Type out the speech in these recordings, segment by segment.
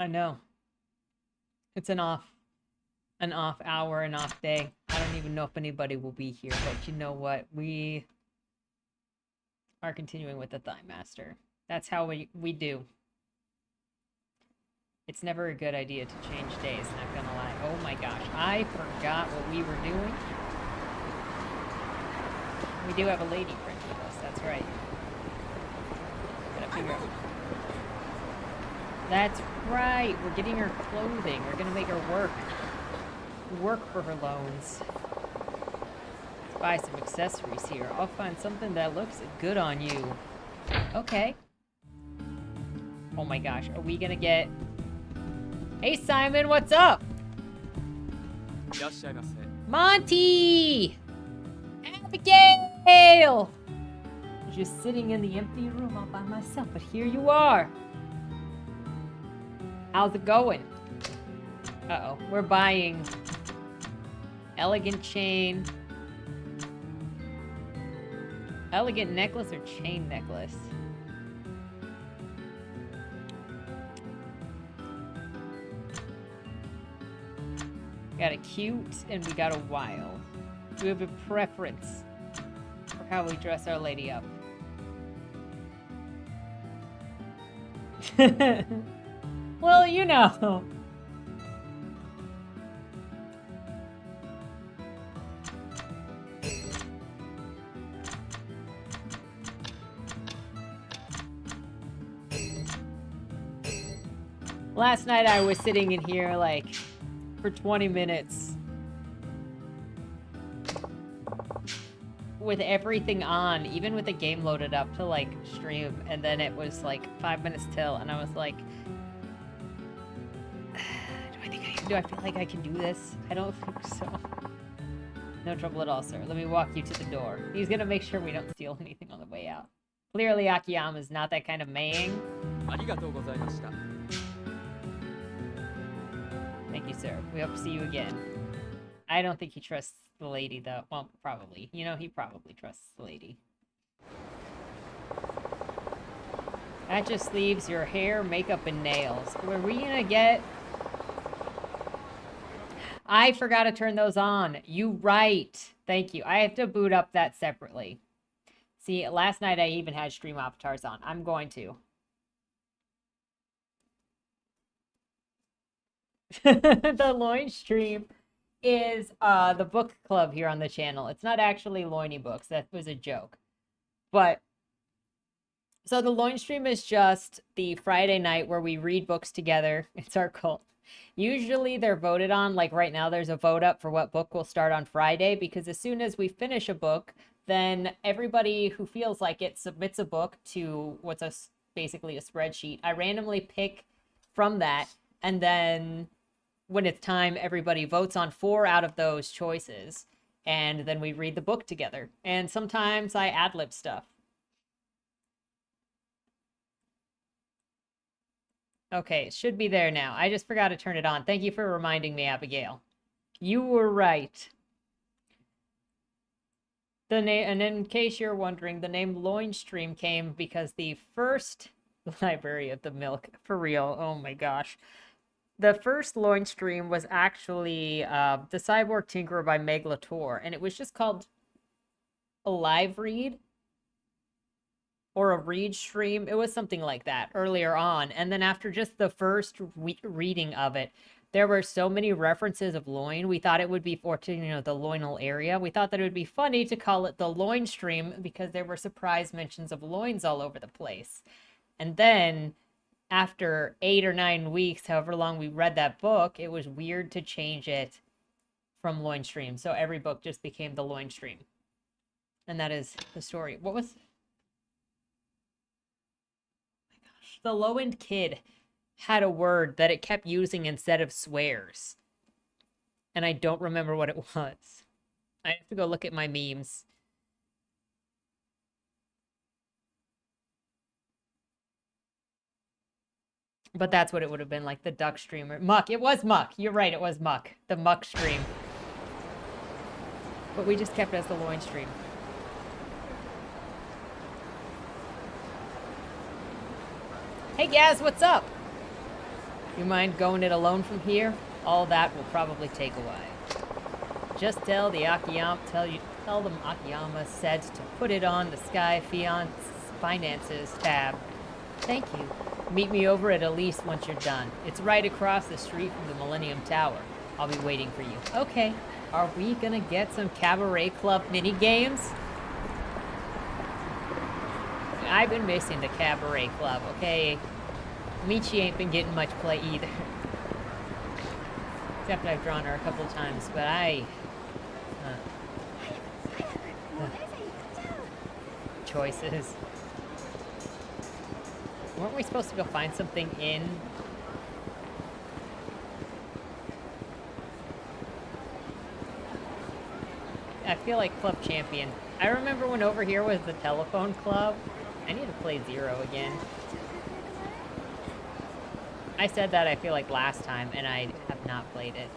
I know. It's an off hour, an off day. I don't even know if anybody will be here, but you know what? We are continuing with the Thighmaster. That's how we do. It's never a good idea to change days, not gonna lie. Oh my gosh, I forgot what we were doing. We do have a lady friend with us, that's right. Gotta figure out. That's right, we're getting her clothing. We're gonna make her work for her loans. Let's buy some accessories here. I'll find something that looks good on you. Okay. Oh my gosh, are we gonna get... Hey Simon, what's up? Monty! Abigail! Just sitting in the empty room all by myself, but here you are. How's it going? Uh-oh, we're buying elegant chain. Elegant necklace or chain necklace? Got a cute and we got a wild. Do we have a preference for how we dress our lady up? Well, you know. Last night I was sitting in here like for 20 minutes with everything on, even with the game loaded up to like stream, and then it was like 5 minutes till, and I was like, do I feel like I can do this? I don't think so. No trouble at all, sir. Let me walk you to the door. He's gonna make sure we don't steal anything on the way out. Clearly Akiyama is not that kind of man. Thank you, sir. We hope to see you again. I don't think he trusts the lady, though. Well, probably. You know, he probably trusts the lady. That just leaves your hair, makeup, and nails. Were we gonna get... I forgot to turn those on. You right. Thank you. I have to boot up that separately. See, last night I even had stream avatars on. I'm going to. The loin stream is the book club here on the channel. It's not actually loiny books. That was a joke. But so the loin stream is just the Friday night where we read books together. It's our cult. Usually they're voted on. Like right now there's a vote up for what book will start on Friday, because as soon as we finish a book, then everybody who feels like it submits a book to what's basically a spreadsheet. I randomly pick from that, and then when it's time, everybody votes on 4 out of those choices, and then we read the book together. And sometimes I ad-lib stuff. Okay, it should be there now. I just forgot to turn it on. Thank you for reminding me, Abigail. You were right. The name, and in case you're wondering, the name Loinstream came because the first Library of the Milk, for real, oh my gosh. The first Loinstream was actually The Cyborg Tinkerer by Meg Latour, and it was just called a live read or a read stream. It was something like that earlier on. And then after just the first reading of it, there were so many references of loin. We thought it would be for, you know, the loinal area. We thought that it would be funny to call it the loin stream because there were surprise mentions of loins all over the place. And then after 8 or 9 weeks, however long we read that book, it was weird to change it from loin stream. So every book just became the loin stream. And that is the story. What was... The low-end kid had a word that it kept using instead of swears. And I don't remember what it was. I have to go look at my memes. But that's what it would have been, like the duck streamer. Muck. It was Muck. You're right, it was Muck. The Muck stream. But we just kept it as the loin stream. Hey Gaz, what's up? You mind going it alone from here? All that will probably take a while. Just tell the Akiyama, tell them Akiyama said to put it on the Sky Finances tab. Thank you. Meet me over at Elise once you're done. It's right across the street from the Millennium Tower. I'll be waiting for you. Okay. Are we gonna get some Cabaret Club mini games? I've been missing the Cabaret Club, okay? Michi ain't been getting much play either. Except I've drawn her a couple times, but choices. Weren't we supposed to go find something in? I feel like Club Champion. I remember when over here was the telephone club. I need to play Zero again. I said that I feel like last time, and I have not played it.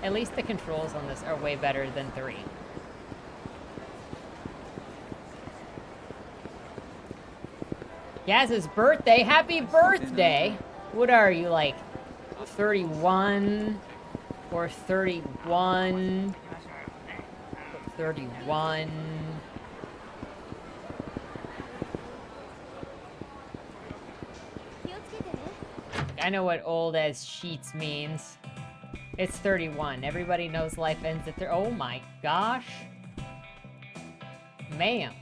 At least the controls on this are way better than 3. Yaz's birthday! Happy birthday! What are you, like, 31? Or 31? 31... I know what old as sheets means. It's 31. Everybody knows life ends at oh my gosh. Ma'am.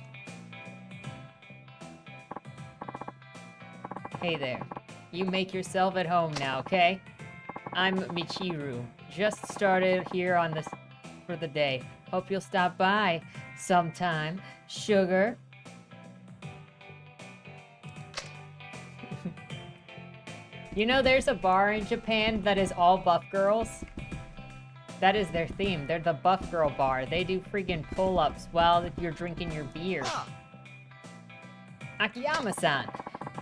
Hey there. You make yourself at home now, okay? I'm Michiru. Just started here on this for the day. Hope you'll stop by sometime. Sugar. You know, there's a bar in Japan that is all buff girls. That is their theme. They're the buff girl bar. They do freaking pull-ups while you're drinking your beer. Akiyama-san,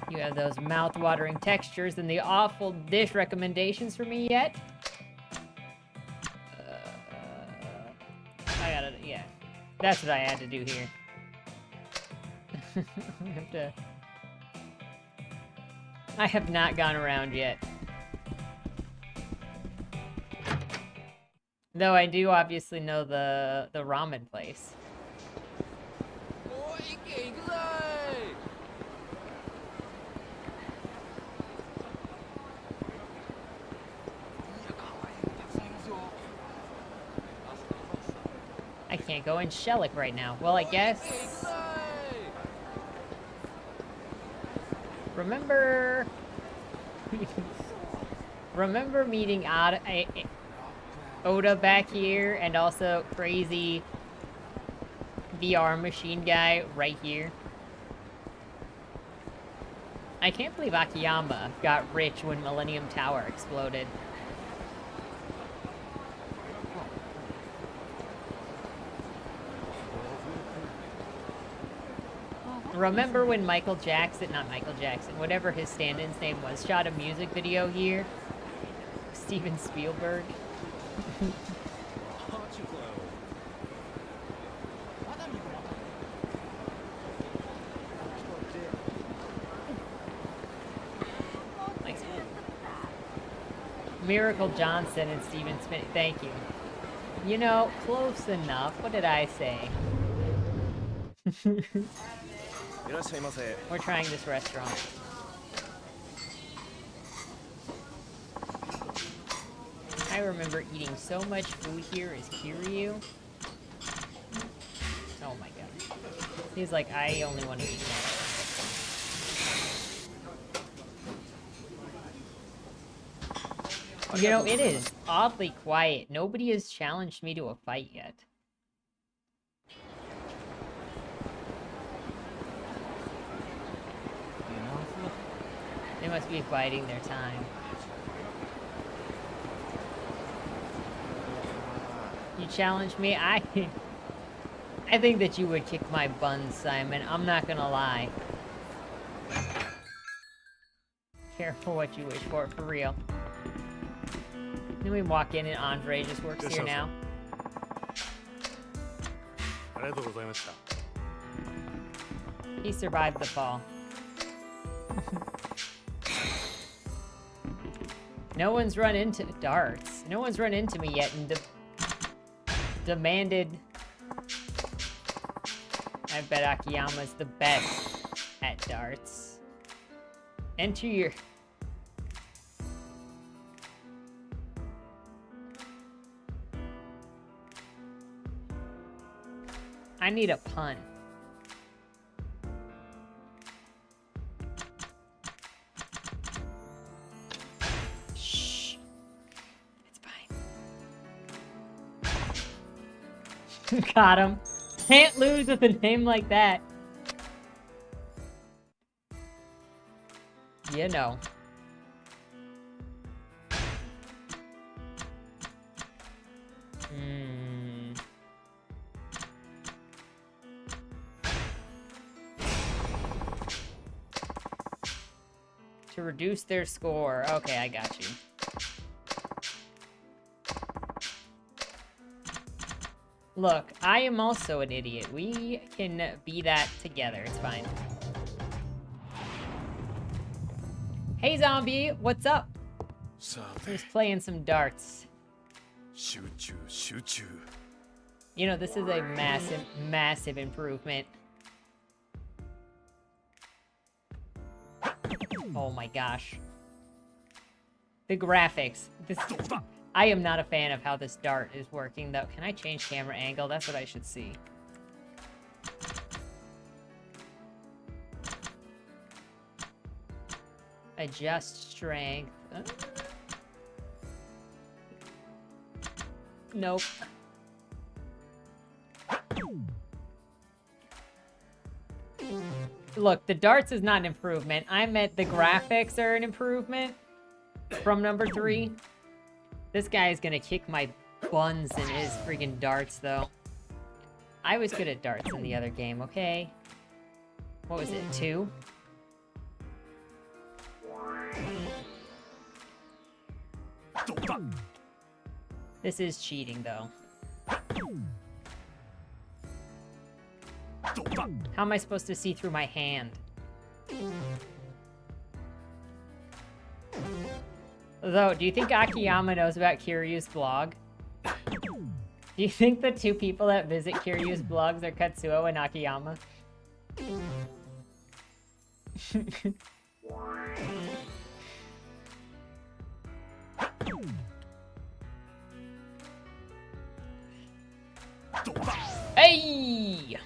you have those mouth-watering textures and the awful dish recommendations for me yet? I gotta, yeah. That's what I had to do here. I have not gone around yet. Though I do obviously know the ramen place. I can't go in Shellick right now. Well, I guess... Remember... Remember meeting Oda back here, and also crazy VR machine guy right here? I can't believe Akiyama got rich when Millennium Tower exploded. Remember when Michael Jackson, not Michael Jackson, whatever his stand-in's name was, shot a music video here? Steven Spielberg. Like, Miracle Johnson and Steven Smith, thank you. You know, close enough. What did I say? We're trying this restaurant. I remember eating so much food here as Kiryu. Oh my god. He's like, I only want to eat more. You know, it is oddly quiet. Nobody has challenged me to a fight yet. They must be biding their time. You challenge me? I think that you would kick my buns, Simon. I'm not gonna lie. Careful what you wish for real. Then we walk in and Andre just works here now. He survived the fall. No one's run into darts. No one's run into me yet and demanded. I bet Akiyama's the best at darts. Enter your... I need a pun. Shh. It's fine. Got him. Can't lose with a name like that. You know. To reduce their score. Okay, I got you. Look, I am also an idiot. We can be that together. It's fine. Hey, zombie. What's up? Just playing some darts. You know, this is a massive, massive improvement. Oh my gosh. The graphics. I am not a fan of how this dart is working, though. Can I change camera angle? That's what I should see. Adjust strength. Nope. Look, the darts is not an improvement. I meant the graphics are an improvement from number 3. This guy is gonna kick my buns in his freaking darts, though. I was good at darts in the other game, okay? What was it, 2? This is cheating, though. How am I supposed to see through my hand? Though, do you think Akiyama knows about Kiryu's blog? Do you think the 2 people that visit Kiryu's blogs are Katsuo and Akiyama? Hey!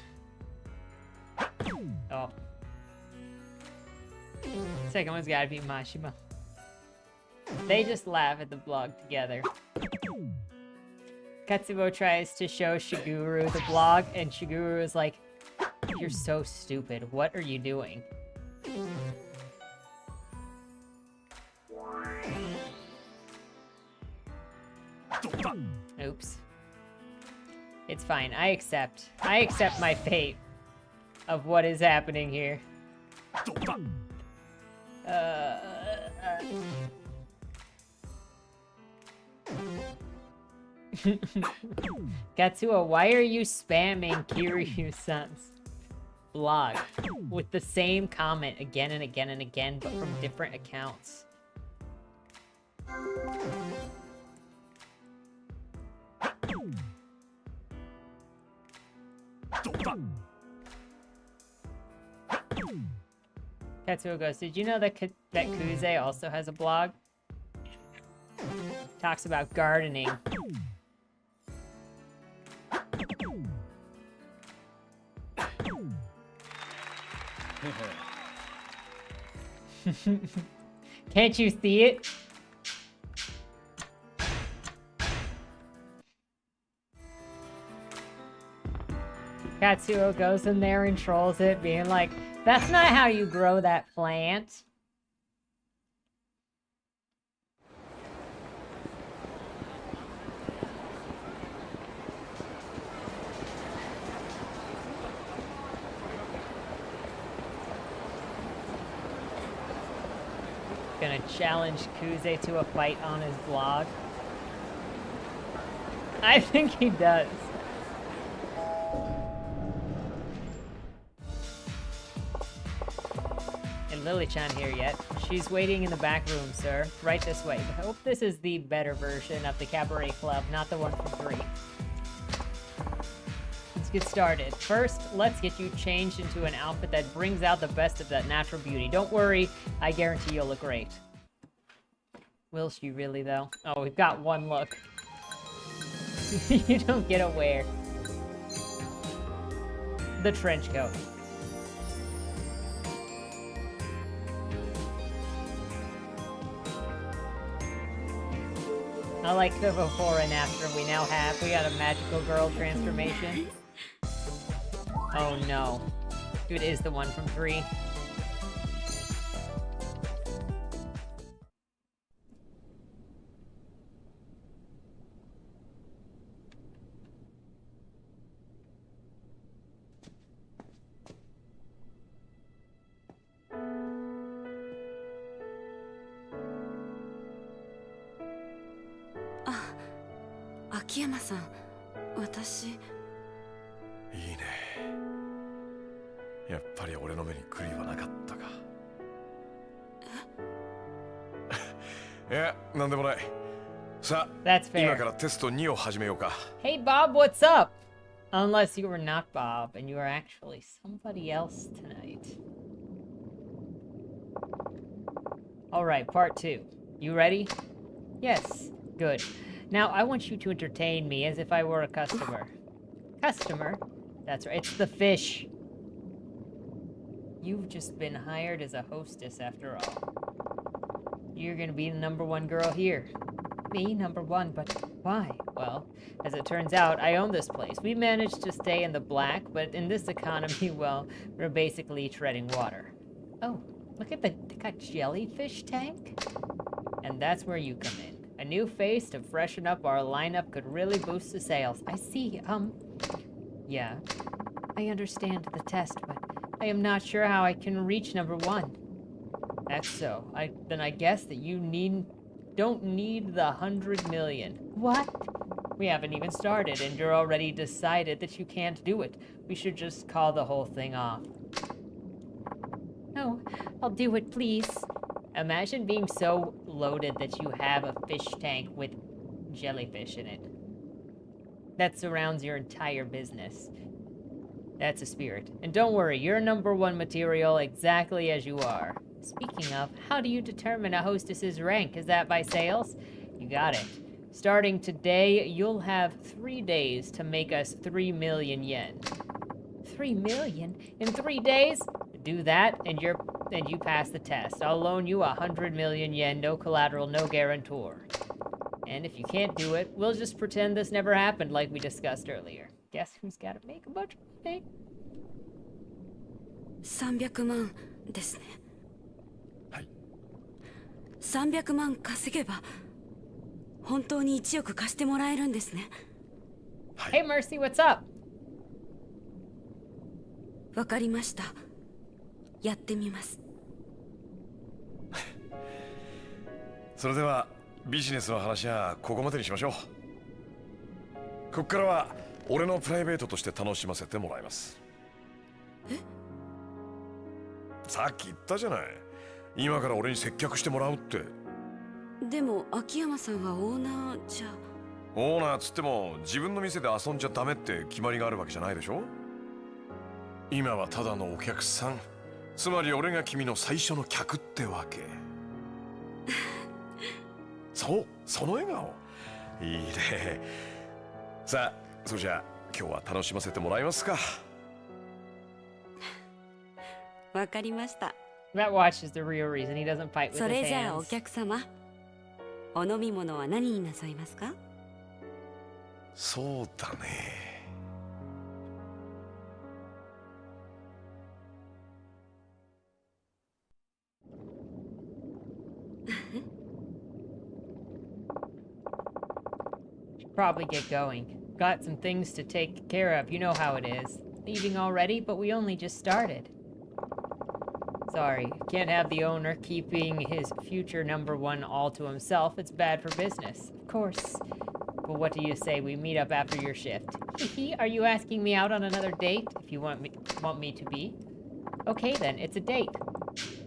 Oh. Second one's gotta be Mashima. They just laugh at the blog together. Katsuo tries to show Shiguru the blog, and Shiguru is like, "You're so stupid. What are you doing?" Oops. It's fine. I accept my fate of what is happening here. Katsuo, why are you spamming Kiryu-san's blog with the same comment again and again and again, but from different accounts? Katsuo goes, did you know that that Kuze also has a blog? Talks about gardening. Can't you see it? Katsuo goes in there and trolls it, being like, that's not how you grow that plant. Gonna challenge Kuze to a fight on his blog. I think he does. It Lily-chan here yet? She's waiting in the back room, sir. Right this way. I hope this is the better version of the Cabaret Club, not the one from 3. Let's get started. First, let's get you changed into an outfit that brings out the best of that natural beauty. Don't worry, I guarantee you'll look great. Will she really, though? Oh, we've got one look. You don't get to wear the trench coat. I like the before and after we now have. We got a magical girl transformation. Oh no. It is the one from 3. Akiyama さん、私。いいね。やっぱり俺の目に狂いはなかったか。いや、なんでもない。さあ、今からテスト2を始めようか。Hey Bob, what's up? Unless you were not Bob and you are actually somebody else tonight. Alright, part 2. You ready? Yes, good. Now, I want you to entertain me as if I were a customer. Customer? That's right, it's the fish. You've just been hired as a hostess after all. You're gonna be the #1 girl here. Me, #1, but why? Well, as it turns out, I own this place. We managed to stay in the black, but in this economy, well, we're basically treading water. Oh, look at they got jellyfish tank? And that's where you come in. A new face to freshen up our lineup could really boost the sales. I see, yeah. I understand the test, but I am not sure how I can reach #1. That's so. Then I guess that you don't need the 100 million. What? We haven't even started, and you're already decided that you can't do it. We should just call the whole thing off. No, I'll do it, please. Imagine being so loaded that you have a fish tank with jellyfish in it. That surrounds your entire business. That's a spirit. And don't worry, you're #1 material exactly as you are. Speaking of, how do you determine a hostess's rank? Is that by sales? You got it. Starting today, you'll have 3 days to make us 3 million yen. 3 million? In 3 days? Do that, and you pass the test. I'll loan you 100 million yen, no collateral, no guarantor. And if you can't do it, we'll just pretend this never happened like we discussed earlier. Guess who's gotta make a bunch of money? 300万ですね。はい。300万稼げば本当に1億貸してもらえるんですね。はい。Hey Mercy, what's up? わかりました。やってみます。それではビジネスの話はここまでにしましょう。ここからは俺のプライベートとして楽しませてもらいます。え？さっき言ったじゃない。今から俺に接客してもらうって。でも秋山さんはオーナーじゃ。オーナーつっても自分の店で遊んじゃダメって決まりがあるわけじゃないでしょ。今はただのお客さん。つまり俺が君の最初の客ってわけ。そう、その笑顔。いいね。さあ、それじゃあ今日は楽しませてもらえますか。わかりました。That watch is the real reason he doesn't fight with his hands. それじゃあお客様、お飲み物は何になさいますか？そうだね。Probably get going. Got some things to take care of. You know how it is. Leaving already, but we only just started. Sorry, can't have the owner keeping his future #1 all to himself. It's bad for business. Of course. Well, what do you say we meet up after your shift? Are you asking me out on another date? If you want me to be. Okay then, it's a date.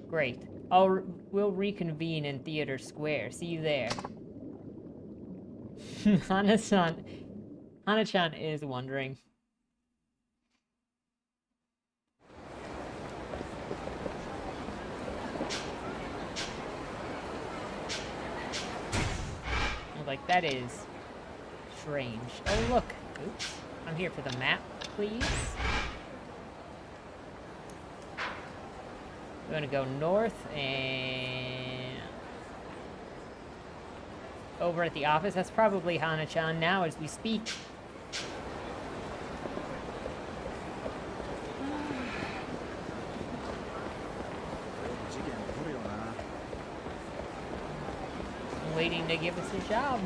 Great. We'll reconvene in Theater Square. See you there. Hana-chan is wondering. Like, that is strange. Oh, look. Oops. I'm here for the map, please. We're gonna go north and over at the office. That's probably Hana-chan now as we speak. Waiting to give us a job.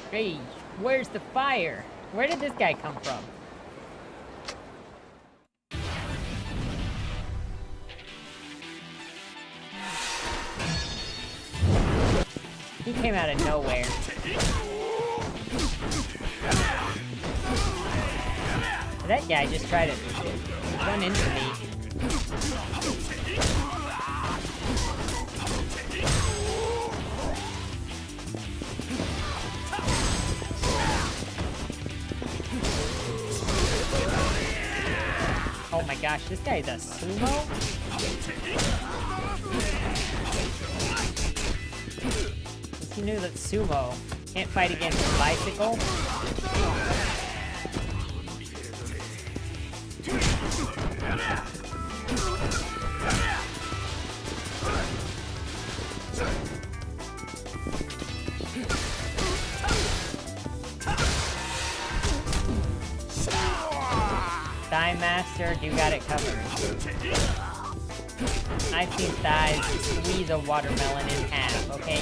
Hey, where's the fire? Where did this guy come from? He came out of nowhere. That guy just tried to run into me. Oh my gosh, this guy's a sumo? He knew that sumo can't fight against a bicycle. Thighmaster, you got it covered. I've seen thighs squeeze a watermelon in half, okay?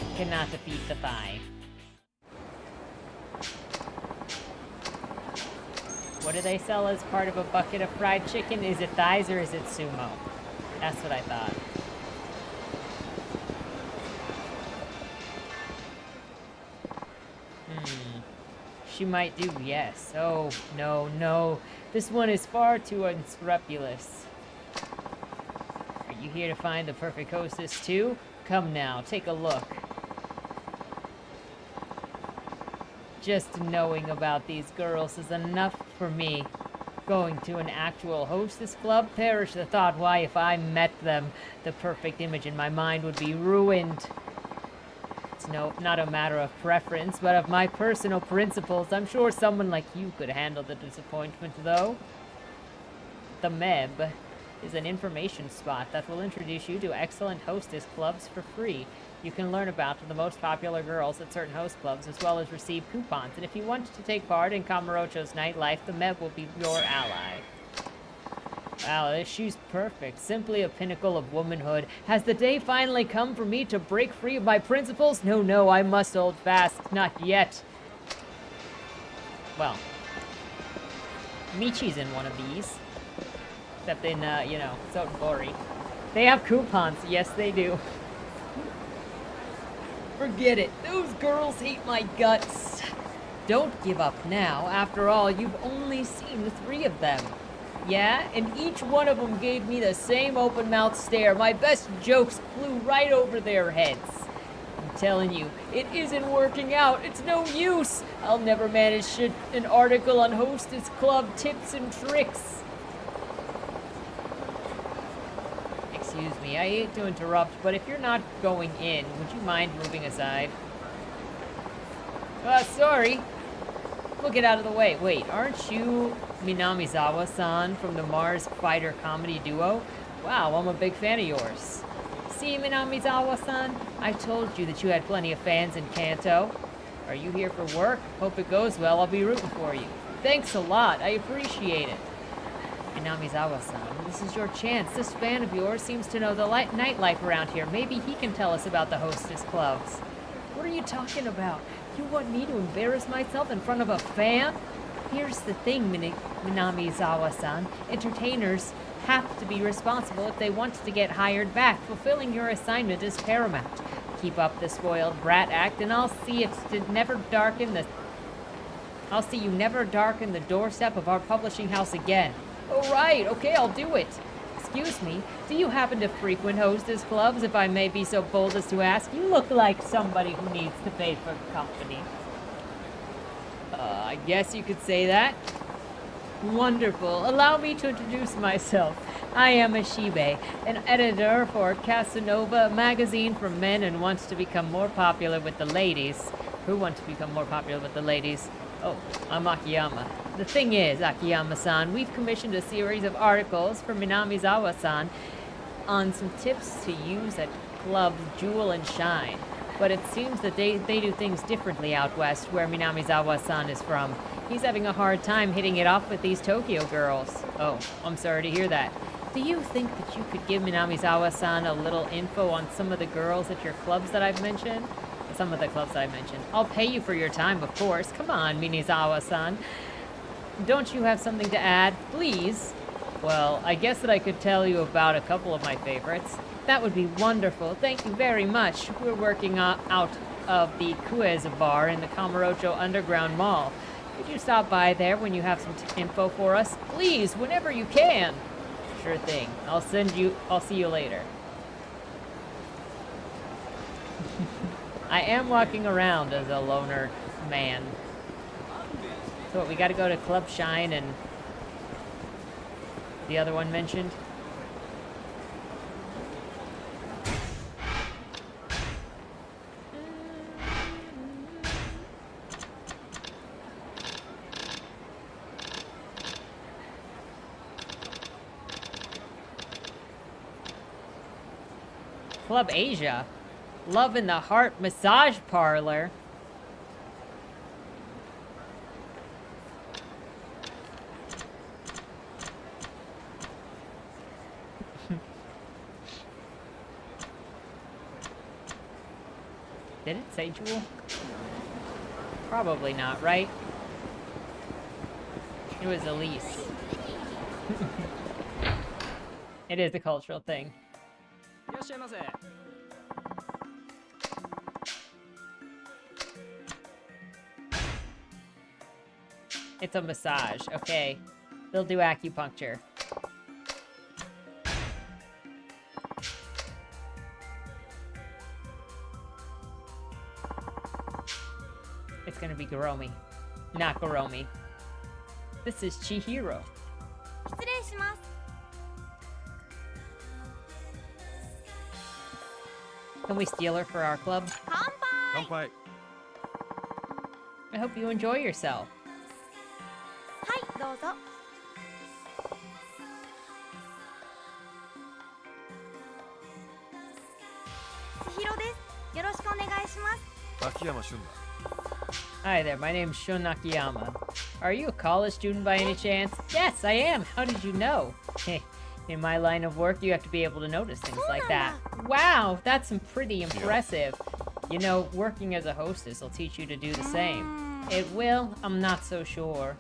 You cannot defeat the thigh. What do they sell as part of a bucket of fried chicken? Is it thighs or is it sumo? That's what I thought. She might do, yes. Oh, no, no. This one is far too unscrupulous. Are you here to find the perfect hostess too? Come now, take a look. Just knowing about these girls is enough for me. Going to an actual hostess club? Perish the thought, why if I met them, the perfect image in my mind would be ruined. No, not a matter of preference, but of my personal principles. I'm sure someone like you could handle the disappointment, though. The MEB is an information spot that will introduce you to excellent hostess clubs for free. You can learn about the most popular girls at certain host clubs, as well as receive coupons. And if you want to take part in Kamurocho's nightlife, the MEB will be your ally. Wow, this shoe's perfect. Simply a pinnacle of womanhood. Has the day finally come for me to break free of my principles? No, no, I must hold fast. Not yet. Well, Michi's in one of these. Except in, you know, Sotenbori. They have coupons. Yes, they do. Forget it. Those girls hate my guts. Don't give up now. After all, you've only seen 3 of them. Yeah, and each one of them gave me the same open-mouthed stare. My best jokes flew right over their heads. I'm telling you, it isn't working out. It's no use. I'll never manage an article on Hostess Club tips and tricks. Excuse me, I hate to interrupt, but if you're not going in, would you mind moving aside? Sorry. We'll get out of the way. Wait, aren't you Minamizawa-san from the Mars Fighter comedy duo? Wow, I'm a big fan of yours. See, Minamizawa-san? I told you that you had plenty of fans in Kanto. Are you here for work? Hope it goes well. I'll be rooting for you. Thanks a lot. I appreciate it. Minamizawa-san, this is your chance. This fan of yours seems to know the nightlife around here. Maybe he can tell us about the hostess clubs. What are you talking about? You want me to embarrass myself in front of a fan? Here's the thing, Minamizawa-san. Entertainers have to be responsible if they want to get hired back. Fulfilling your assignment is paramount. Keep up the spoiled brat act, and I'll see you never darken the doorstep of our publishing house again. Oh, right. Okay, I'll do it. Excuse me, do you happen to frequent hostess clubs, if I may be so bold as to ask? You look like somebody who needs to pay for company. I guess you could say that. Wonderful. Allow me to introduce myself. I am Ashibe, an editor for Casanova, a magazine for men and wants to become more popular with the ladies. Who want to become more popular with the ladies? Oh, I'm Akiyama. The thing is, Akiyama-san, we've commissioned a series of articles for Minamizawa-san on some tips to use at clubs Jewel and Shine. But it seems that they do things differently out west, where Minamizawa-san is from. He's having a hard time hitting it off with these Tokyo girls. Oh, I'm sorry to hear that. Do you think that you could give Minamizawa-san a little info on some of the girls at your clubs that I've mentioned? Some of the clubs I mentioned. I'll pay you for your time, of course. Come on, Minamizawa-san. Don't you have something to add? Please? Well, I guess that I could tell you about a couple of my favorites. That would be wonderful. Thank you very much. We're working out of the Kueza bar in the Kamurocho Underground Mall. Could you stop by there when you have some info for us? Please, whenever you can. Sure thing. I'll see you later. I am walking around as a loner man. So what, we gotta go to Club Shine and the other one mentioned? Club Asia. Love in the Heart Massage Parlor. Did it say Jewel? Probably not, right? It was Elise. It is a cultural thing. It's a massage, okay. They'll do acupuncture. It's gonna be Goromi. Not Goromi. This is Chihiro. Can we steal her for our club? Kanpai. I hope you enjoy yourself. Akiyama Shun. Hi there, my name's Shun Akiyama. Are you a college student by any chance? Yes, I am. How did you know? In my line of work, you have to be able to notice things like that. Wow, that's pretty impressive. You know, working as a hostess will teach you to do the same. It will? I'm not so sure.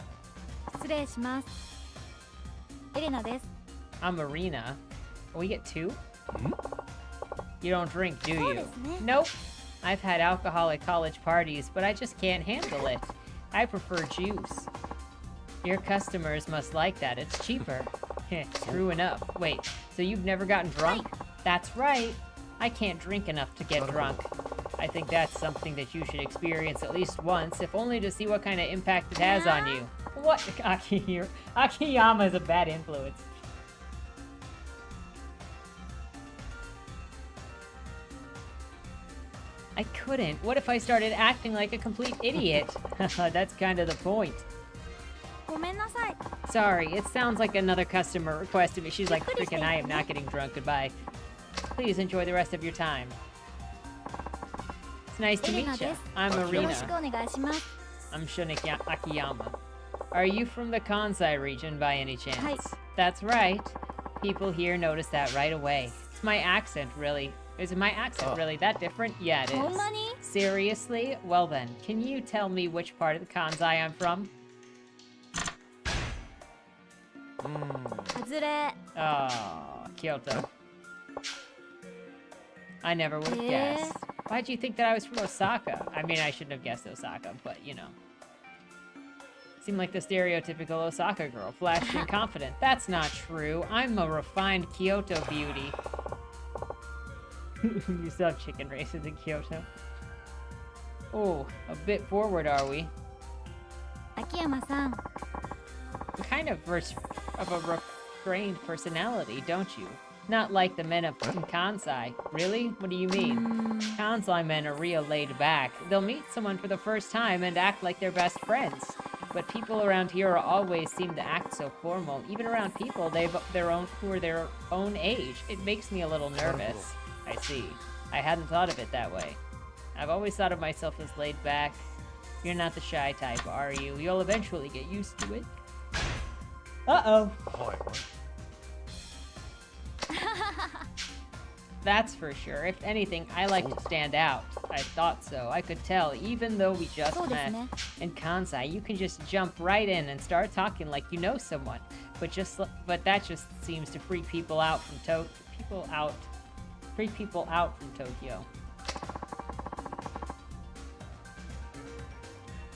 I'm Arena. We get two? You don't drink, do you? Nope. I've had alcohol at college parties, but I just can't handle it. I prefer juice. Your customers must like that. It's cheaper. True enough. Wait, so you've never gotten drunk? That's right. I can't drink enough to get drunk. I think that's something that you should experience at least once, if only to see what kind of impact it has on you. What? Akiyama is a bad influence. I couldn't. What if I started acting like a complete idiot? That's kind of the point. Sorry, it sounds like another customer requested me. She's like, freaking, I am not getting drunk. Goodbye. Please enjoy the rest of your time. It's nice to meet you. I'm Arena. I'm Shun Akiyama. Are you from the Kansai region by any chance? That's right. People here notice that right away. It's my accent, really. Is my accent really that different? Yeah, it is. ほんまに Seriously? Well then, can you tell me which part of the Kansai I'm from? 外れ Oh, Kyoto. I never would have Eh? guessed. Why'd you think that I was from Osaka? I mean, I shouldn't have guessed Osaka, but you know. Seemed like the stereotypical Osaka girl, flashy and confident. That's not true. I'm a refined Kyoto beauty. You still have chicken races in Kyoto. Oh, a bit forward, are we? 秋山さん Kind of a restrained personality, don't you? Not like the men of Kansai. Really? What do you mean? Kansai men are real laid back. They'll meet someone for the first time and act like they're best friends. But people around here always seem to act so formal, even around people who are their own age. It makes me a little nervous. I see. I hadn't thought of it that way. I've always thought of myself as laid back. You're not the shy type, are you? You'll eventually get used to it. Uh-oh. That's for sure. If anything, I like to stand out. I thought so. I could tell, even though we just そうです met. ね In Kansai, you can just jump right in and start talking like you know someone. But that just seems to freak people out from Tokyo.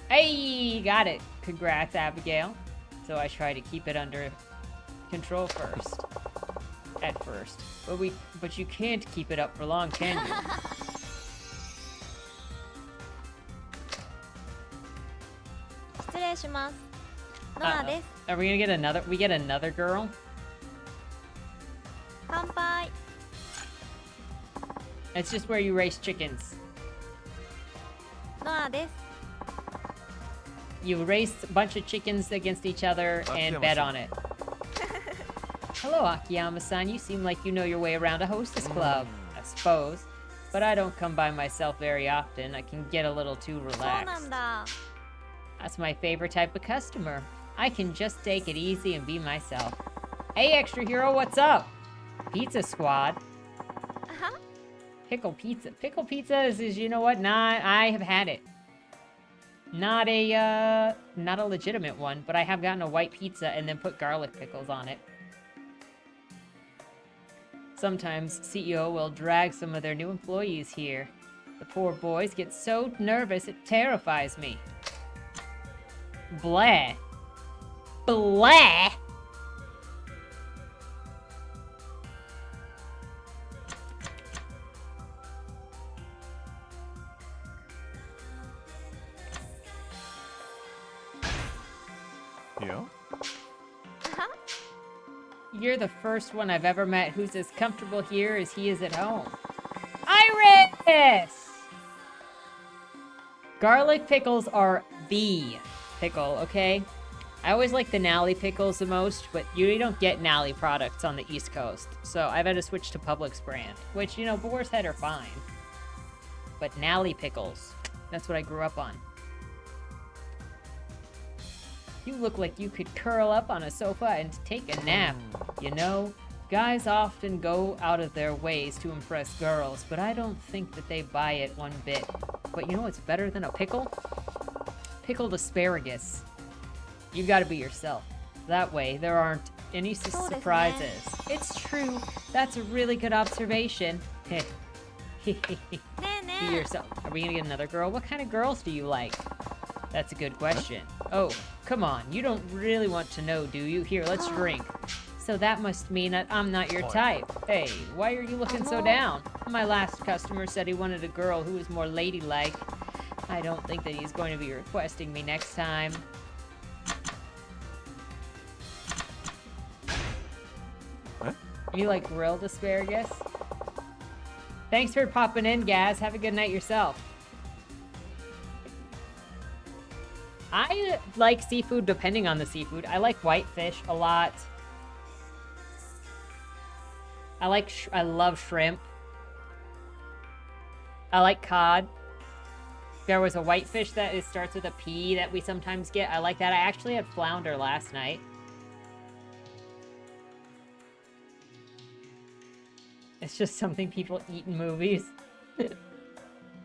Hey, got it. Congrats, Abigail. So I try to keep it under control at first. But you can't keep it up for long, can you?「失礼します」「ノアです」 Are we gonna get another girl? 「乾杯」 It's just where you race chickens. 「ノアです You race a bunch of chickens against each other and bet on it. Hello, Akiyama-san. You seem like you know your way around a hostess club, I suppose. But I don't come by myself very often. I can get a little too ”そうな relaxed. んだ That's my favorite type of customer. I can just take it easy and be myself. Hey, Extra Hero, what's up? Pizza Squad. あは Pickle pizza. Pickle pizza is you know what? I have had it. Not a legitimate one, but I have gotten a white pizza and then put garlic pickles on it. Sometimes CEO will drag some of their new employees here. The poor boys get so nervous it terrifies me. Blah. Blah. Yeah? You're the first one I've ever met who's as comfortable here as he is at home. Iris! Garlic pickles are the pickle, okay? I always like the Nally pickles the most, but you don't get Nally products on the East Coast. So I've had to switch to Publix brand, which, you know, Boar's Head are fine. But Nally pickles, that's what I grew up on. You look like you could curl up on a sofa and take a nap. You know, guys often go out of their ways to impress girls, but I don't think that they buy it one bit. But you know what's better than a pickle? Pickled asparagus. You gotta be yourself. That way, there aren't any surprises. It's true. That's a really good observation. Be ねえねえ yourself. Are we gonna get another girl? What kind of girls do you like? That's a good question. Oh, come on. You don't really want to know, do you? Here, let's drink. So that must mean that I'm not your type. Hey, why are you looking so down? My last customer said he wanted a girl who was more ladylike. I don't think that he's going to be requesting me next time. What? You like grilled asparagus? Thanks for popping in, Gaz. Have a good night yourself. I like seafood depending on the seafood. I like whitefish a lot. I love shrimp. I like cod. There was a whitefish that starts with a P that we sometimes get. I like that. I actually had flounder last night. It's just something people eat in movies.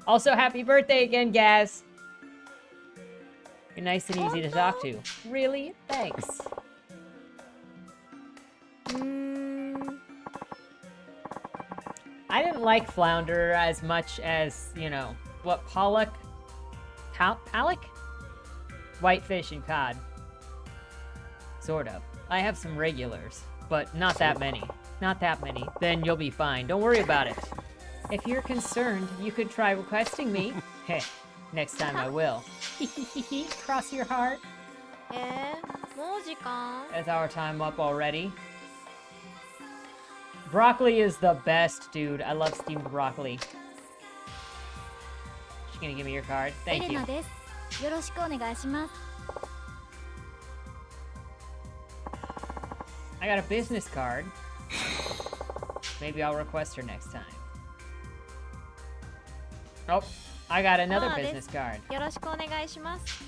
Also, happy birthday again, Gaz. You're nice and easy to talk to. Really? Thanks. I didn't like flounder as much as, you know, what, pollock? Pollock? Whitefish and cod. Sort of. I have some regulars, but not that many. Not that many. Then you'll be fine. Don't worry about it. If you're concerned, you could try requesting me. Heh, next time I will. Cross your heart. もう時間 Is our time up already? Broccoli is the best, dude. I love steamed broccoli. She's gonna give me your card. エ Thank レ you. ナですよろしくお願いします I got a business card. Maybe I'll request her next time. Oh, I got another business card. よろしくお願いします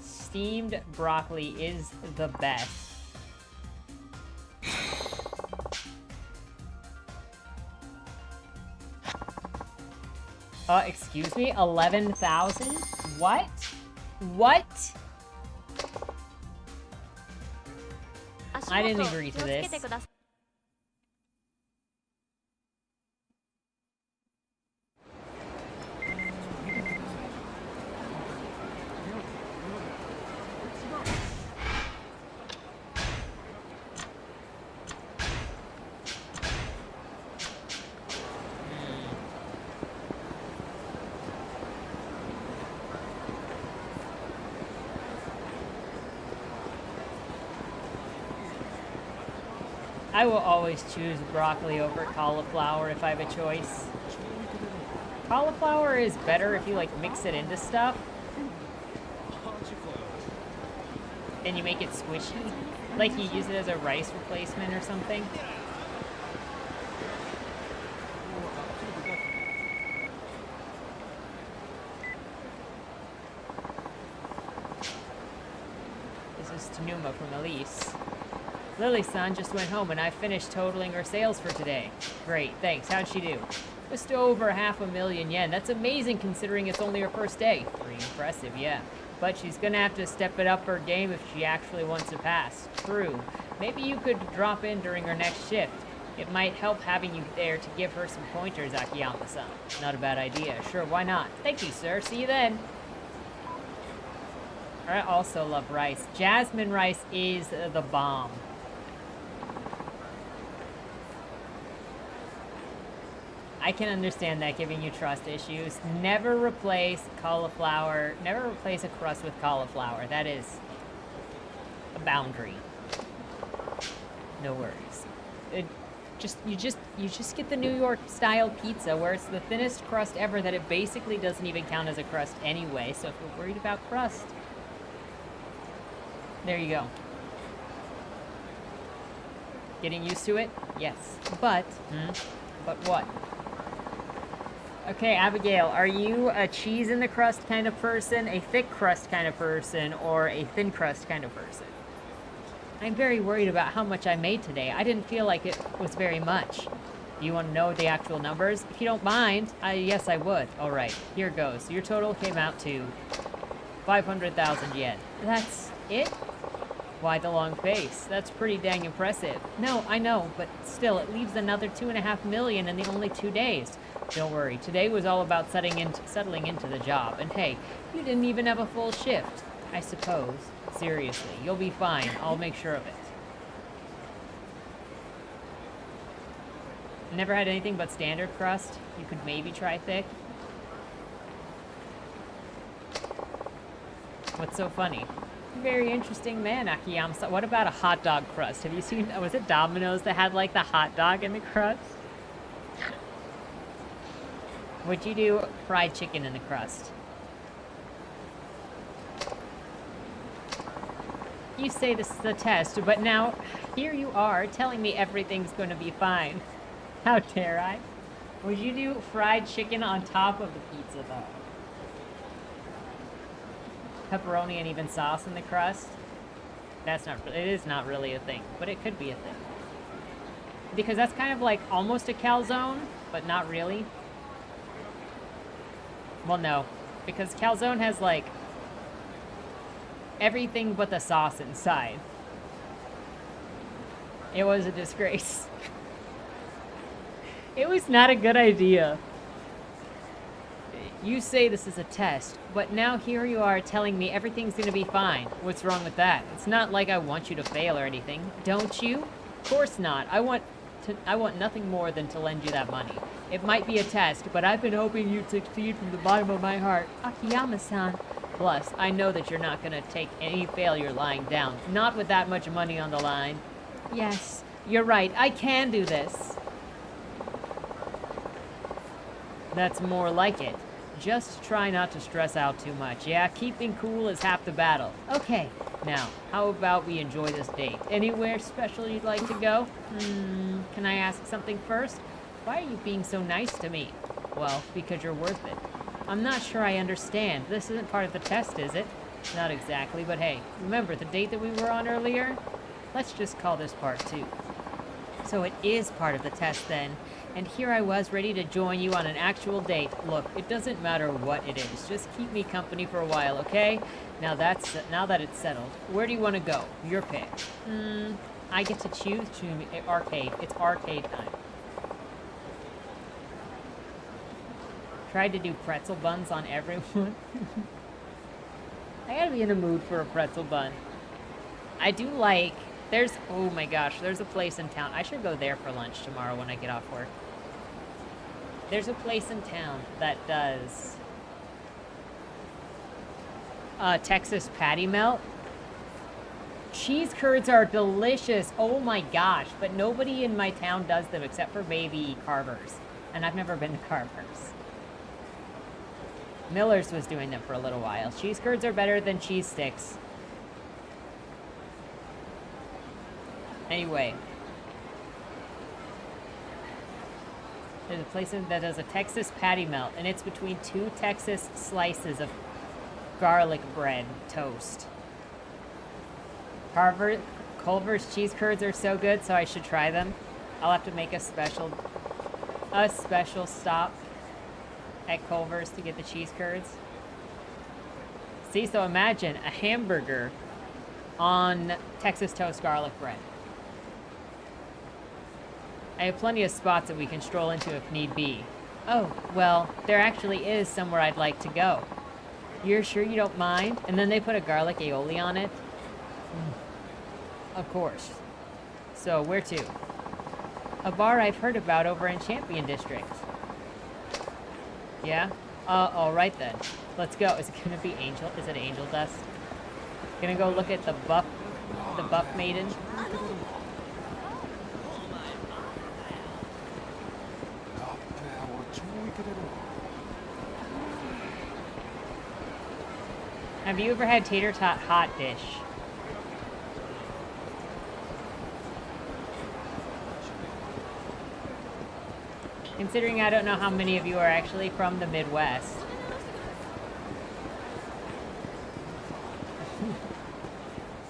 Steamed broccoli is the best. Excuse me? 11,000? What? What? I didn't 足元 agree to 気をつけて this. ください I will always choose broccoli over cauliflower if I have a choice. Cauliflower is better if you like mix it into stuff. And you make it squishy. Like you use it as a rice replacement or something. This is Tanuma from Elise. Lily-san just went home and I finished totaling her sales for today. Great, thanks. How'd she do? Just over 500,000 yen. That's amazing considering it's only her first day. Pretty impressive, yeah. But she's gonna have to step it up her game if she actually wants to pass. True. Maybe you could drop in during her next shift. It might help having you there to give her some pointers, Akiyama-san. Not a bad idea. Sure, why not? Thank you, sir. See you then. I also love rice. Jasmine rice is the bomb. I can understand that giving you trust issues. Never replace cauliflower. Never replace a crust with cauliflower. That is a boundary. No worries. You just get the New York style pizza where it's the thinnest crust ever that it basically doesn't even count as a crust anyway. So if you're worried about crust, there you go. Getting used to it? Yes. But what? Okay, Abigail, are you a cheese in the crust kind of person, a thick crust kind of person, or a thin crust kind of person? I'm very worried about how much I made today. I didn't feel like it was very much. Do you want to know the actual numbers? If you don't mind, yes, I would. All right, here goes. Your total came out to 500,000 yen. That's it? Why the long face? That's pretty dang impressive. No, I know, but still, it leaves another 2.5 million in the only 2 days. Don't worry, today was all about settling into the job. And hey, you didn't even have a full shift, I suppose. Seriously, you'll be fine. I'll make sure of it. Never had anything but standard crust? You could maybe try thick? What's so funny? Very interesting man, Akiyama. So what about a hot dog crust? Have you seen, was it Domino's that had like the hot dog in the crust? Would you do fried chicken in the crust? You say this is the test, but now here you are telling me everything's going to be fine. How dare I? Would you do fried chicken on top of the pizza, though? Pepperoni and even sauce in the crust? It is not really a thing, but it could be a thing. Because that's kind of like almost a calzone, but not really. Well, no. Because calzone has like everything but the sauce inside. It was a disgrace. It was not a good idea. You say this is a test, but now here you are telling me everything's gonna be fine. What's wrong with that? It's not like I want you to fail or anything, don't you? Of course not. I want nothing more than to lend you that money. It might be a test, but I've been hoping you'd succeed from the bottom of my heart. Akiyama-san. Plus, I know that you're not gonna take any failure lying down. Not with that much money on the line. Yes, you're right. I can do this. That's more like it. Just try not to stress out too much. Yeah, keeping cool is half the battle. Okay, now, how about we enjoy this date? Anywhere special you'd like to go? Can I ask something first? Why are you being so nice to me? Well, because you're worth it. I'm not sure I understand. This isn't part of the test, is it? Not exactly, but hey, remember the date that we were on earlier? Let's just call this part 2. So it is part of the test then. And here I was ready to join you on an actual date. Look, it doesn't matter what it is. Just keep me company for a while, okay? Now that it's settled, where do you want to go? Your pick. I get to choose. Arcade. It's arcade time. Tried to do pretzel buns on everyone. I gotta be in the mood for a pretzel bun. I do like... oh my gosh, there's a place in town. I should go there for lunch tomorrow when I get off work. There's a place in town that does Texas patty melt. Cheese curds are delicious. Oh my gosh, but nobody in my town does them except for maybe Carver's. And I've never been to Carver's. Miller's was doing them for a little while. Cheese curds are better than cheese sticks. Anyway, there's a place that does a Texas patty melt, and it's between 2 Texas slices of garlic bread toast. Culver's cheese curds are so good, so I should try them. I'll have to make a special stop at Culver's to get the cheese curds. See, so imagine a hamburger on Texas toast garlic bread. I have plenty of spots that we can stroll into if need be. Oh, well, there actually is somewhere I'd like to go. You're sure you don't mind? And then they put a garlic aioli on it. Of course. So, where to? A bar I've heard about over in Champion District. Yeah? Alright then. Let's go. Is it gonna be Angel? Is it Angel Dust? Gonna go look at the buff maiden? Have you ever had tater tot hot dish? Considering I don't know how many of you are actually from the Midwest.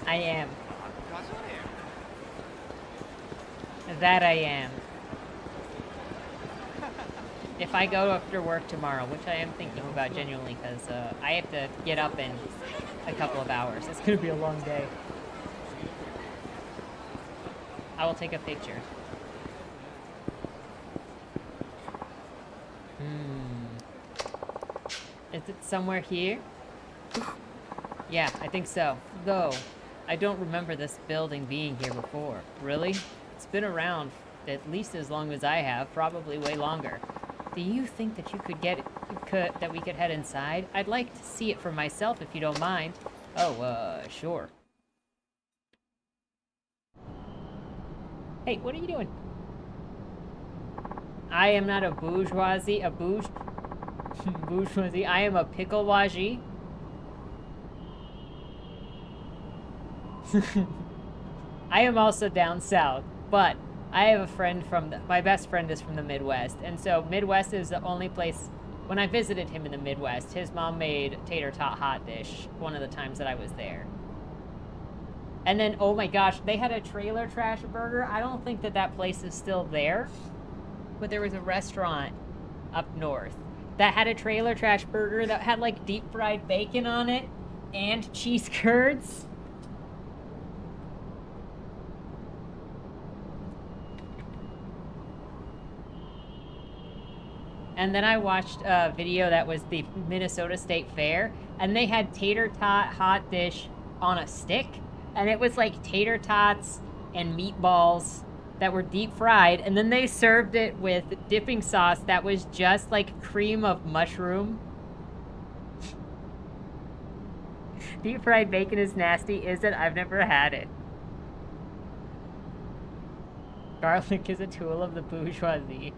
I am. That I am. If I go after work tomorrow, which I am thinking about genuinely, because I have to get up in a couple of hours. It's going to be a long day. I will take a picture. Is it somewhere here? Yeah, I think so. Though, I don't remember this building being here before. Really? It's been around at least as long as I have, probably way longer. Do you think that that we could head inside? I'd like to see it for myself if you don't mind. Oh, sure. Hey, what are you doing? I am not a bourgeoisie, bourgeoisie. I am a picklewaji. I am also down south, but I have a friend my best friend is from the Midwest, and so Midwest is the only place, when I visited him in the Midwest, his mom made tater tot hot dish one of the times that I was there. And then, oh my gosh, they had a trailer trash burger. I don't think that that place is still there. But there was a restaurant up north that had a trailer trash burger that had like deep fried bacon on it and cheese curds. And then I watched a video that was the Minnesota State Fair, and they had tater tot hot dish on a stick, and it was like tater tots and meatballs that were deep fried, and then they served it with dipping sauce that was just like cream of mushroom. Deep fried bacon is nasty, is it? I've never had it. Garlic is a tool of the bourgeoisie.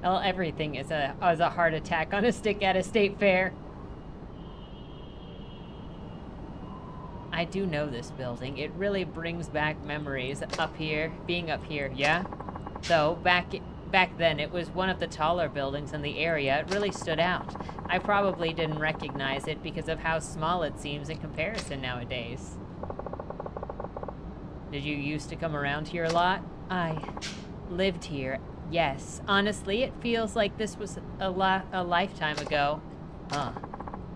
Well, everything is a heart attack on a stick at a state fair. I do know this building. It really brings back memories up here, being up here, yeah? So, back then, it was one of the taller buildings in the area. It really stood out. I probably didn't recognize it because of how small it seems in comparison nowadays. Did you used to come around here a lot? I lived here, yes. Honestly, it feels like this was a lifetime ago.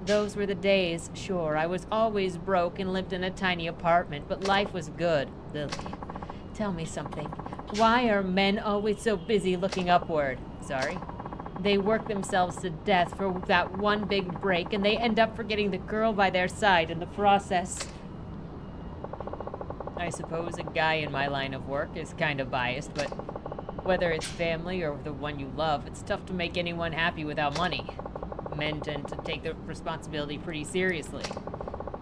Those were the days, sure. I was always broke and lived in a tiny apartment, but life was good. Lily, tell me something. Why are men always so busy looking upward? Sorry? They work themselves to death for that one big break, and they end up forgetting the girl by their side in the process. I suppose a guy in my line of work is kind of biased, but whether it's family or the one you love, it's tough to make anyone happy without money. Men tend to take the responsibility pretty seriously.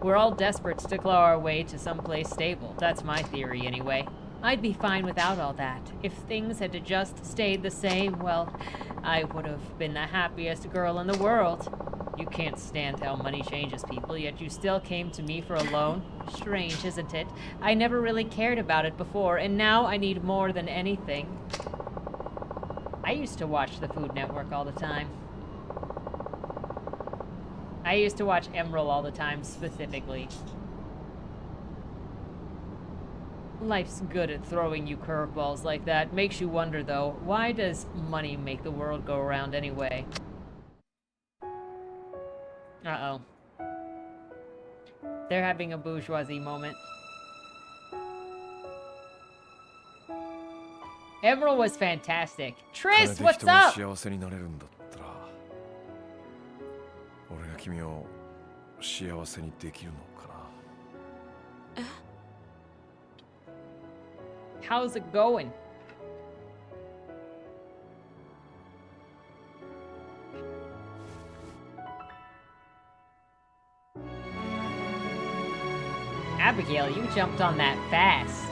We're all desperate to claw our way to someplace stable. That's my theory, anyway. I'd be fine without all that. If things had just stayed the same, well, I would have been the happiest girl in the world. You can't stand how money changes people, yet you still came to me for a loan? Strange, isn't it? I never really cared about it before, and now I need more than anything. I used to watch the Food Network all the time. I used to watch Emerald all the time, specifically. Life's good at throwing you curveballs like that. Makes you wonder, though, why does money make the world go around anyway? Uh-oh. They're having a bourgeoisie moment. Emerald was fantastic. Tris, what's up? How's it going? Abigail, you jumped on that fast.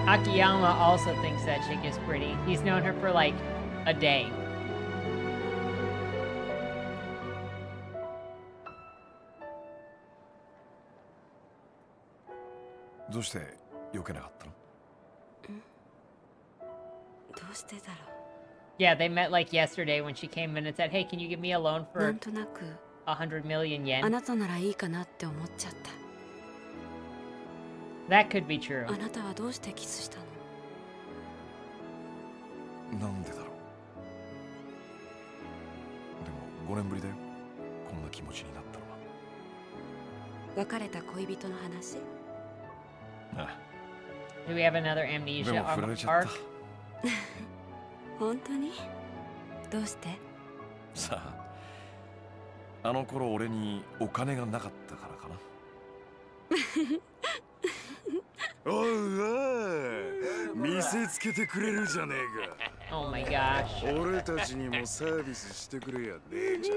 Akiyama also thinks that chick is pretty. He's known her for like a day. Yeah, they met like yesterday when she came in and said, hey, can you give me a loan for 100 million yen? That could be true. Do we have another amnesia arc? 本当にどうしてさあ、あの頃俺にお金がなかったからかな。おいおい、見せつけてくれるじゃねえか。Oh my gosh. 俺たちにもサービスしてくれやねえじゃ。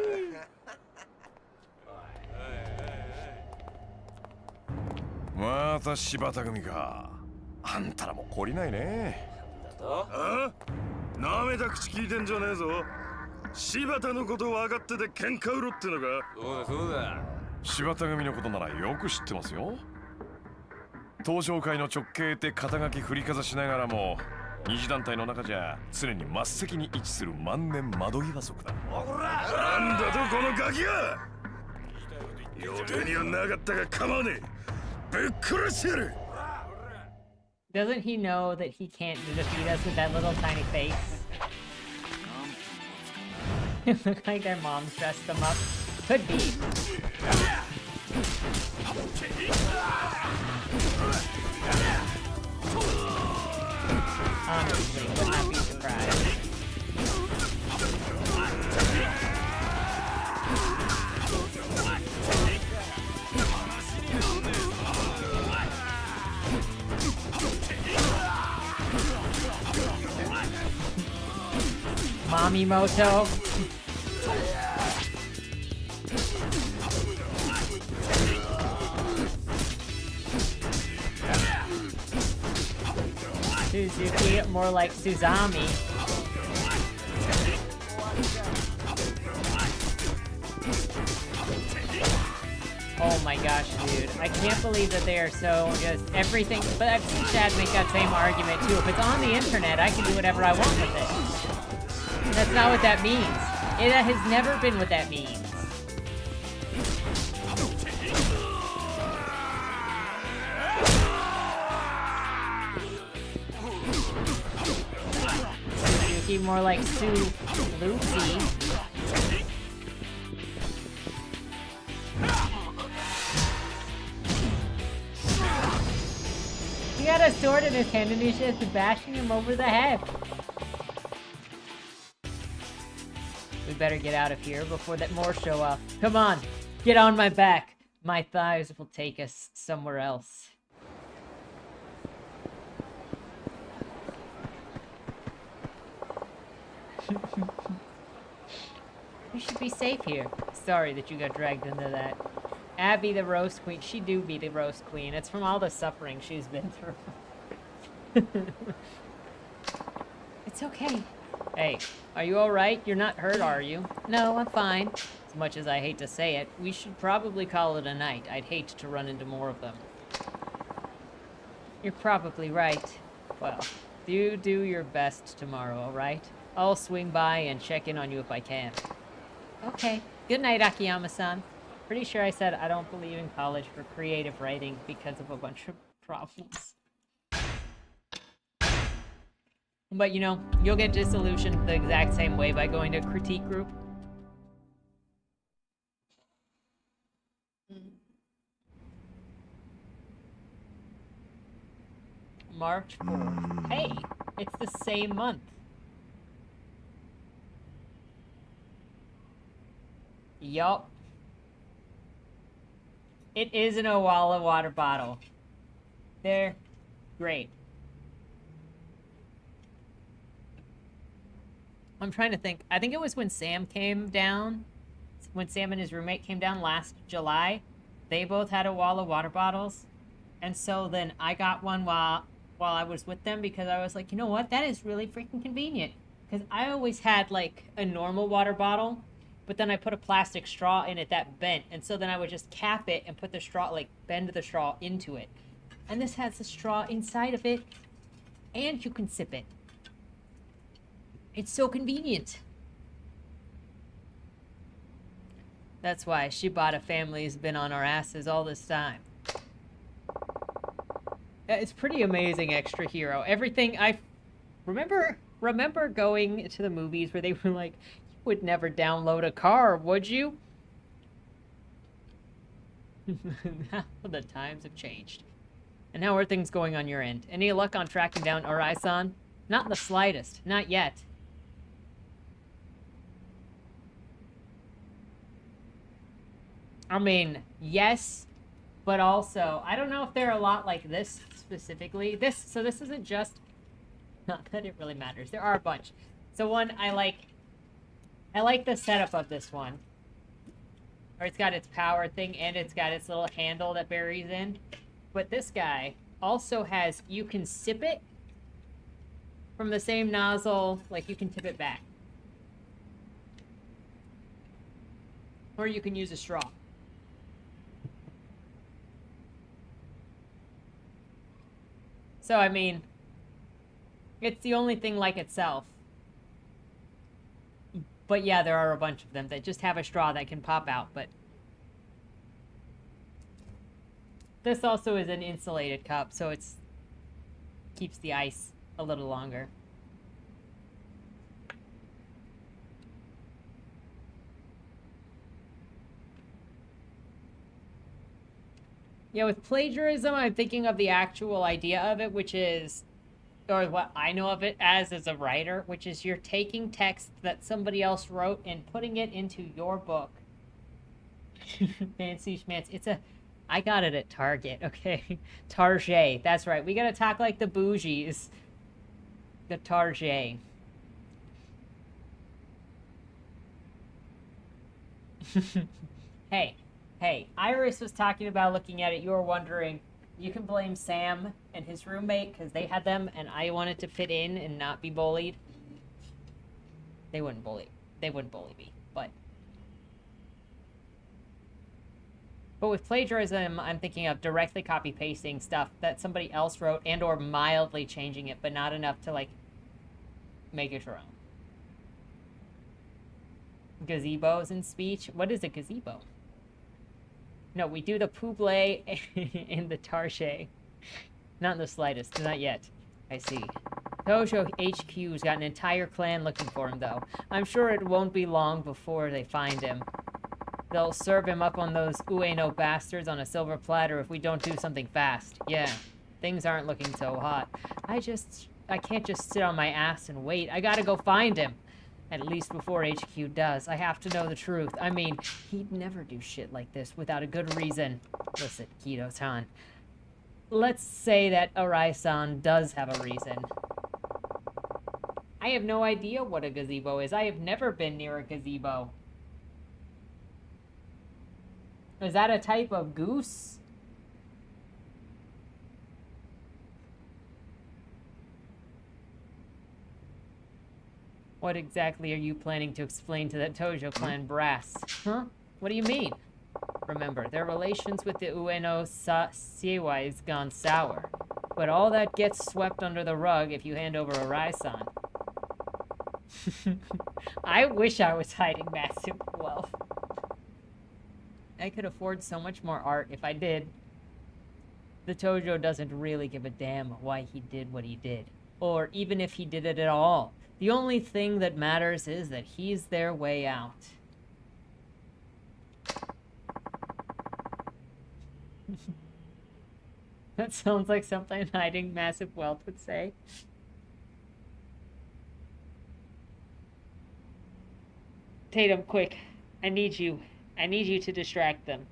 また柴田組か。あんたらも懲りないね。あ？なめた口聞いてんじゃねえぞ。柴田のこと分かってて喧嘩売ろってのか。そうだそうだ。柴田組のことならよく知ってますよ。東商会の直系って肩書き振りかざしながらも二次団体の中じゃ常に末席に位置する万年窓際族だ。なんだとこのガキが！予定にはなかったが構わねえ。ぶっ殺してやる。 Doesn't he know that he can't defeat us with that little tiny face? It looks like their moms dressed them up. Could be. Honestly, would not be surprised. Mommy Moto. Suzuki, more like Suzami. Oh my gosh, dude. I can't believe that they are so just everything. But I've seen Chad make that same argument too. If it's on the internet, I can do whatever I want with it. That's not what that means. It has never been what that means. Suzuki, more like Sue Lucy. He got a sword in his hand and he's just bashing him over the head. We better get out of here before that more show up. Come on, get on my back. My thighs will take us somewhere else. You should be safe here. Sorry that you got dragged into that. Abby the roast queen. She do be the roast queen. It's from all the suffering she's been through. It's okay. Hey, are you alright? You're not hurt, are you? No, I'm fine. As much as I hate to say it, we should probably call it a night. I'd hate to run into more of them. You're probably right. Well, you do your best tomorrow, alright? I'll swing by and check in on you if I can. Okay. Good night, Akiyama-san. Pretty sure I said I don't believe in college for creative writing because of a bunch of problems. But you know, you'll get disillusioned the exact same way by going to a critique group. March 4th. Hey, it's the same month. Yup. It is an Owala water bottle. They're great. I'm trying to think. I think it was when Sam came down. When Sam and his roommate came down last July. They both had Owala water bottles. And so then I got one while I was with them because I was like, you know what? That is really freaking convenient. Because I always had like a normal water bottle. But then I put a plastic straw in it that bent. And so then I would just cap it and put the straw, like bend the straw into it. And this has the straw inside of it. And you can sip it. It's so convenient. That's why Shibata family's been on our asses all this time. It's pretty amazing, Extra Hero. Everything I remember going to the movies where they were like, would never download a car, would you? Now the times have changed. And how are things going on your end? Any luck on tracking down Arai-san? Not in the slightest. Not yet. I mean, yes, but also, I don't know if they're a lot like this specifically. So this isn't just... Not that it really matters. There are a bunch. So one, I like the setup of this one. Or it's got its power thing and it's got its little handle that buries in. But this guy also has, you can sip it from the same nozzle, like you can tip it back. Or you can use a straw. So, I mean, It's the only thing like itself. But yeah, there are a bunch of them that just have a straw that can pop out, but... This also is an insulated cup, so it's... keeps the ice a little longer. Yeah, with plagiarism, I'm thinking of the actual idea of it, which is, or what I know of it as a writer, which is you're taking text that somebody else wrote and putting it into your book. Fancy schmancy. It's a, I got it at Target, okay? Target, that's right. We gotta talk like the bougies. The Target. Hey, Iris was talking about looking at it. You were wondering, you can blame Sam and his roommate because they had them and I wanted to fit in and not be bullied. They wouldn't bully me, but with plagiarism, I'm thinking of directly copy pasting stuff that somebody else wrote and or mildly changing it, but not enough to like make it your own. Gazebos in speech. What is a gazebo? No, we do the pouble in the Tarche. Not in the slightest. Not yet. I see. Tojo HQ's got an entire clan looking for him, though. I'm sure it won't be long before they find him. They'll serve him up on those Ueno bastards on a silver platter if we don't do something fast. Yeah, things aren't looking so hot. I can't just sit on my ass and wait. I gotta go find him. At least before HQ does. I have to know the truth. I mean, he'd never do shit like this without a good reason. Listen, Kido-san. Let's say that Arai-san does have a reason. I have no idea what a gazebo is. I have never been near a gazebo. Is that a type of goose? What exactly are you planning to explain to that Tojo clan brass? Huh? What do you mean? Remember, their relations with the Ueno Seiwai has gone sour. But all that gets swept under the rug if you hand over Arai-san. I wish I was hiding massive wealth. I could afford so much more art if I did. The Tojo doesn't really give a damn why he did what he did. Or even if he did it at all. The only thing that matters is that he's their way out. That sounds like something hiding massive wealth would say. Tatum, quick. I need you. I need you to distract them.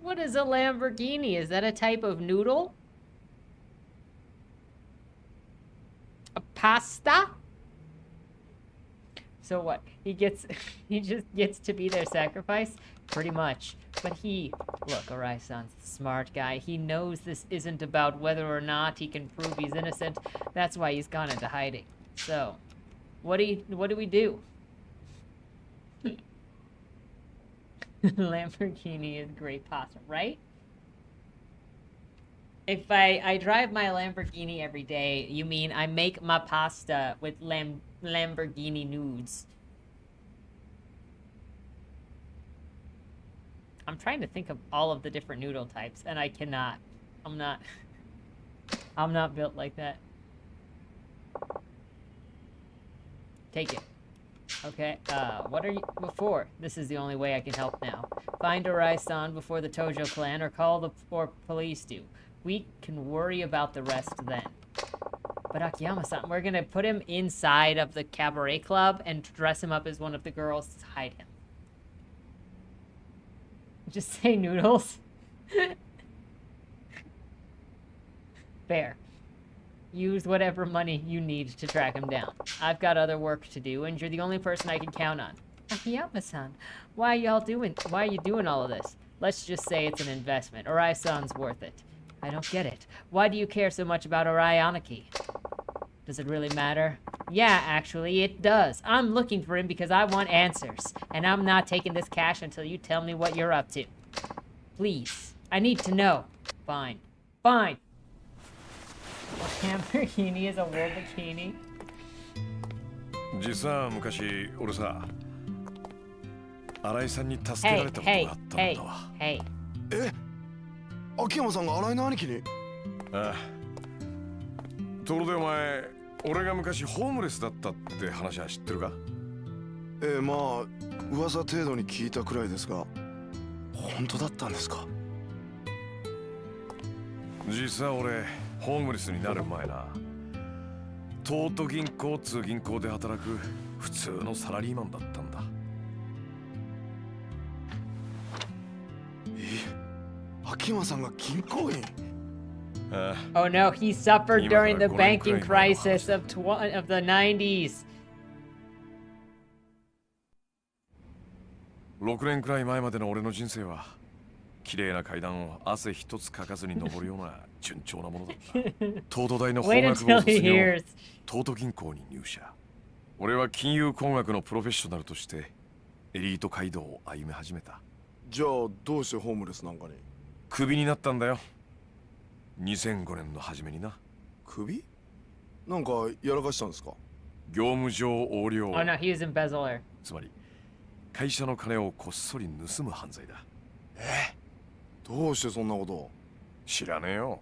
What is a Lamborghini? Is that a type of noodle? A pasta? So what? He just gets to be their sacrifice? Pretty much. But look, Arai-san's the smart guy. He knows this isn't about whether or not he can prove he's innocent. That's why he's gone into hiding. So, what do we do? Lamborghini is great pasta, right? If I drive my Lamborghini every day, you mean I make my pasta with Lamborghini nudes. I'm trying to think of all of the different noodle types, and I cannot. I'm not built like that. Take it. Okay, what are you before? This is the only way I can help now. Find Arai-san before the Tojo clan, or call the police do. We can worry about the rest then. But Akiyama-san, we're gonna put him inside of the cabaret club and dress him up as one of the girls to hide him. Just say noodles. Fair. Use whatever money you need to track him down. I've got other work to do, and you're the only person I can count on. Akiyama-san, why are you doing all of this? Let's just say it's an investment. Arai-san's worth it. I don't get it. Why do you care so much about Arai Anaki? Does it really matter? Yeah, actually, it does. I'm looking for him because I want answers, and I'm not taking this cash until you tell me what you're up to. please. I need to know. Fine. Fine. A Lamborghini is a wool bikini. 実は昔俺さ、新井さんに助けら Hey, れたこと hey, があったん hey, だわ。 hey. 秋山さんが新井の兄貴に？ああ。ところでお前、俺が昔ホームレスだったって話は知ってるか？まあ噂程度に聞いたくらいですが、本当だったんですか？実は俺、ホームレスになる前な、東都銀行っつう銀行で働く普通のサラリーマンだったんだ。秋山さんが銀行員？ああ。 Oh no, he suffered during the 今から5年くら banking い前の話 crisis of the 90s. 6年くらい前までの俺の人生は綺麗な階段を汗一つかかずに登るような順調なものだった。東都大の法 Wait 学部 until を卒 he 業、 hears. 東都銀行に入社。俺は金融工学のプロフェッショナルとしてエリート街道を歩み始めた。じゃあどうしてホームレスなんかに？クビになったんだよ、2005年の初めにな。クビ？なんかやらかしたんですか？業務上横領、 Oh no, he was embezzler. つまり会社の金をこっそり盗む犯罪だ。どうしてそんなことを？知らねえよ。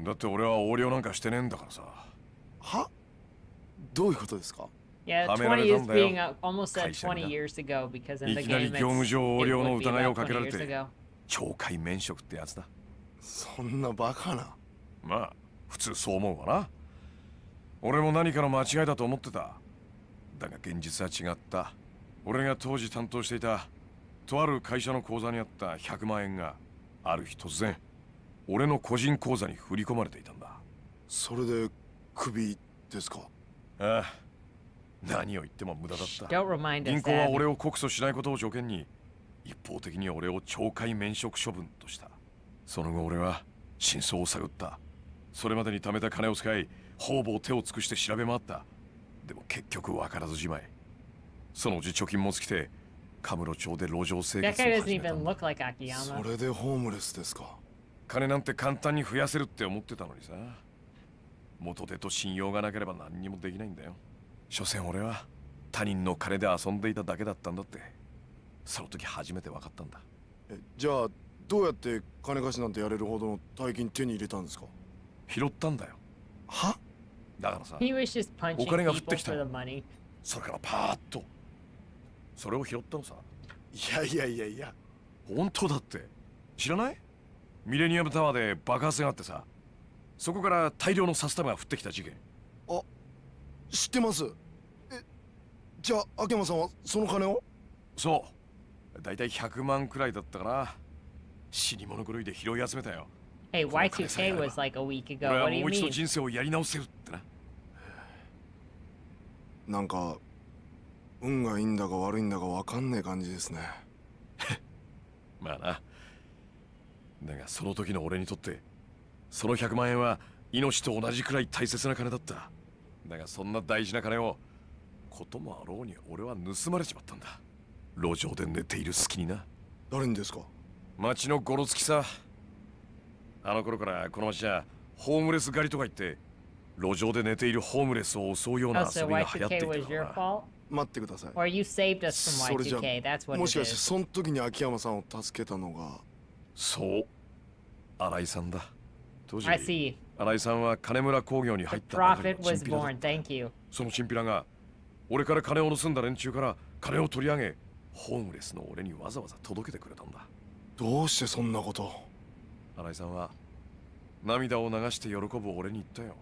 だって俺は横領なんかしてねえんだからさ。は？どういうことですか？ Yeah, はめられ 20 is たんだよ、 being almost said 会社にな。 20 years ago because in い the きなり game 業務 it's, 上 it 横領の would be 疑いを about かけら 20れ years て ago. 懲戒免職ってやつだ。そんなバカな。まあ普通そう思うわな。俺も何かの間違いだと思ってた。だが現実は違った。俺が当時担当していたとある会社の口座にあった100万円がある日突然俺の個人口座に振り込まれていたんだ。それでクビですか？ああ、何を言っても無駄だった。 Don't remind 銀 us 行は that. 俺を告訴しないことを条件に一方的に俺を懲戒免職処分とした。その後俺は真相を探った。それまでに貯めた金を使い方々手を尽くして調べ回った。でも結局分からずじまい。そのうち貯金も尽きてカムロ町で路上生 That 活 guy を doesn't 始めた even んだ。 look like そ Akiyama. れでホームレスですか？金なんて簡単に増やせるって思ってたのにさ、元手と信用がなければ何にもできないんだよ。所詮俺は他人の金で遊んでいただけだったんだって、その時初めて分かったんだ。じゃあどうやって金貸しなんてやれるほどの大金手に入れたんですか？拾ったんだよ。は？だからさ、 He was just punching お金が降っ people てきた for the money. それからパーッとそれを拾ったのさ。いや。本当だって。知らない？ミレニアムタワーで爆発があってさ、そこから大量の札束が降ってきた事件。あ、知ってます。じゃあ秋山さんはその金を？そう、だいたい100万くらいだったかな。死に物狂いで拾い集めたよ。 Hey, Y2K was like a week ago. 俺は What do も you う一度 mean? 人生をやり直せるってな。なんか運がいいんだか悪いんだかわかんねえ感じですね。まあな。だがその時の俺にとってその100万円は命と同じくらい大切な金だった。だがそんな大事な金をこともあろうに俺は盗まれちまったんだ。路上で寝ている隙にな。誰にですか？町のゴロつきさ。あの頃からこの町はホームレス狩りとか言って路上で寝ているホームレスを襲うよう Oh, な so 遊びが流行ってい Y2K た was か your らな。 fault? 待ってください。 Or you saved us そ from れじゃ Y2K? That's what も it しかして is. その時に秋山さんを助けたのが？そう、新井さんだ。当時 I see. 新井さんは金村工業に The 入ったばかり prophet のチ was ンピラだっ born. た。 Thank you. そのチンピラが俺から金を盗んだ連中から金を取り上げ、ホームレスの俺にわざわざ届けてくれたんだ。どうしてそんなこと？新井さんは涙を流して喜ぶ俺に言ったよ。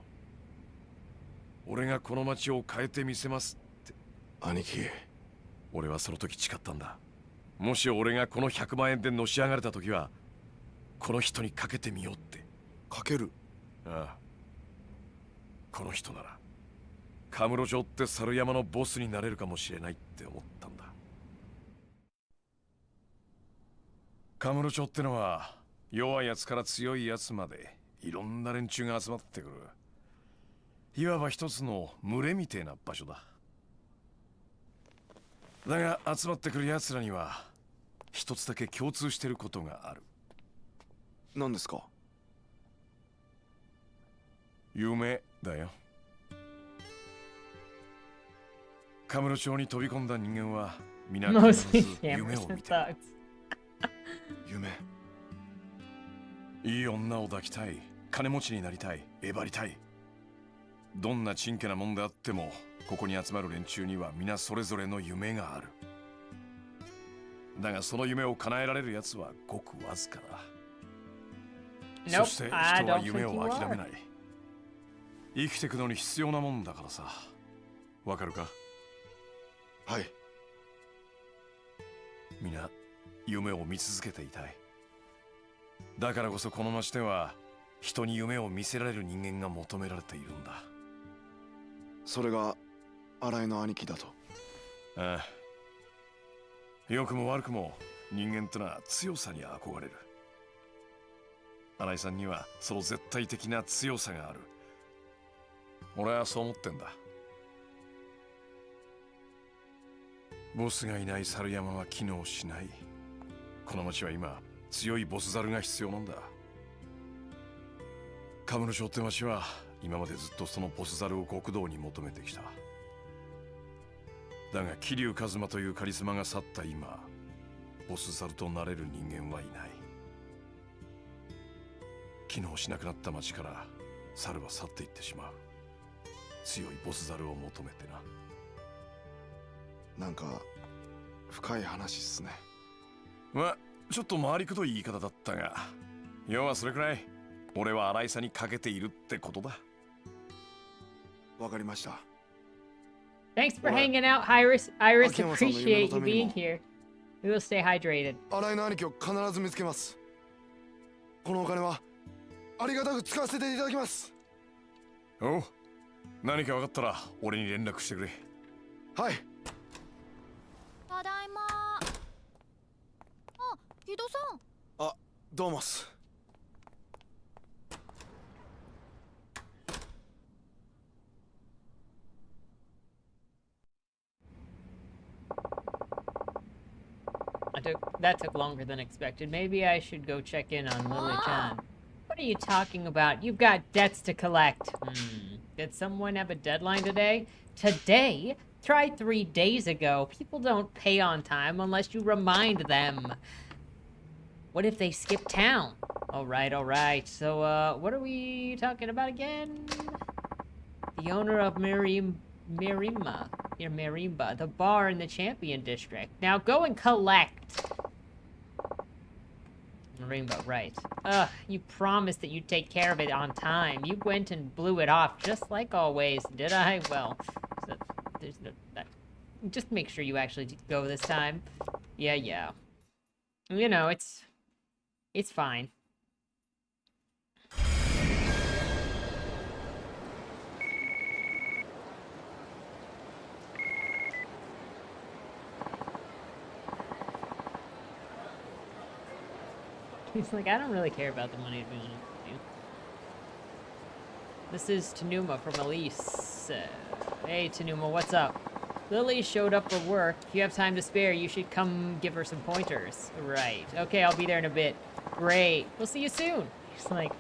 俺がこの町を変えてみせますって。兄貴、俺はその時誓ったんだ。もし俺がこの100万円でのし上がれた時はこの人にかけてみようって。かける？ああ、この人ならカムロ町って猿山のボスになれるかもしれないって思ったんだ。カムロ町ってのは弱いやつから強いやつまでいろんな連中が集まってくる、いわば一つの群れみてえな場所だ。だが集まってくるやつらには一つだけ共通してることがある。何ですか？夢だよ。カムロ町に飛び込んだ人間は皆必 Mostly ず夢 scammers を見 and てる。 thugs. 夢。いい女を抱きたい、金持ちになりたい、えばりたい。どんなちんけなもんであっても、ここに集まる連中には皆それぞれの夢がある。だがその夢を叶えられるやつはごくわずかだ。そ Nope, して人 I は don't 夢 think you を諦め are. ない。生きていくのに必要なもんだからさ。わかるか？はい。皆夢を見続けていたい。だからこそこの町では人に夢を見せられる人間が求められているんだ。それが新井の兄貴だと。ああ、良くも悪くも人間ってのは強さに憧れる。新井さんにはその絶対的な強さがある。俺はそう思ってんだ。ボスがいない猿山は機能しない。この町は今強いボス猿が必要なんだ。カムロ町って町は今までずっとそのボス猿を極道に求めてきた。だが桐生一馬というカリスマが去った今、ボス猿となれる人間はいない。機能しなくなった町から猿は去っていってしまう。強いボス猿を求めてな。なんか深い話っすね。まあちょっと回りくどい言い方だったが、要はそれくらい俺は新井さんにかけているってことだ。わかりました。 Thanks for Alright. hanging out, Iris. Iris, Akiyama-sanの appreciate 夢のた you めに being も。 here. We will stay hydrated. 新井の兄貴を必ず見つけます。このお金はありがたく使わせていただきます。おう、何か分かったら俺に連絡してくれ。はい。ただいま。あ、木戸さん。あ、どうもっす。That took longer than expected. Maybe I should go check in on Lily-chan. What are you talking about? You've got debts to collect. Did someone have a deadline today? Today? Tried 3 days ago. People don't pay on time unless you remind them. What if they skip town? Alright. So, what are we talking about again? The owner of Marimba, the bar in the Champion District. Now go and collect. Marimba, right. Ugh, you promised that you'd take care of it on time. You went and blew it off just like always, did I? Well, there's no... Just make sure you actually go this time. Yeah. You know, it's fine. He's like, I don't really care about the money, to be honest with you. This is Tanuma from Elise. Hey, Tanuma, what's up? Lily showed up for work. If you have time to spare, you should come give her some pointers. Right. Okay, I'll be there in a bit. Great. We'll see you soon. He's like...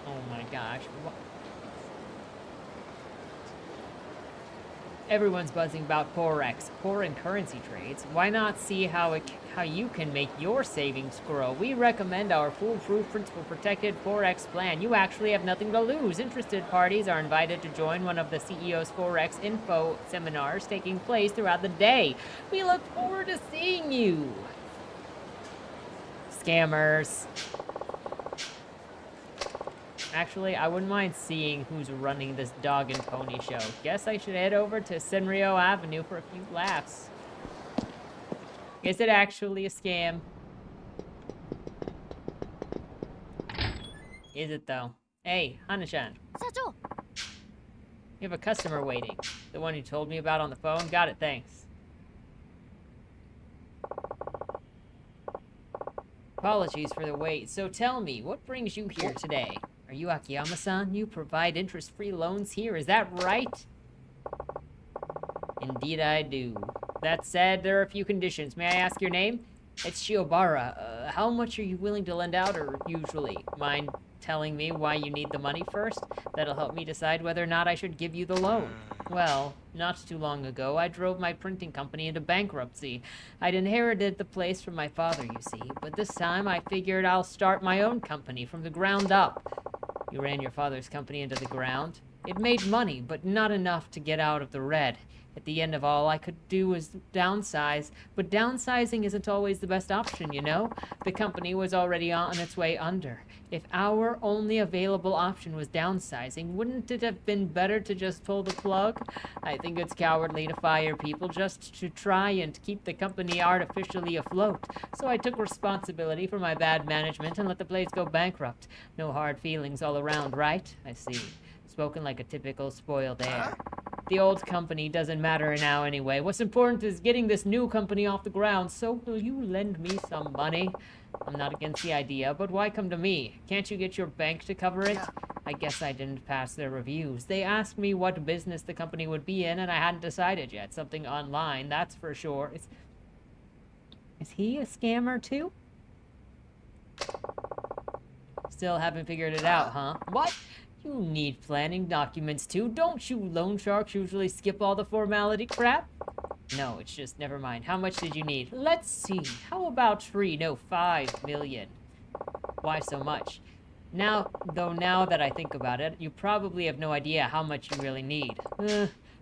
Oh my gosh. Everyone's buzzing about Forex, foreign currency trades. Why not see how you can make your savings grow? We recommend our foolproof principal protected Forex plan. You actually have nothing to lose. Interested parties are invited to join one of the CEO's Forex info seminars taking place throughout the day. We look forward to seeing you. Scammers. Actually, I wouldn't mind seeing who's running this dog and pony show. Guess I should head over to Senryo Avenue for a few laughs. Is it actually a scam? Is it though? Hey, Hana-chan. 社長。 You have a customer waiting. The one you told me about on the phone? Got it, thanks. Apologies for the wait. So tell me, what brings you here today? Are you Akiyama-san? You provide interest-free loans here, is that right? Indeed I do. That said, there are a few conditions. May I ask your name? It's Shiobara. How much are you willing to lend out, or usually? Mind telling me why you need the money first? That'll help me decide whether or not I should give you the loan. Well, not too long ago, I drove my printing company into bankruptcy. I'd inherited the place from my father, you see, but this time I figured I'll start my own company from the ground up. You ran your father's company into the ground. It made money, but not enough to get out of the red. At the end of all I could do was downsize, but downsizing isn't always the best option, you know? The company was already on its way under. If our only available option was downsizing, wouldn't it have been better to just pull the plug? I think it's cowardly to fire people just to try and keep the company artificially afloat. So I took responsibility for my bad management and let the place go bankrupt. No hard feelings all around, right? I see. Spoken like a typical spoiled heir. The old company doesn't matter now anyway. What's important is getting this new company off the ground, so will you lend me some money? I'm not against the idea, but why come to me? Can't you get your bank to cover it? I guess I didn't pass their reviews. They asked me what business the company would be in, and I hadn't decided yet. Something online, that's for sure. Is he a scammer too? Still haven't figured it out, huh? What? You need planning documents too. Don't you loan sharks usually skip all the formality crap? No, it's just, never mind. How much did you need? Let's see. How about 5 million. Why so much? Now that I think about it, you probably have no idea how much you really need.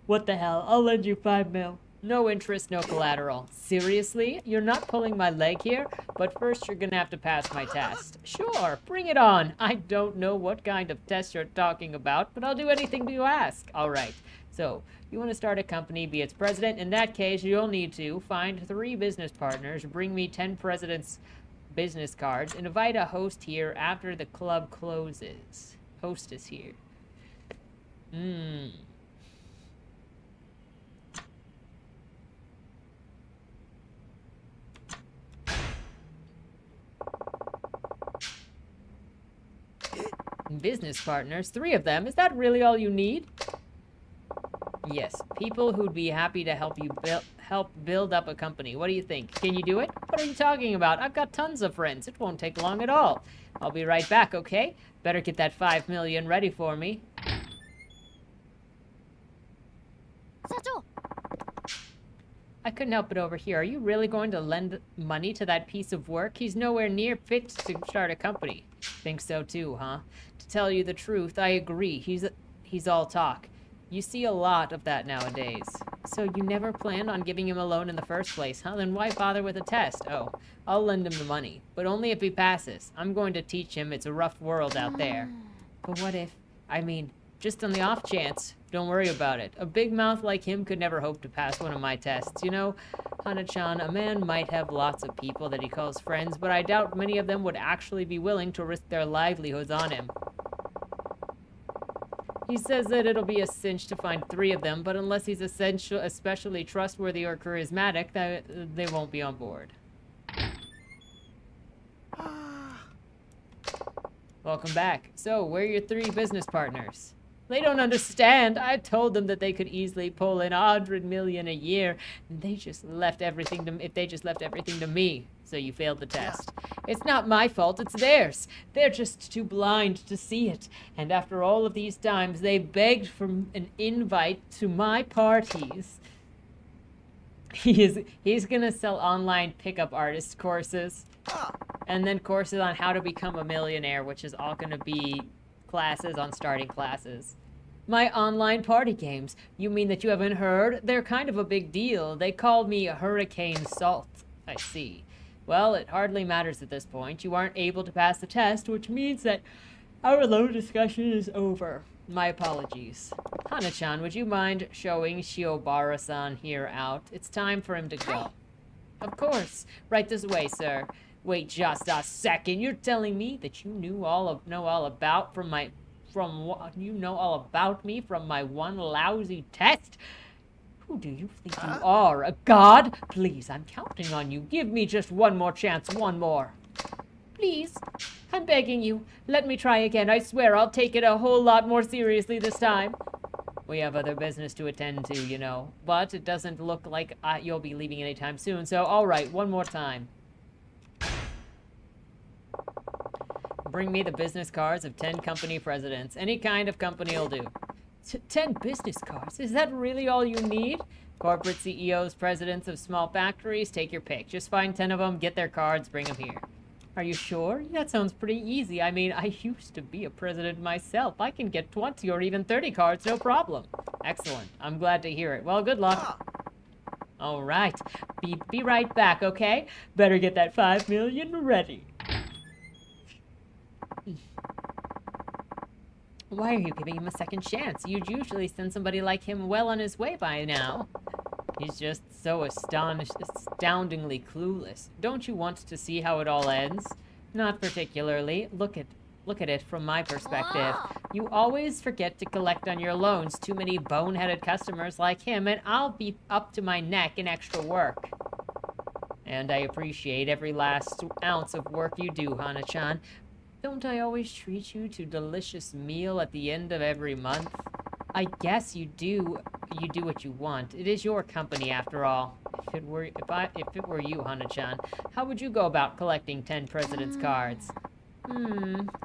What the hell? I'll lend you 5 mil. No interest, no collateral. Seriously? You're not pulling my leg here? But first you're gonna have to pass my test. Sure, bring it on. I don't know what kind of test you're talking about, but I'll do anything you ask. Alright, so, you want to start a company, be its president? In that case, you'll need to find 3 business partners, bring me 10 president's business cards, and invite a host here after the club closes. Host is here. Business partners, 3 of them. Is that really all you need? Yes, people who'd be happy to help you build up a company. What do you think? Can you do it? What are you talking about? I've got tons of friends. It won't take long at all. I'll be right back, okay? Better get that 5 million ready for me. 社長 I couldn't help it over here. Are you really going to lend money to that piece of work? He's nowhere near fit to start a company. Think so too, huh? To tell you the truth, I agree. He's all talk. You see a lot of that nowadays. So you never planned on giving him a loan in the first place, huh? Then why bother with a test? Oh, I'll lend him the money, but only if he passes. I'm going to teach him it's a rough world out there. But what if, I mean, just on the off chance, don't worry about it. A big mouth like him could never hope to pass one of my tests. You know, Hana-chan, a man might have lots of people that he calls friends, but I doubt many of them would actually be willing to risk their livelihoods on him. He says that it'll be a cinch to find 3 of them, but unless he's especially trustworthy or charismatic, they won't be on board. Welcome back. So, where are your 3 business partners? They don't understand. I told them that they could easily pull in 100 million a year, and they just left everything to me. So you failed the test. It's not my fault, it's theirs. They're just too blind to see it. And after all of these times, they begged for an invite to my parties. He's gonna sell online pickup artist courses. And then courses on how to become a millionaire, which is all gonna be classes on starting classes. My online party games. You mean that you haven't heard? They're kind of a big deal. They called me Hurricane Salt. I see. Well, it hardly matters at this point. You aren't able to pass the test, which means that our loan discussion is over. My apologies. Hana-chan, would you mind showing Shiobara-san here out? It's time for him to go. Of course. Right this way, sir. Wait just a second. You're telling me that you know all about me from my one lousy test? Who do you think you are? A god? Please, I'm counting on you. Give me just one more chance, one more. Please, I'm begging you. Let me try again. I swear I'll take it a whole lot more seriously this time. We have other business to attend to, you know. But it doesn't look like you'll be leaving anytime soon, so alright, one more time. Bring me the business cards of 10 company presidents. Any kind of company will do. 10 business cards? Is that really all you need? Corporate CEOs, presidents of small factories, take your pick. Just find 10 of them, get their cards, bring them here. Are you sure? That sounds pretty easy. I mean, I used to be a president myself. I can get 20 or even 30 cards, no problem. Excellent. I'm glad to hear it. Well, good luck. All right. Be right back, okay? Better get that 5 million ready. Why are you giving him a second chance? You'd usually send somebody like him well on his way by now. He's just so astoundingly clueless. Don't you want to see how it all ends? Not particularly. Look at it from my perspective. You always forget to collect on your loans. Too many boneheaded customers like him, and I'll be up to my neck in extra work. And I appreciate every last ounce of work you do, Hana-chan. Don't I always treat you to a delicious meal at the end of every month? I guess you do what you want. It is your company after all. If it were you, Hana-chan, how would you go about collecting 10 president's cards?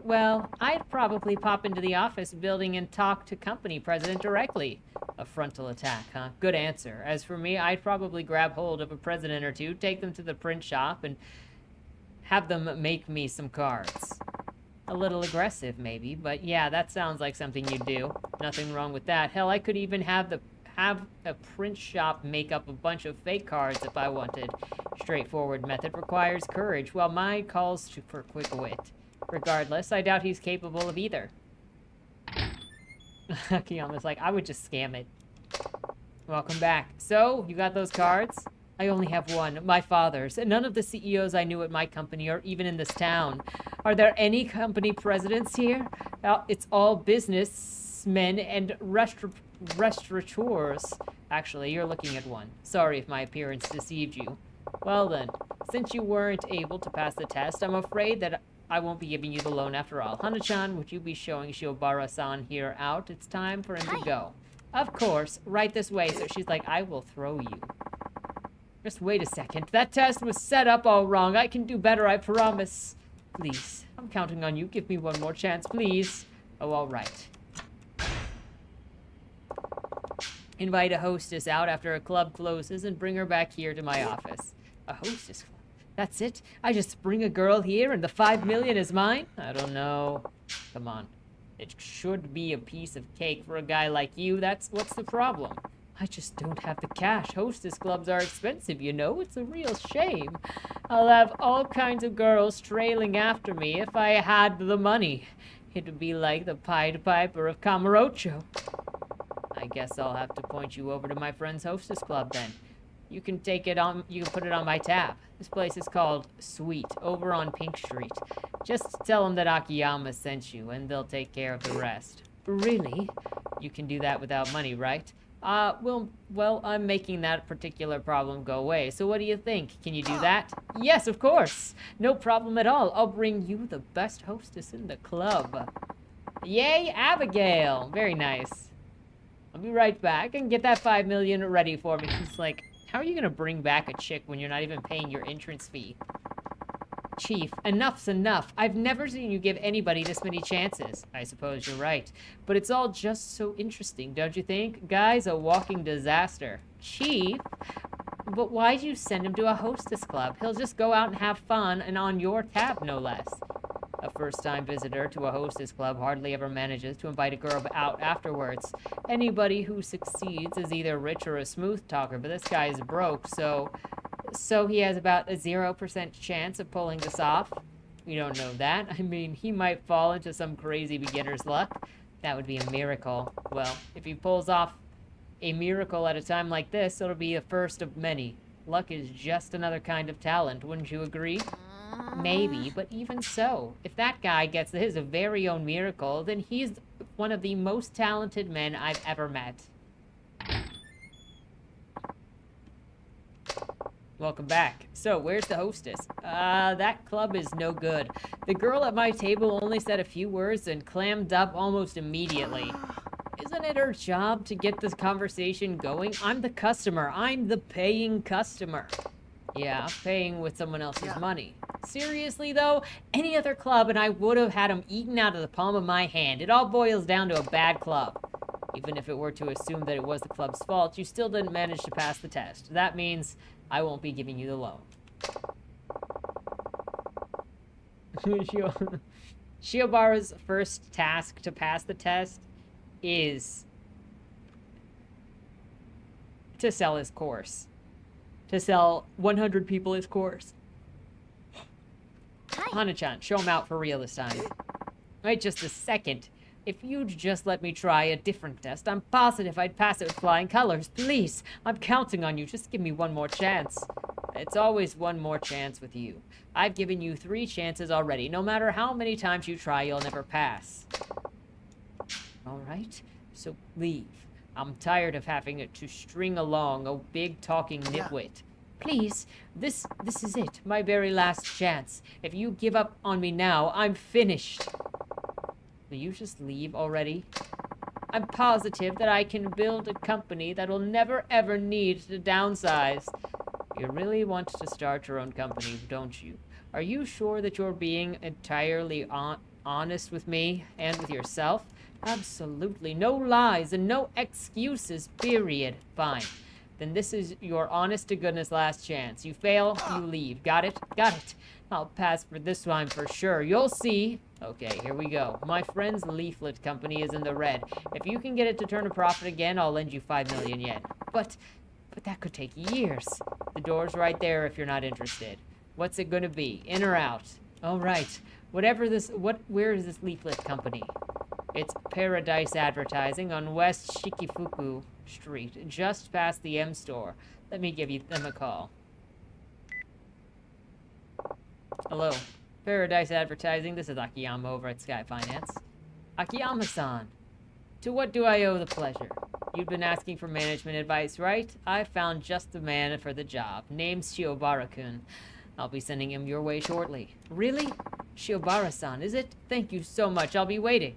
Well, I'd probably pop into the office building and talk to company president directly. A frontal attack, huh? Good answer. As for me, I'd probably grab hold of a president or two, take them to the print shop, and have them make me some cards. A little aggressive, maybe, but yeah, that sounds like something you'd do. Nothing wrong with that. Hell, I could even have a print shop make up a bunch of fake cards if I wanted. Straightforward method requires courage, while mine calls for quick wit. Regardless, I doubt he's capable of either. Akiyama's like, I would just scam it. Welcome back. So, you got those cards? I only have one, my father's, and none of the CEOs I knew at my company are even in this town. Are there any company presidents here? It's all businessmen and restaurateurs. Actually, you're looking at one. Sorry if my appearance deceived you. Well then, since you weren't able to pass the test, I'm afraid that I won't be giving you the loan after all. Hana-chan, would you be showing Shiobara-san here out? It's time for him to go. Of course, right this way. So she's like, I will throw you. Just wait a second. That test was set up all wrong. I can do better, I promise. Please, I'm counting on you. Give me one more chance, please. Oh, all right. Invite a hostess out after a club closes and bring her back here to my office. A hostess club? That's it? I just bring a girl here and the 5 million is mine? I don't know. Come on. It should be a piece of cake for a guy like you. What's the problem? I just don't have the cash. Hostess clubs are expensive, you know. It's a real shame. I'll have all kinds of girls trailing after me if I had the money. It would be like the Pied Piper of Kamurocho. I guess I'll have to point you over to my friend's hostess club then. You can put it on my tab. This place is called Sweet, over on Pink Street. Just tell them that Akiyama sent you, and they'll take care of the rest. Really? You can do that without money, right? Well, I'm making that particular problem go away. So what do you think? Can you do that? Yes, of course. No problem at all. I'll bring you the best hostess in the club. Yay, Abigail. Very nice. I'll be right back and get that 5 million ready for me. She's like, how are you gonna bring back a chick when you're not even paying your entrance fee? Chief, enough's enough. I've never seen you give anybody this many chances. I suppose you're right. But it's all just so interesting, don't you think? Guy's a walking disaster. Chief? But why'd you send him to a hostess club? He'll just go out and have fun, and on your tab, no less. A first-time visitor to a hostess club hardly ever manages to invite a girl out afterwards. Anybody who succeeds is either rich or a smooth talker, but this guy is broke, so he has about a 0% chance of pulling this off. We don't know that. I mean, he might fall into some crazy beginner's luck. That would be a miracle. Well, if he pulls off a miracle at a time like this, it'll be a first of many. Luck is just another kind of talent, wouldn't you agree? Maybe, but even so, if that guy gets his very own miracle, then he's one of the most talented men I've ever met. Welcome back. So, where's the hostess? That club is no good. The girl at my table only said a few words and clammed up almost immediately. Is Wasn't it her job to get this conversation going? I'm the customer. I'm the paying customer. Yeah, paying with someone else's money. Seriously, though, any other club and I would have had him eaten out of the palm of my hand. It all boils down to a bad club. Even if it were to assume that it was the club's fault, you still didn't manage to pass the test. That means I won't be giving you the loan. Shiobara's first task to pass the test is to sell his course. To sell 100 people his course. Hana-chan, show him out for real this time. Wait just a second. If you'd just let me try a different test, I'm positive I'd pass it with flying colors. Please, I'm counting on you. Just give me one more chance. It's always one more chance with you. I've given you 3 chances already. No matter how many times you try, you'll never pass. All right, so leave. I'm tired of having to string along a big talking nitwit. Please, this is it. My very last chance. If you give up on me now, I'm finished. Will you just leave already? I'm positive that I can build a company that will never ever need to downsize. You really want to start your own company, don't you? Are you sure that you're being entirely honest with me and with yourself? Absolutely. No lies and no excuses, period. Fine. Then this is your honest-to-goodness last chance. You fail, you leave. Got it? Got it. I'll pass for this time for sure. You'll see. Okay, here we go. My friend's leaflet company is in the red. If you can get it to turn a profit again, I'll lend you 5 million yen. But that could take years. The door's right there if you're not interested. What's it gonna be? In or out? All right. Where is this leaflet company? It's Paradise Advertising on West Shikifuku Street, just past the M store. Let me give them a call. Hello. Paradise Advertising, this is Akiyama over at Sky Finance. Akiyama-san, to what do I owe the pleasure? You've been asking for management advice, right? I found just the man for the job. Name's Shiobara-kun. I'll be sending him your way shortly. Really? Shiobara-san, is it? Thank you so much. I'll be waiting.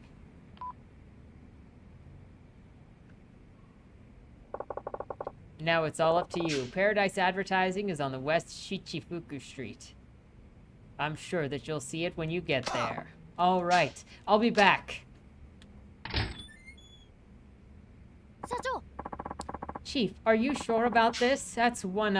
Now it's all up to you. Paradise Advertising is on the West Shichifuku Street. I'm sure that you'll see it when you get there. All right. I'll be back. Chief, are you sure about this? That's one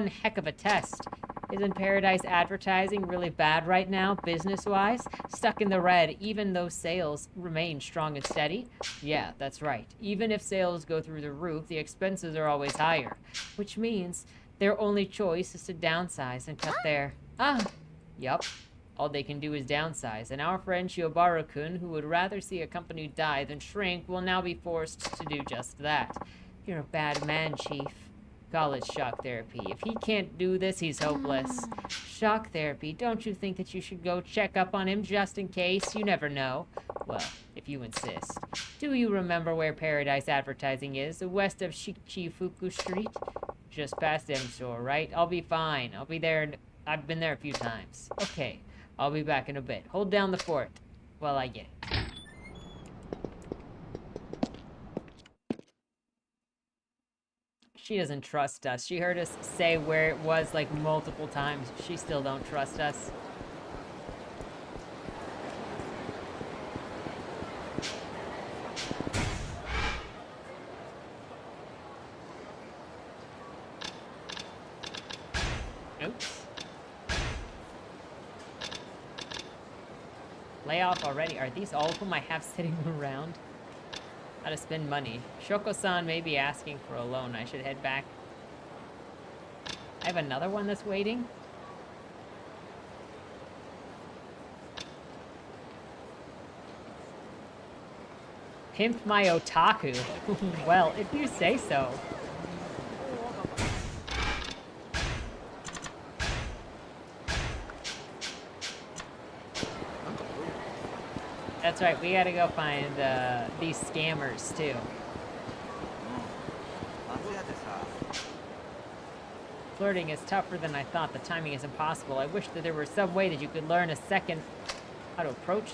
heck of a test. Isn't Paradise Advertising really bad right now, business-wise? Stuck in the red, even though sales remain strong and steady? Yeah, that's right. Even if sales go through the roof, the expenses are always higher. Which means their only choice is to downsize and cut their... Yup. All they can do is downsize, and our friend Shiobara-kun, who would rather see a company die than shrink, will now be forced to do just that. You're a bad man, Chief. Call it shock therapy. If he can't do this, he's hopeless. Shock therapy? Don't you think that you should go check up on him just in case? You never know. Well, if you insist. Do you remember where Paradise Advertising is? West of Shichifuku Street? Just past M-Store, right? I'll be fine. I'll be there. I've been there a few times. Okay. I'll be back in a bit. Hold down the fort while I get it. She doesn't trust us. She heard us say where it was like multiple times. She still don't trust us. Oops. Lay off already. Are these all of them I have sitting around? How to spend money. Shoko-san may be asking for a loan. I should head back. I have another one that's waiting. Pimp my otaku. Well, if you say so. That's right, we gotta go find these scammers too. Flirting is tougher than I thought. The timing is impossible. I wish that there were some way that you could learn a second how to approach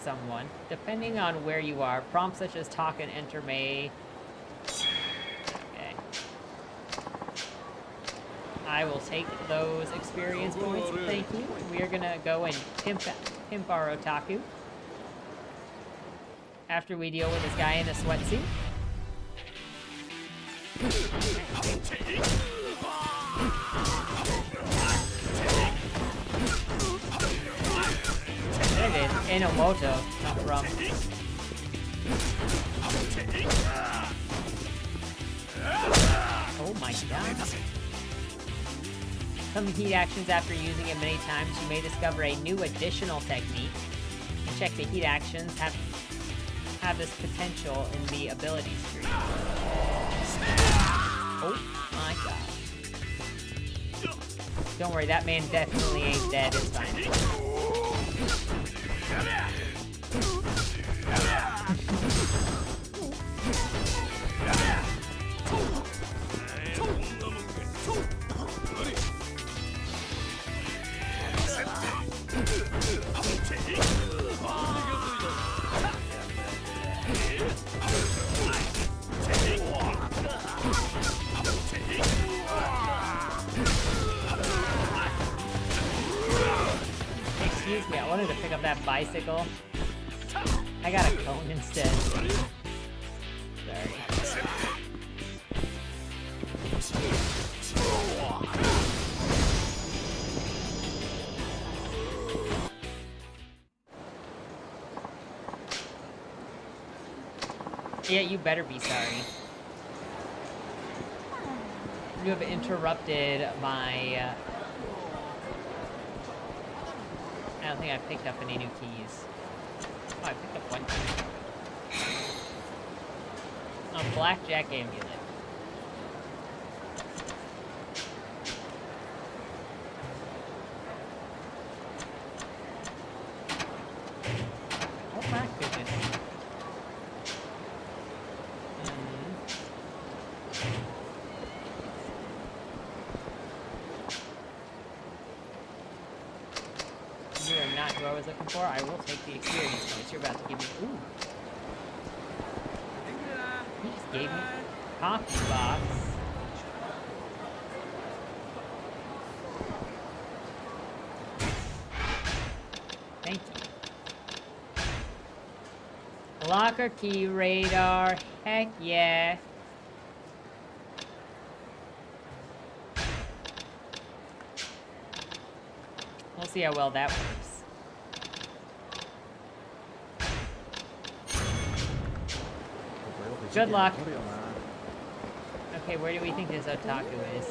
someone. Depending on where you are, prompts such as talk and enter may... Okay. I will take those experience points, thank you. We are gonna go and pimp our otaku. After we deal with this guy in a sweatsuit. There it is, Enomoto, not rum. Oh my god. Some heat actions after using it many times, you may discover a new additional technique. Check the heat actions have this potential in the ability screen. Oh my god. Don't worry, that man definitely ain't dead, it's fine. Excuse me, I wanted to pick up that bicycle. I got a cone instead. Sorry. Yeah, you better be sorry. You have interrupted my... I don't think I picked up any new keys. Oh, I picked up one key. A blackjack amulet. Oh my goodness. You are not who I was looking for. I will take the experience points. You're about to give me. Ooh. He just gave me a coffee box. Thank you. Locker key radar. Heck yeah. We'll see how well that works. Good luck. Okay, where do we think this otaku is?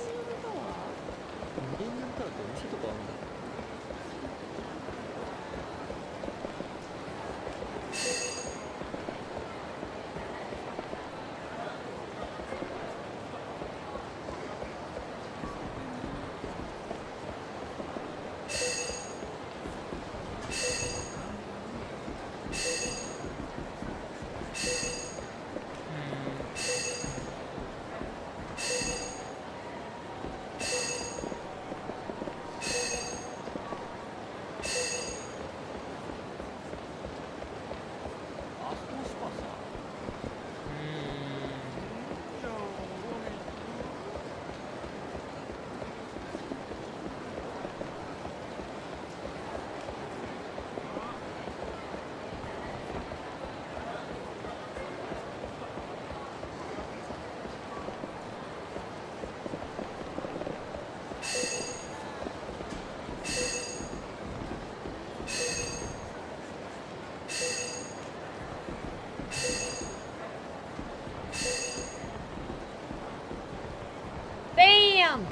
Bam!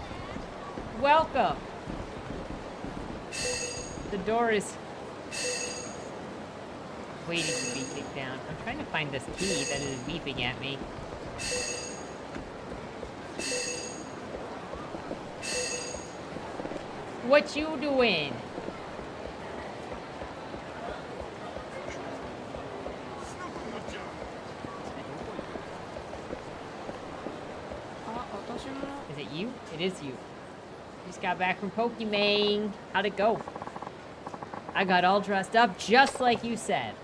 Welcome. The door is waiting to be kicked down. I'm trying to find this key that is beeping at me. What you doing? Is it you? It is you. Just got back from Pokemon. How'd it go? I got all dressed up just like you said.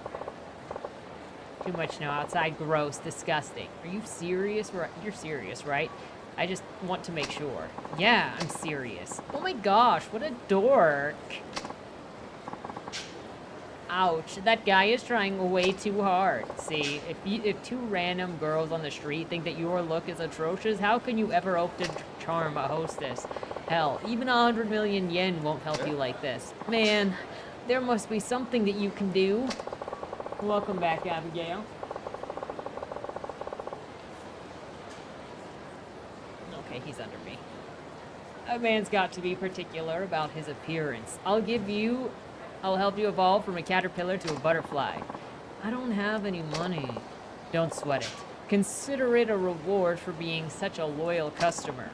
Too much snow outside. Gross. Disgusting. Are you serious? You're serious, right? I just want to make sure. Yeah, I'm serious. Oh my gosh, what a dork. Ouch, that guy is trying way too hard. See, if two random girls on the street think that your look is atrocious, how can you ever hope to charm a hostess? Hell, even 100 million yen won't help you like this. Man, there must be something that you can do. Welcome back, Abigail. Okay, he's under me. A man's got to be particular about his appearance. I'll help you evolve from a caterpillar to a butterfly. I don't have any money. Don't sweat it. Consider it a reward for being such a loyal customer.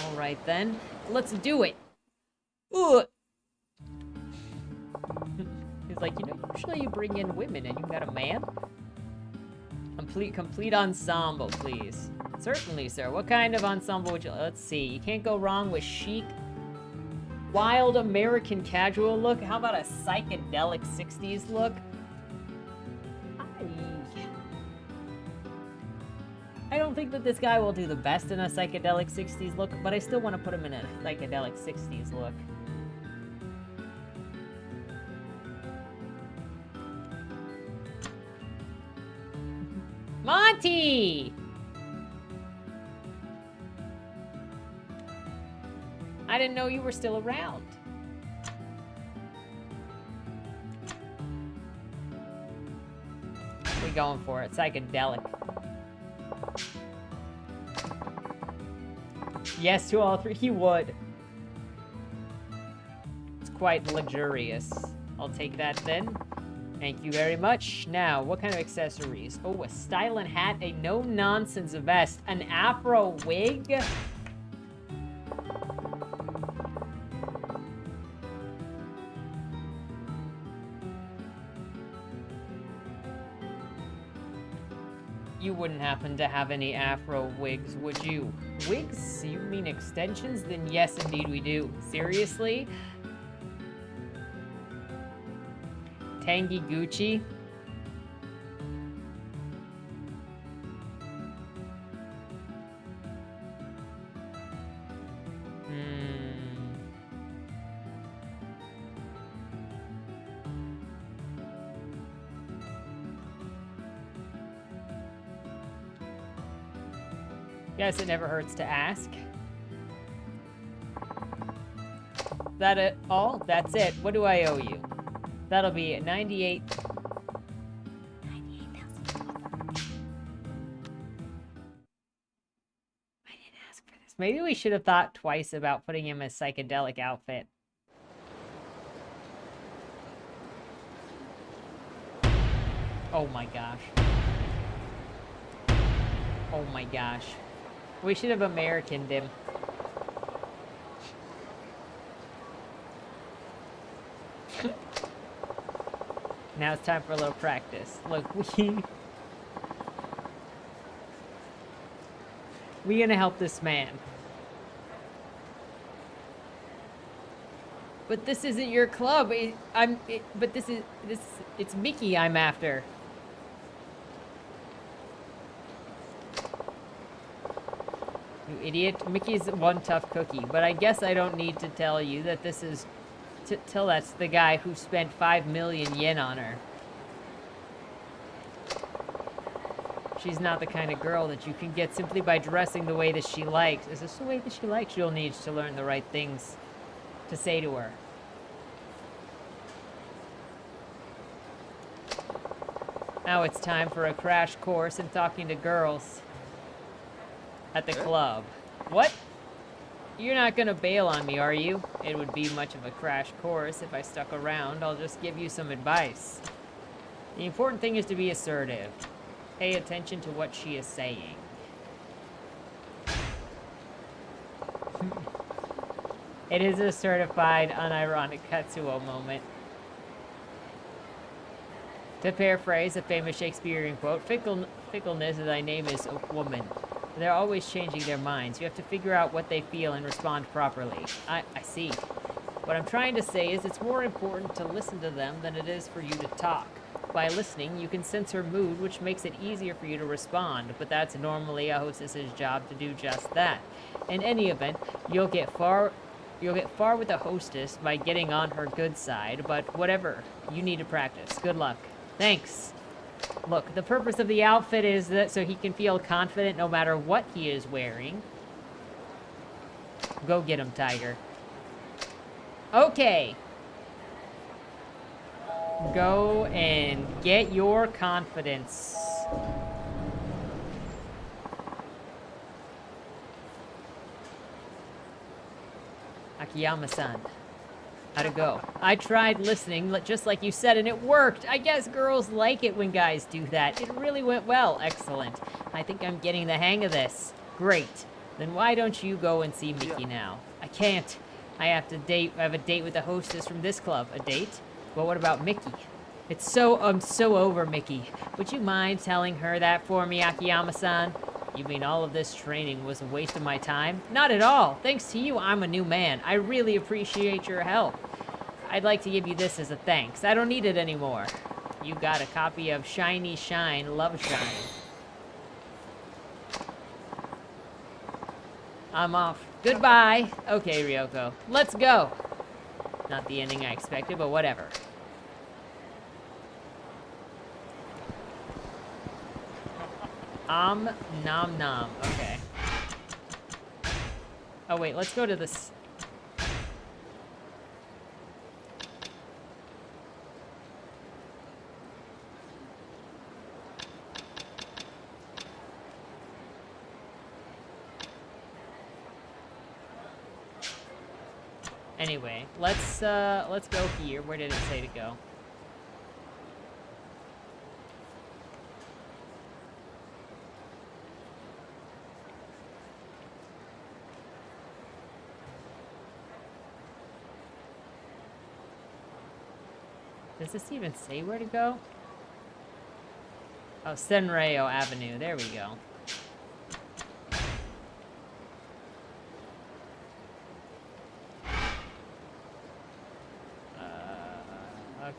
All right then, let's do it. Ugh. He's like, usually you bring in women and you got a man? Complete ensemble, please. Certainly, sir. What kind of ensemble would you... Let's see. You can't go wrong with chic, wild American casual look. How about a psychedelic 60s look? I don't think that this guy will do the best in a psychedelic 60s look, but I still want to put him in a psychedelic 60s look. Monty! I didn't know you were still around. We're going for it. Psychedelic. Yes to all three. He would. It's quite luxurious. I'll take that then. Thank you very much. Now, what kind of accessories? Oh, a styling hat, a no-nonsense vest, an afro wig. You wouldn't happen to have any afro wigs, would you? Wigs? You mean extensions? Then yes, indeed we do. Seriously? Tangy Gucci? Guess it never hurts to ask. That it all? That's it. What do I owe you? That'll be 98. 98,000. I didn't ask for this. Maybe we should have thought twice about putting him in a psychedelic outfit. Oh my gosh. Oh my gosh. We should have Americaned him. Now it's time for a little practice. Look, we're gonna help this man. But this isn't your club. But it's Mickey I'm after. You idiot. Mickey's one tough cookie, but I guess I don't need to tell you that this is... Till that's the guy who spent 5 million yen on her. She's not the kind of girl that you can get simply by dressing the way that she likes. Is this the way that she likes? You'll need to learn the right things to say to her. Now it's time for a crash course in talking to girls at the club. What? You're not gonna bail on me, are you? It would be much of a crash course if I stuck around. I'll just give you some advice. The important thing is to be assertive. Pay attention to what she is saying. It is a certified, unironic Katsuo moment. To paraphrase a famous Shakespearean quote, fickleness of thy name is a woman. They're always changing their minds. You have to figure out what they feel and respond properly. I see. What I'm trying to say is it's more important to listen to them than it is for you to talk. By listening, you can sense her mood, which makes it easier for you to respond, but that's normally a hostess's job to do just that. In any event, you'll get far with a hostess by getting on her good side, but whatever, you need to practice. Good luck. Thanks. Look, the purpose of the outfit is that so he can feel confident no matter what he is wearing. Go get him, Tiger. Okay. Go and get your confidence. Akiyama-san. How'd it go? I tried listening, just like you said, and it worked. I guess girls like it when guys do that. It really went well. Excellent. I think I'm getting the hang of this. Great. Then why don't you go and see Mickey now? I can't. I have a date with the hostess from this club. A date? Well, what about Mickey? I'm so over Mickey. Would you mind telling her that for me, Akiyama-san? You mean all of this training was a waste of my time? Not at all. Thanks to you, I'm a new man. I really appreciate your help. I'd like to give you this as a thanks. I don't need it anymore. You got a copy of Shiny Shine, Love Shine. I'm off. Goodbye. Okay, Ryoko. Let's go. Not the ending I expected, but whatever. Nom nom. Okay. Oh, wait. Let's go to this. Anyway, let's go here. Where did it say to go? Does this even say where to go? Oh, Senryo Avenue. There we go.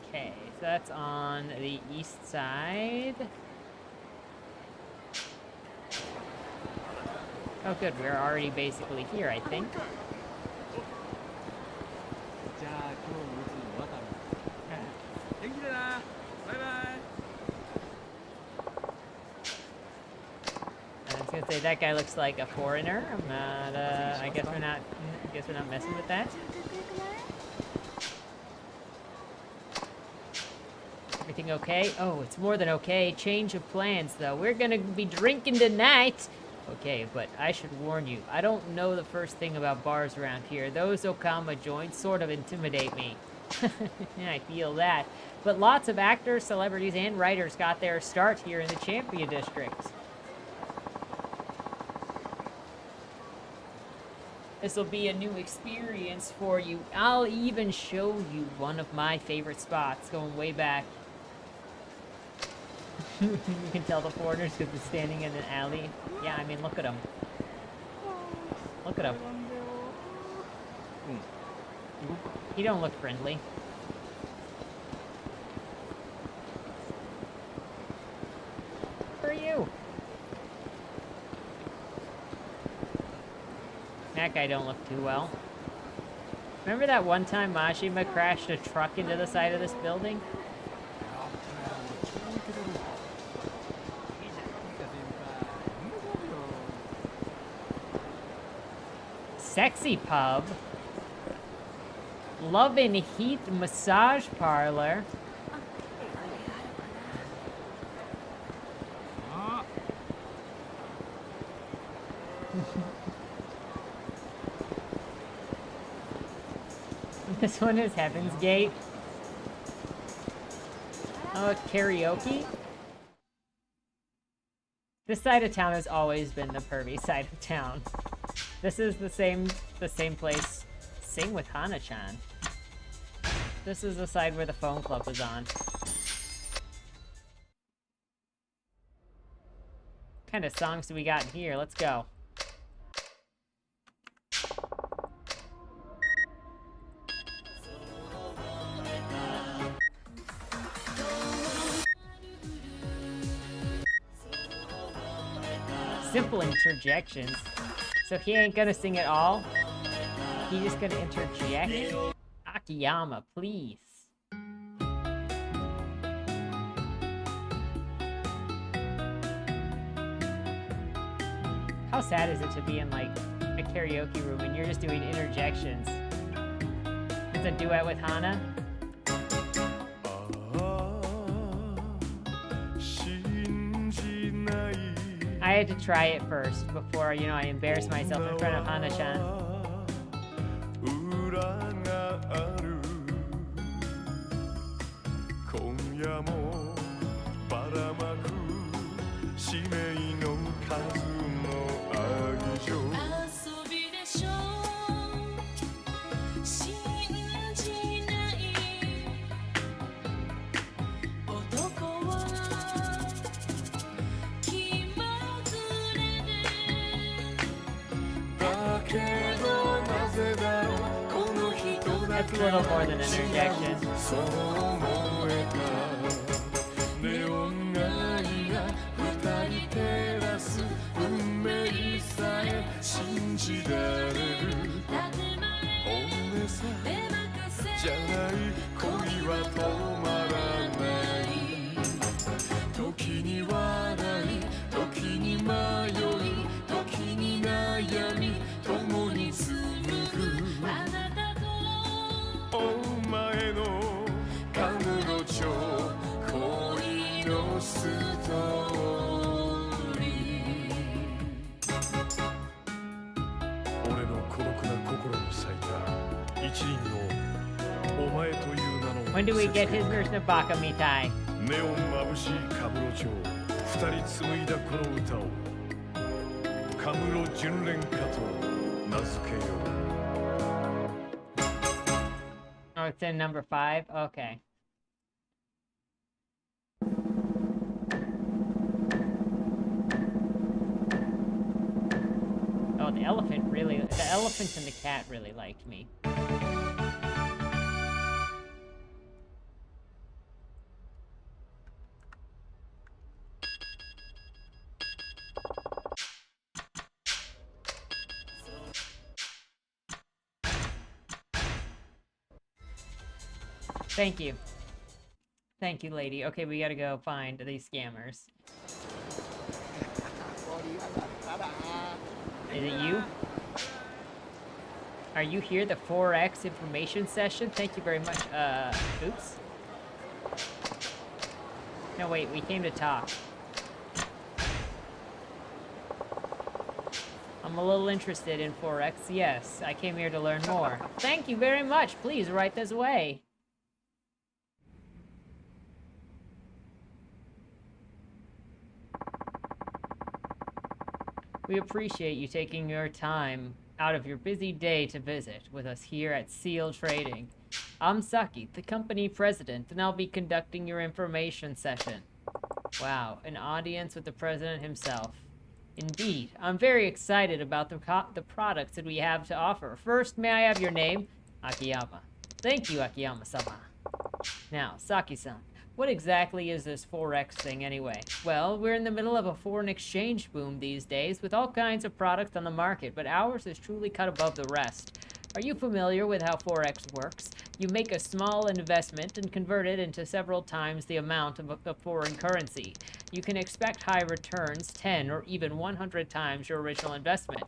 Okay, so that's on the east side. Oh, good. We're already basically here, I think. I was gonna say that guy looks like a foreigner. I'm not. I guess we're not. I guess we're not messing with that. Everything okay? Oh, it's more than okay. Change of plans, though. We're gonna be drinking tonight. Okay, but I should warn you. I don't know the first thing about bars around here. Those Okama joints sort of intimidate me. I feel that. But lots of actors, celebrities, and writers got their start here in the Champion District. This will be a new experience for you. I'll even show you one of my favorite spots going way back. You can tell the foreigners because they're standing in an alley. Yeah, I mean, look at them. Look at him. He don't look friendly. Who are you? That guy don't look too well. Remember that one time Majima crashed a truck into the side of this building? Sexy pub. Love and Heat massage parlor. This one is Heaven's Gate. Oh, karaoke? This side of town has always been the pervy side of town. This is the same place. Sing with Hana-chan. This is the side where the phone club is on. What kind of songs do we got in here? Let's go. simple interjections. So he ain't gonna sing at all? He just gonna interject? Akiyama, please. How sad is it to be in, like, a karaoke room and you're just doing interjections? It's a duet with Hana? I had to try it first before, you know, I embarrassed myself in front of Hana-chan. That's a little more than an interjection. When do we get his nurse Nabaka Mitai? ネオン眩しいカムロ町二人紡いだこの歌をカムロ純恋歌と名付けよう Oh, it's in number 5? Okay. Oh, the elephant and the cat really liked me. Thank you. Thank you, lady. Okay, we gotta go find these scammers. Is it you? Are you here? The 4X information session? Thank you very much. Oops. No, wait, we came to talk. I'm a little interested in 4X. Yes, I came here to learn more. Thank you very much. Please write this away. We appreciate you taking your time out of your busy day to visit with us here at Seal Trading. I'm Saki, the company president, and I'll be conducting your information session. Wow, an audience with the president himself. Indeed, I'm very excited about the products that we have to offer. First, may I have your name? Akiyama. Thank you, Akiyama-sama. Now, Saki-san, what exactly is this 4X thing anyway? Well, we're in the middle of a foreign exchange boom these days with all kinds of products on the market, but ours is truly cut above the rest. Are you familiar with how 4X works? You make a small investment and convert it into several times the amount of a foreign currency. You can expect high returns, 10 or even 100 times your original investment.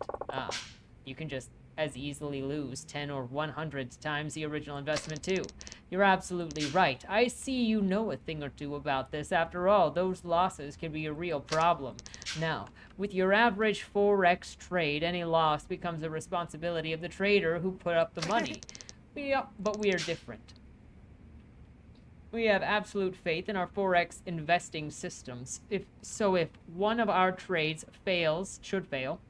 You can just as easily lose 10 or 100 times the original investment too. You're absolutely right. I see you know a thing or two about this. After all, those losses can be a real problem. Now, with your average 4X trade, any loss becomes the responsibility of the trader who put up the money. But we are different. We have absolute faith in our 4X investing systems. If one of our trades should fail,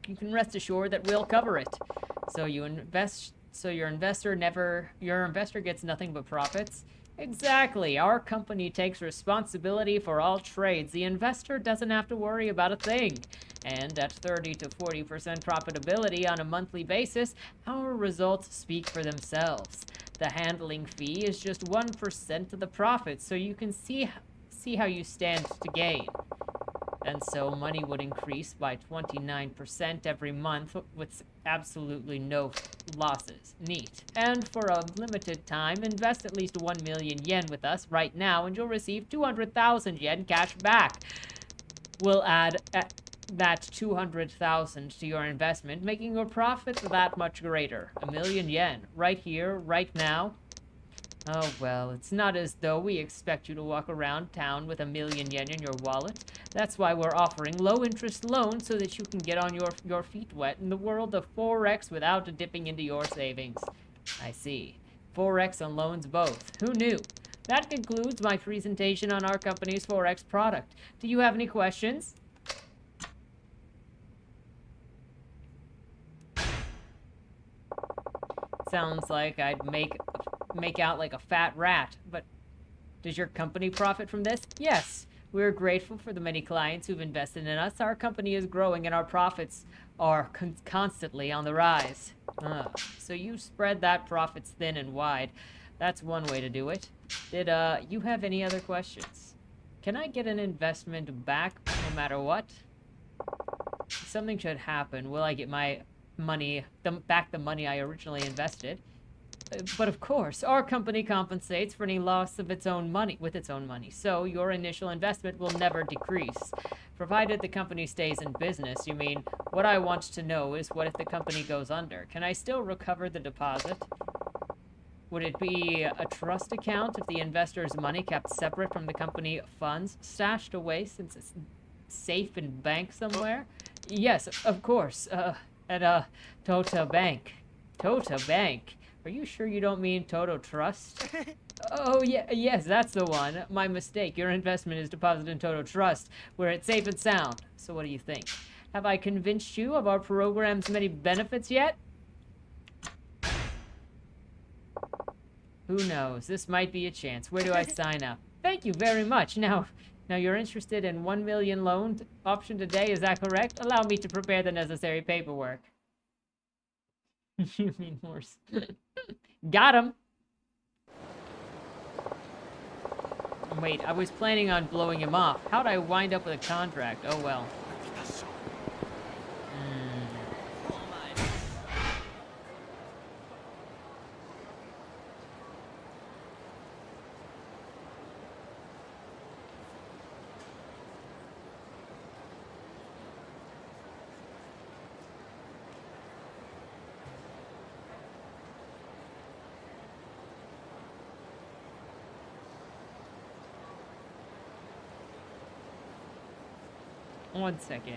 you can rest assured that we'll cover it. So your investor gets nothing but profits. Exactly. Our company takes responsibility for all trades. The investor doesn't have to worry about a thing. And at 30 to 40% profitability on a monthly basis, our results speak for themselves. The handling fee is just 1% of the profits, so you can see how you stand to gain. And so money would increase by 29% every month with absolutely no losses. Neat. And for a limited time, invest at least 1 million yen with us right now and you'll receive 200,000 yen cash back. We'll add that 200,000 to your investment, making your profits that much greater. 1 million yen, right here, right now. Oh well, it's not as though we expect you to walk around town with 1 million yen in your wallet. That's why we're offering low-interest loans so that you can get on your feet wet in the world of Forex without dipping into your savings. I see. Forex and loans both. Who knew? That concludes my presentation on our company's Forex product. Do you have any questions? Sounds like I'd make out like a fat rat, but does your company profit from this? Yes. We're grateful for the many clients who've invested in us. Our company is growing and our profits are constantly on the rise. So you spread that profits thin and wide. That's one way to do it. Did you have any other questions? Can I get an investment back no matter what? Something should happen. Will I get my money, back the money I originally invested? But of course, our company compensates for any loss of its own money with its own money, so your initial investment will never decrease. Provided the company stays in business, you mean, what I want to know is what if the company goes under? Can I still recover the deposit? Would it be a trust account if the investor's money kept separate from the company funds, stashed away since it's safe in bank somewhere? Yes, of course, at Tota Bank. Tota Bank? Are you sure you don't mean Toto Trust? Oh, yeah, yes, that's the one. My mistake. Your investment is deposited in Toto Trust, where it's safe and sound. So what do you think? Have I convinced you of our program's many benefits yet? Who knows? This might be a chance. Where do I sign up? Thank you very much. Now you're interested in 1 million loan option today, is that correct? Allow me to prepare the necessary paperwork. You mean horse. Got him. Wait, I was planning on blowing him off. How'd I wind up with a contract? Oh well. One second.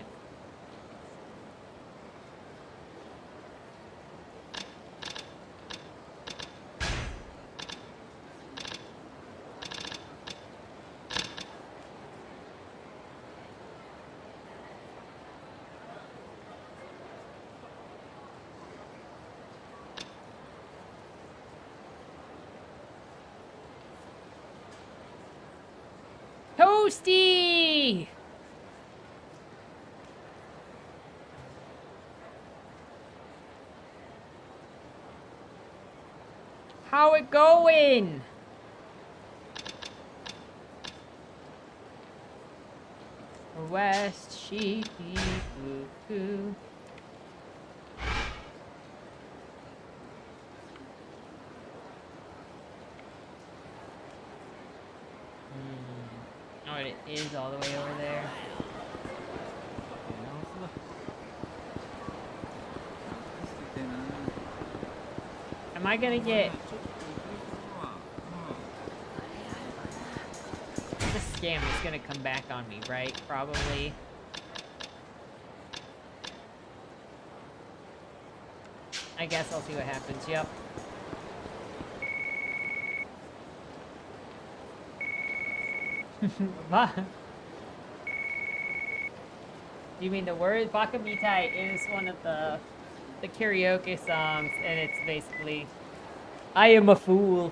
Toasty! How it going? West sheepy cuckoo. Oh, it is all the way over there. Am I gonna get... This scam is gonna come back on me, right? Probably. I guess I'll see what happens, yep. You mean the word? Baka Mitai is one of the karaoke songs, and it's basically, I am a fool.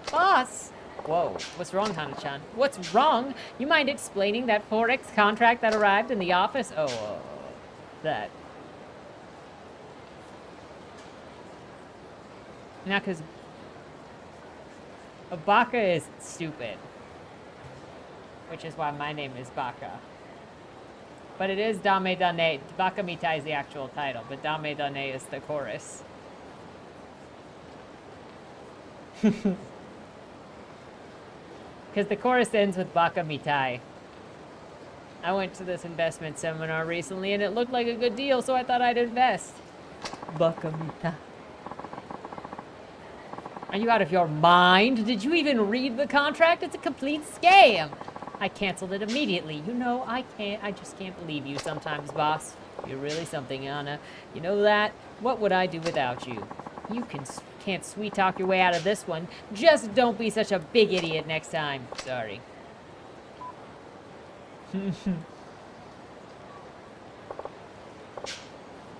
Boss! Whoa, what's wrong, Hana-chan? What's wrong? You mind explaining that Forex contract that arrived in the office? Oh, that. Now, because Baka is stupid. Which is why my name is Baka. But it is Dame Dane. Bakamitai is the actual title, but Dame Dane is the chorus. Because the chorus ends with Bakamitai. I went to this investment seminar recently and it looked like a good deal, so I thought I'd invest. Bakamitai. Are you out of your mind? Did you even read the contract? It's a complete scam. I canceled it immediately. You know, I just can't believe you sometimes, boss. You're really something, Anna. You know that? What would I do without you? You can't sweet talk your way out of this one. Just don't be such a big idiot next time. Sorry.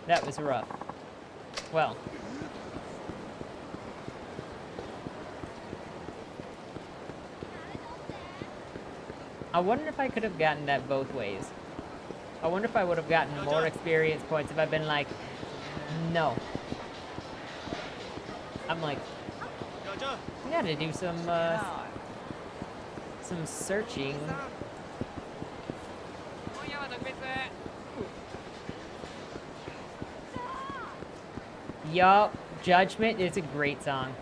That was rough. Well. I wonder if I could have gotten that both ways. I wonder if I would have gotten more experience points if I'd been like, no. I'm like, I gotta do some searching. Yup, Judgment is a great song.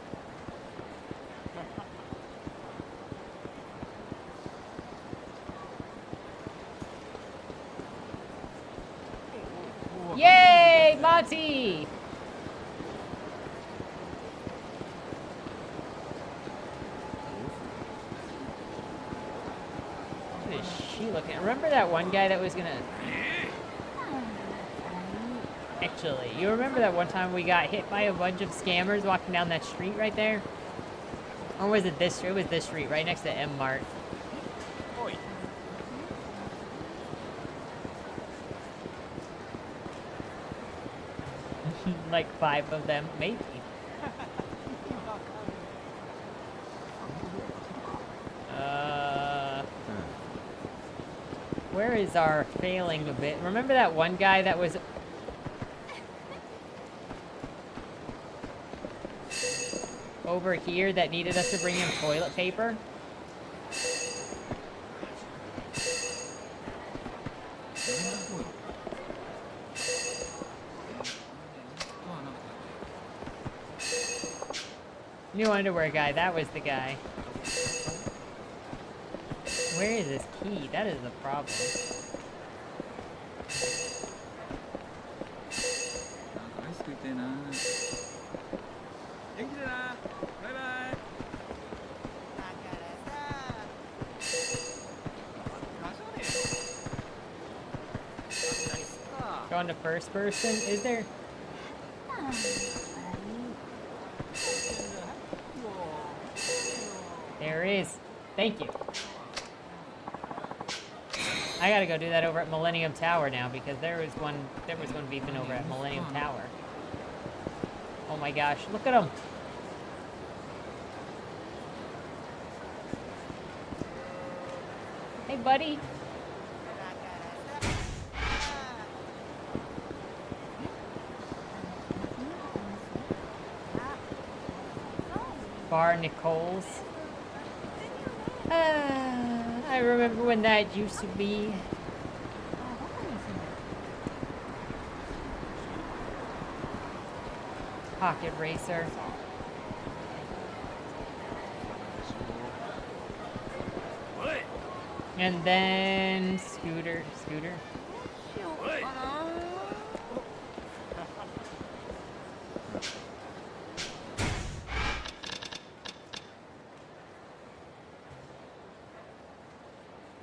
Yay, Mati! What is she looking at? Remember that one guy that was gonna... Actually, you remember that one time we got hit by a bunch of scammers walking down that street right there? Or was it this street? It was this street, right next to M Mart. Like 5 of them, maybe. Where is our failing a bit? Remember that one guy that was... over here that needed us to bring him toilet paper? New underwear guy, that was the guy. Where is this key? That is the problem. Going to first person? Is there? There is. Thank you. I gotta go do that over at Millennium Tower now because there was one beeping over at Millennium Tower. Oh my gosh, look at him. Hey buddy. Bar Nicole's. I remember when that used to be. Pocket Racer. And then Scooter.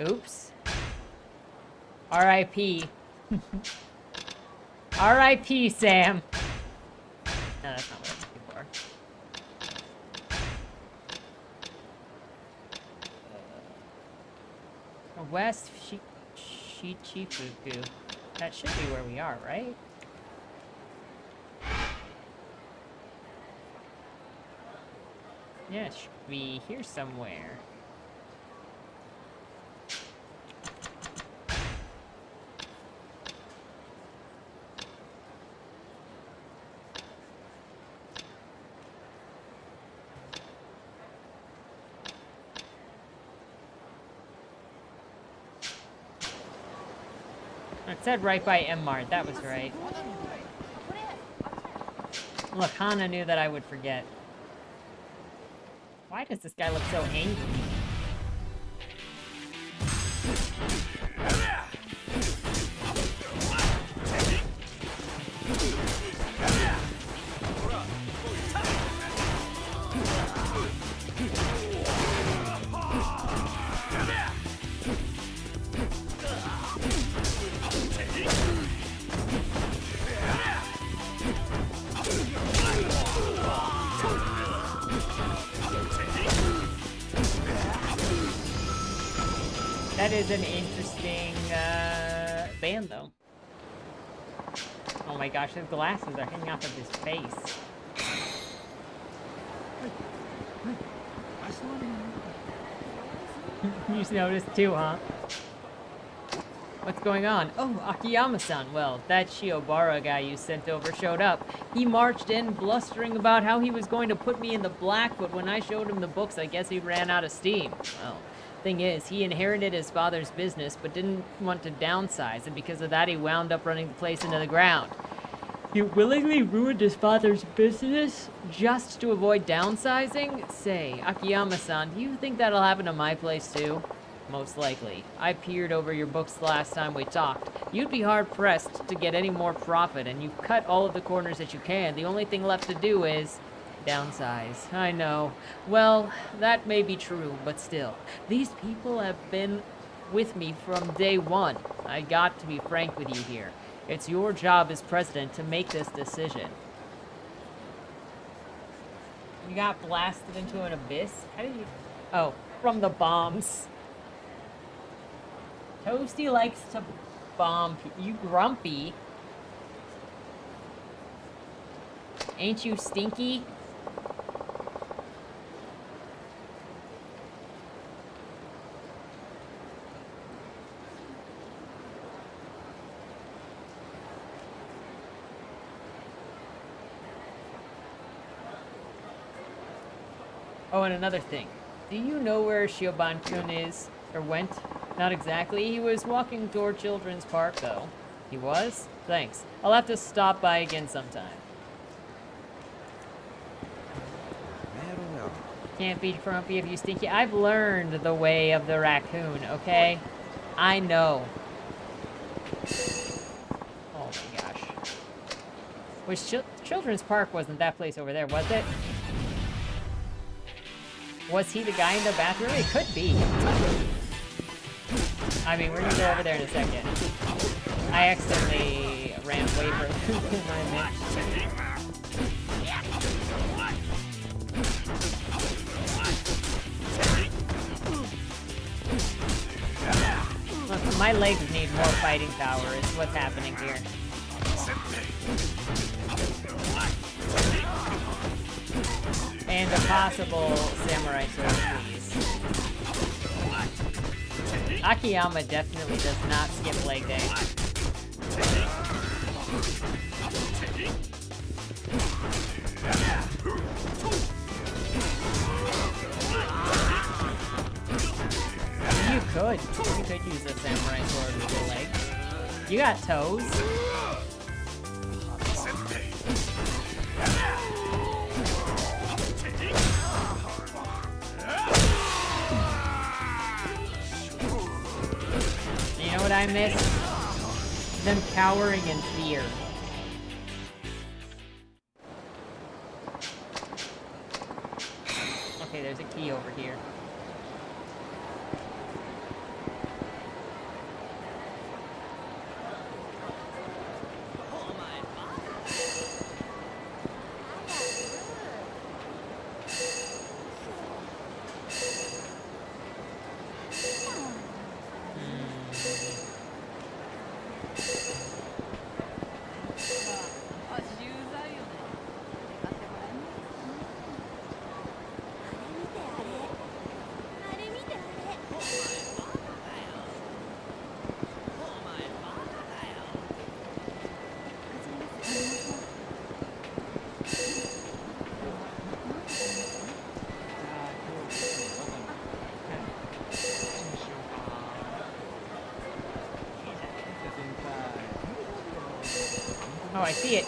Oops. R.I.P. R.I.P. Sam. No, that's not what I'm looking for. West Shichifuku. That should be where we are, right? Yeah, it should be here somewhere. It said right by M-Mart. That was right. Look, Hana knew that I would forget. Why does this guy look so angry? That is an interesting band, though. Oh my gosh, his glasses are hanging off of his face. You just noticed too, huh? What's going on? Oh, Akiyama-san. Well, that Shiobara guy you sent over showed up. He marched in, blustering about how he was going to put me in the black, but when I showed him the books, I guess he ran out of steam. Well, thing is, he inherited his father's business, but didn't want to downsize, and because of that, he wound up running the place into the ground. He willingly ruined his father's business just to avoid downsizing? Say, Akiyama-san, do you think that'll happen to my place too? Most likely. I peered over your books the last time we talked. You'd be hard-pressed to get any more profit, and you've cut all of the corners that you can. The only thing left to do is downsize. I know. Well, that may be true, but still. These people have been with me from day one. I got to be frank with you here. It's your job as president to make this decision. You got blasted into an abyss? How did you... Oh, from the bombs. Toasty likes to bomb people. You grumpy. Ain't you stinky? Oh, and another thing. Do you know where Shioban-kun is? Or went? Not exactly. He was walking toward Children's Park, though. He was? Thanks. I'll have to stop by again sometime. Can't be grumpy if you stinky. I've learned the way of the raccoon, okay? I know. Oh my gosh. Which Children's Park wasn't that place over there, was it? Was he the guy in the bathroom? It could be. I mean, we're gonna go over there in a second. I accidentally ran way further than I meant. Look, my legs need more fighting power is what's happening here. And a possible samurai sword, please. Akiyama definitely does not skip leg day. You could use a samurai sword with your legs. You got toes. You know what I miss? Them cowering in fear. Okay, there's a key over here. Oh, I see it.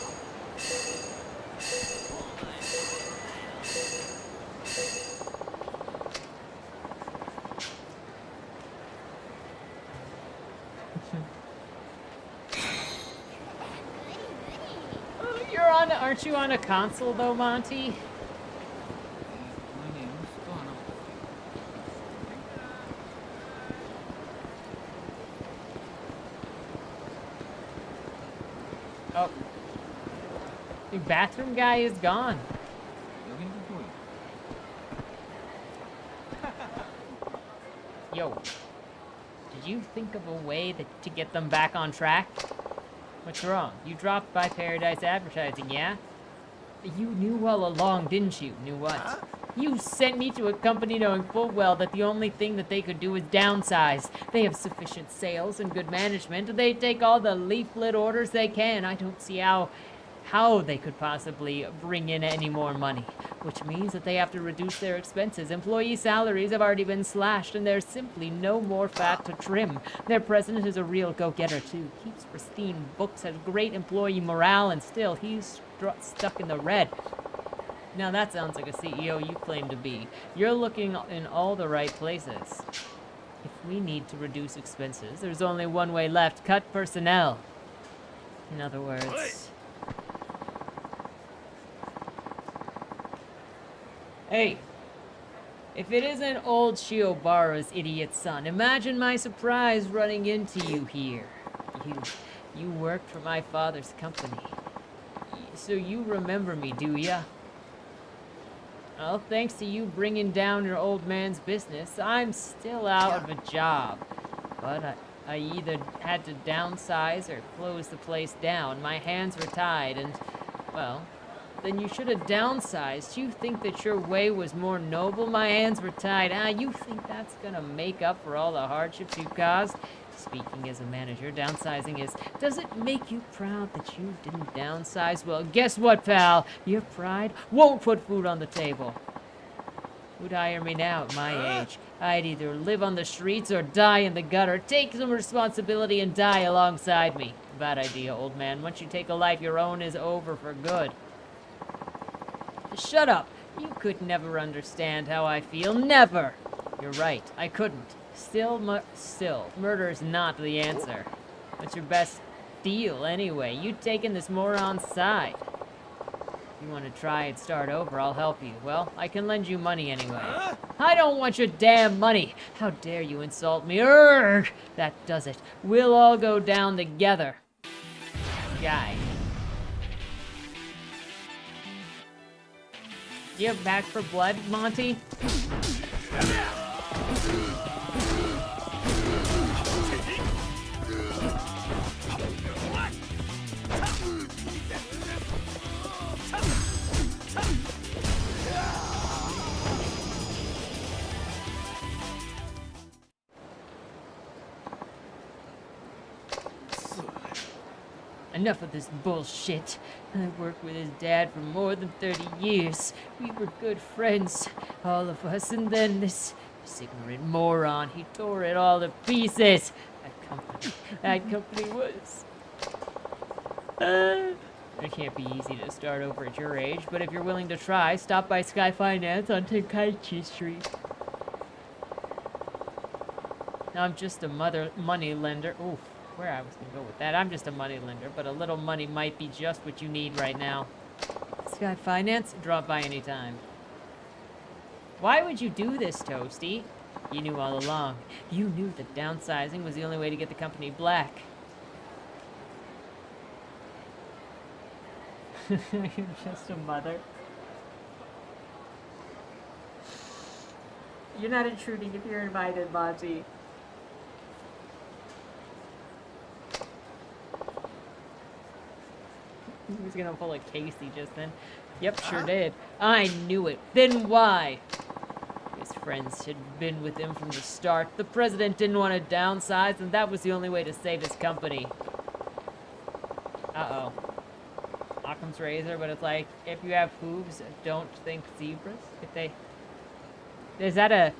Aren't you on a console though, Monty? Oh. The bathroom guy is gone. Yo. Did you think of a way to get them back on track? What's wrong? You dropped by Paradise Advertising, yeah? You knew all along, didn't you? Knew what? You sent me to a company knowing full well that the only thing that they could do is downsize. They have sufficient sales and good management. They take all the leaflet orders they can. I don't see how they could possibly bring in any more money. Which means that they have to reduce their expenses. Employee salaries have already been slashed, and there's simply no more fat to trim. Their president is a real go-getter, too. Keeps pristine books, has great employee morale, and still he's stuck in the red. Now that sounds like a CEO you claim to be. You're looking in all the right places. If we need to reduce expenses, there's only one way left. Cut personnel. In other words... Hey, if it isn't old Shiobara's idiot son, imagine my surprise running into you here. You worked for my father's company. So you remember me, do ya? Well, thanks to you bringing down your old man's business, I'm still out of a job. But I either had to downsize or close the place down. My hands were tied and, well... Then you should have downsized. You think that your way was more noble? My hands were tied. You think that's gonna make up for all the hardships you caused? Speaking as a manager, downsizing is... Does it make you proud that you didn't downsize? Well, guess what, pal? Your pride won't put food on the table. Who'd hire me now at my age? I'd either live on the streets or die in the gutter. Take some responsibility and die alongside me. Bad idea, old man. Once you take a life, your own is over for good. Shut up. You could never understand how I feel. Never. You're right. I couldn't. Still, murder is not the answer. What's your best deal, anyway? You taking this moron's side. If you want to try and start over, I'll help you. Well, I can lend you money anyway. I don't want your damn money. How dare you insult me? Urgh! That does it. We'll all go down together. Guy. Do you have back for blood, Monty? Enough of this bullshit. I worked with his dad for more than 30 years. We were good friends, all of us, and then this ignorant moron, he tore it all to pieces. That company was... It can't be easy to start over at your age, but if you're willing to try, stop by Sky Finance on Tenkaichi Street. Now I'm just a money lender. Oof. Where I was gonna go with that. I'm just a money lender, but a little money might be just what you need right now. Sky Finance, drop by anytime. Why would you do this, Toasty? You knew all along. You knew that downsizing was the only way to get the company black. You're just a mother. You're not intruding if you're invited, Monty. He was gonna pull a Casey just then. Yep, sure did. I knew it. Then why? His friends had been with him from the start. The president didn't want to downsize, and that was the only way to save his company. Uh-oh. Occam's razor, but it's like, if you have hooves, don't think zebras. If they... Is that a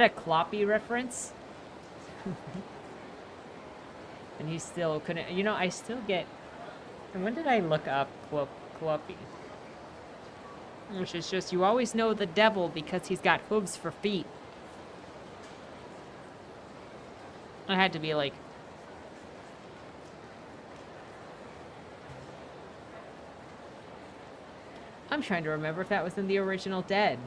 Kloppy reference? And he still couldn't... You know, I still get... And when did I look up Quoppy? Which is just, you always know the devil because he's got hooves for feet. I had to be like... I'm trying to remember if that was in the original Dead.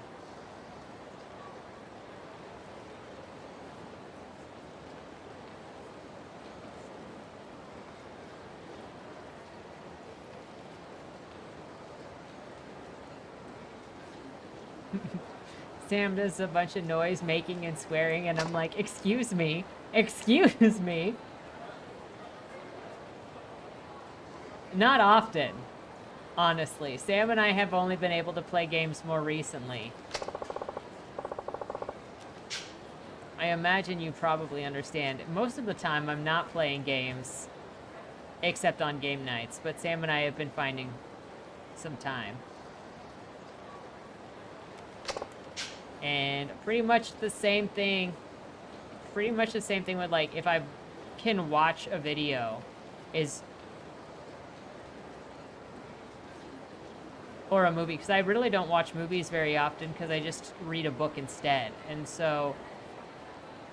Sam does a bunch of noise making and swearing, and I'm like, excuse me, excuse me. Not often, honestly. Sam and I have only been able to play games more recently. I imagine you probably understand. Most of the time, I'm not playing games, except on game nights, but Sam and I have been finding some time. And pretty much the same thing with, like, if I can watch a video or a movie, because I really don't watch movies very often because I just read a book instead. And so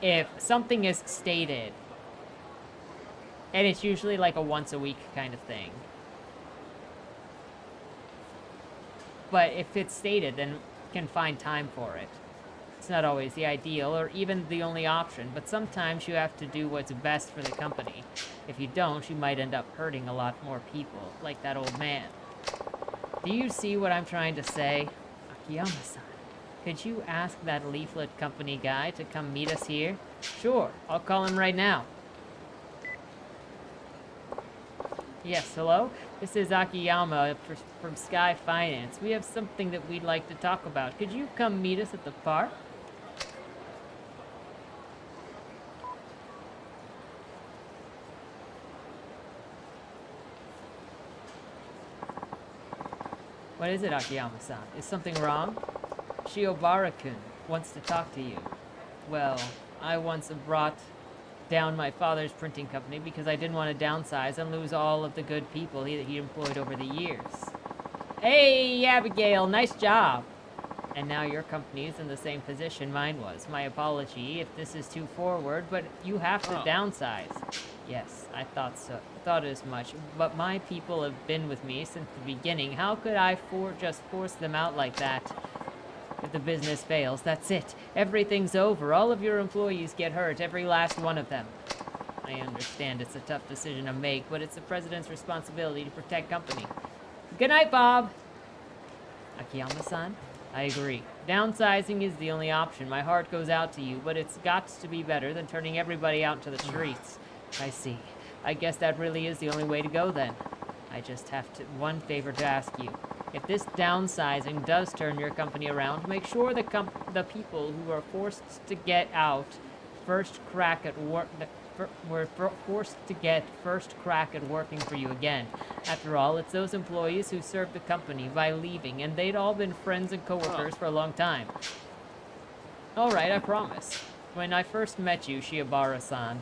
if something is stated, and it's usually like a once a week kind of thing, but if it's stated, then can find time for it. It's not always the ideal or even the only option, but sometimes you have to do what's best for the company. If you don't, you might end up hurting a lot more people, like that old man. Do you see what I'm trying to say? Akiyama-san, could you ask that leaflet company guy to come meet us here? Sure, I'll call him right now. Yes, hello? This is Akiyama from Sky Finance. We have something that we'd like to talk about. Could you come meet us at the park? What is it, Akiyama-san? Is something wrong? Shiobara-kun wants to talk to you. Well, I once brought down my father's printing company because I didn't want to downsize and lose all of the good people that he employed over the years. Hey, Abigail, nice job! And now your company is in the same position mine was. My apology if this is too forward, but you have to downsize. Yes, I thought so. I thought as much. But my people have been with me since the beginning. How could I just force them out like that? If the business fails, that's it. Everything's over. All of your employees get hurt, every last one of them. I understand it's a tough decision to make, but it's the president's responsibility to protect company. Good night, Bob! Akiyama-san, I agree. Downsizing is the only option. My heart goes out to you, but it's got to be better than turning everybody out into the streets. I see. I guess that really is the only way to go then. I just have one favor to ask you. If this downsizing does turn your company around, make sure the people who are forced to get out first crack at work. We're forced to get first crack at working for you again. After all, it's those employees who served the company by leaving, and they'd all been friends and coworkers for a long time. Alright, I promise. When I first met you, Shiobara-san,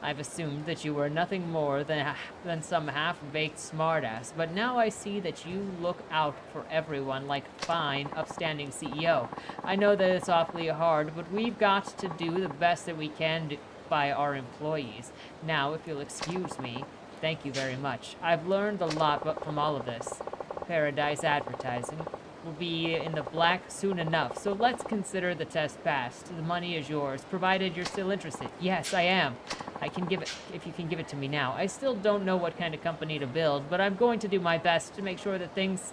I've assumed that you were nothing more than some half-baked smartass, but now I see that you look out for everyone like a fine, upstanding CEO. I know that it's awfully hard, but we've got to do the best that we can by our employees. Now, if you'll excuse me, thank you very much. I've learned a lot from all of this. Paradise Advertising will be in the black soon enough, so let's consider the test passed. The money is yours, provided you're still interested. Yes, I am. I can give it, if you can give it to me now. I still don't know what kind of company to build, but I'm going to do my best to make sure that things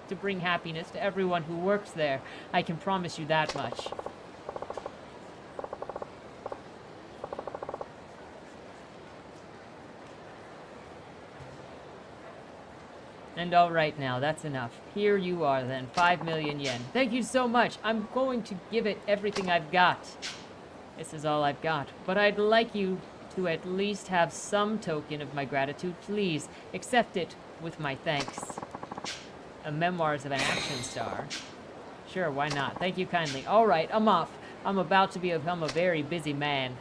to bring happiness to everyone who works there. I can promise you that much. And all right now, that's enough. Here you are then, 5 million yen. Thank you so much. I'm going to give it everything I've got. This is all I've got, but I'd like you to at least have some token of my gratitude. Please accept it with my thanks. A Memoirs of an Action Star. Sure, why not? Thank you kindly. All right, I'm off. I'm about to become a very busy man.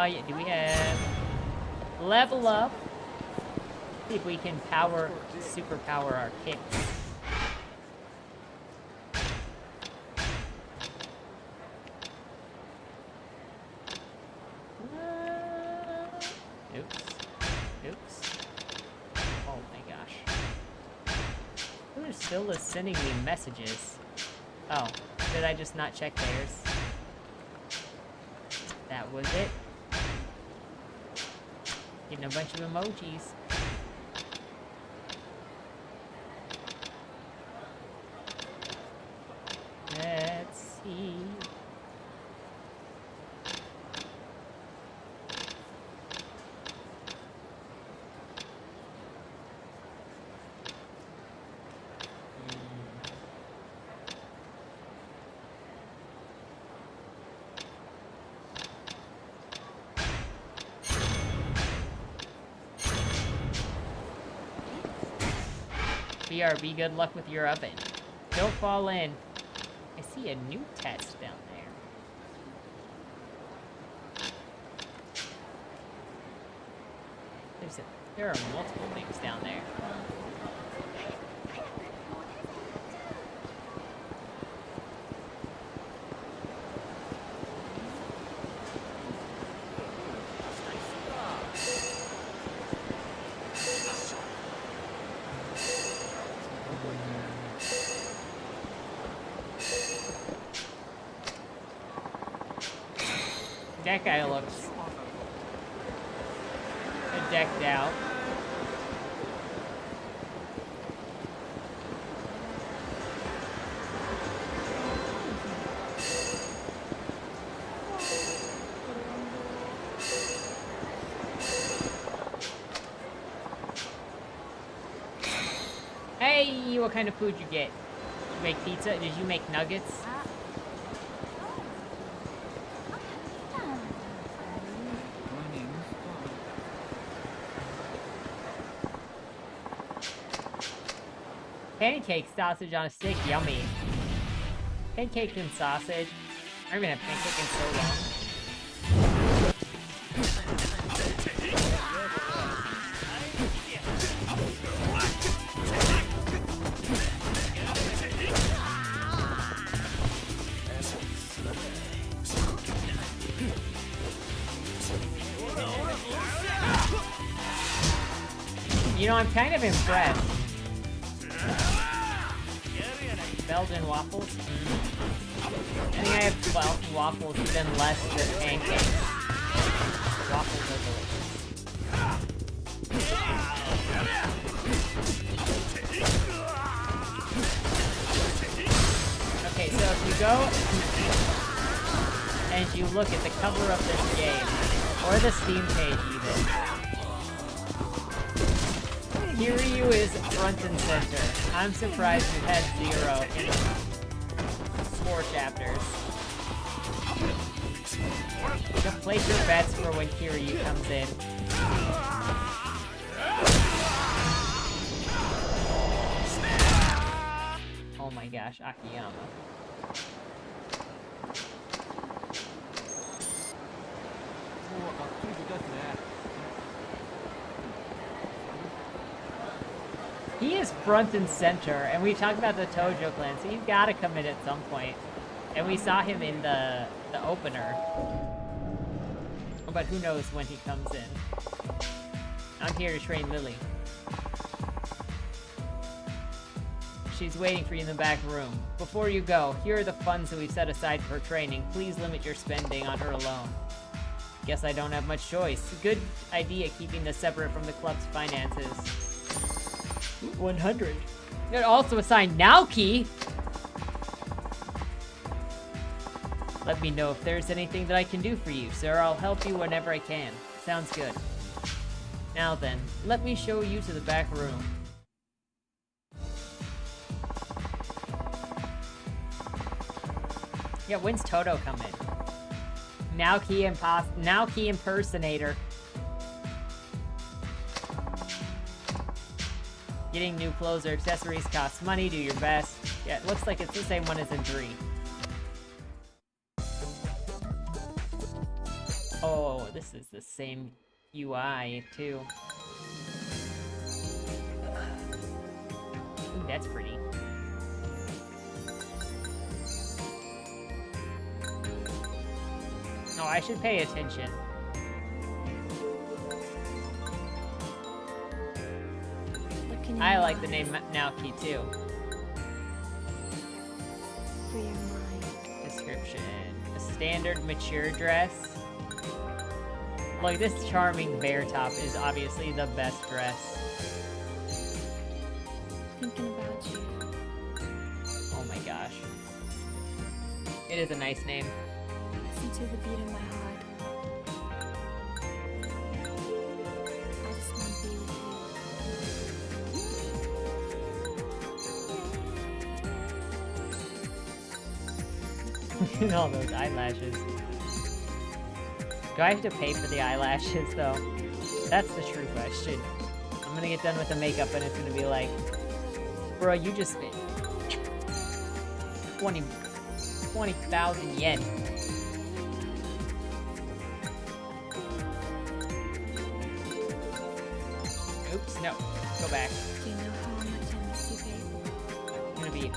yeah, do we have level up? See if we can superpower our kicks. Oops. Oops. Oh my gosh. Who is still sending me messages? Oh, did I just not check theirs? That was it. Getting a bunch of emojis. Let's see. BRB, good luck with your oven. Don't fall in. I see a new test down there. There are multiple things down there. That guy looks decked out. Hey, what kind of food you get? Did you make pizza? Did you make nuggets? Pancake sausage on a stick, yummy. Pancake and sausage. I haven't had pancake in so long. You know, I'm kind of impressed. Belgian waffles? I think I have 12 waffles, even less than pancakes. Waffles are delicious. Okay, so if you go and you look at the cover of this game, or the Steam page even, Kiryu is front and center. I'm surprised we've had 0 in 4 chapters. So place your bets for when Kiryu comes in. Oh my gosh, Akiyama. He is front and center, and we talked about the Tojo clan, so he's got to come in at some point. And we saw him in the opener. But who knows when he comes in. I'm here to train Lily. She's waiting for you in the back room. Before you go, here are the funds that we've set aside for her training. Please limit your spending on her alone. Guess I don't have much choice. Good idea keeping this separate from the club's finances. 100. It also assigned Naoki. Let me know if there's anything that I can do for you, sir. I'll help you whenever I can. Sounds good. Now then, let me show you to the back room. Yeah, when's Toto coming? Naoki impersonator. Getting new clothes or accessories costs money. Do your best. Yeah, it looks like it's the same one as in 3. Oh, this is the same UI too. Ooh, that's pretty. Oh, I should pay attention. I like the name Naoki too. For your mind. Description. A standard mature dress. Like, this charming bear top is obviously the best dress. Thinking about you. Oh my gosh. It is a nice name. Listen to the beat of my heart. I just want to be with And all those eyelashes. Do I have to pay for the eyelashes though? That's the true question. I'm gonna get done with the makeup and it's gonna be like, bro, you just spent 20,000 yen. Oops, no. Go back. Do you know how much I miss you, babe? It's gonna be, I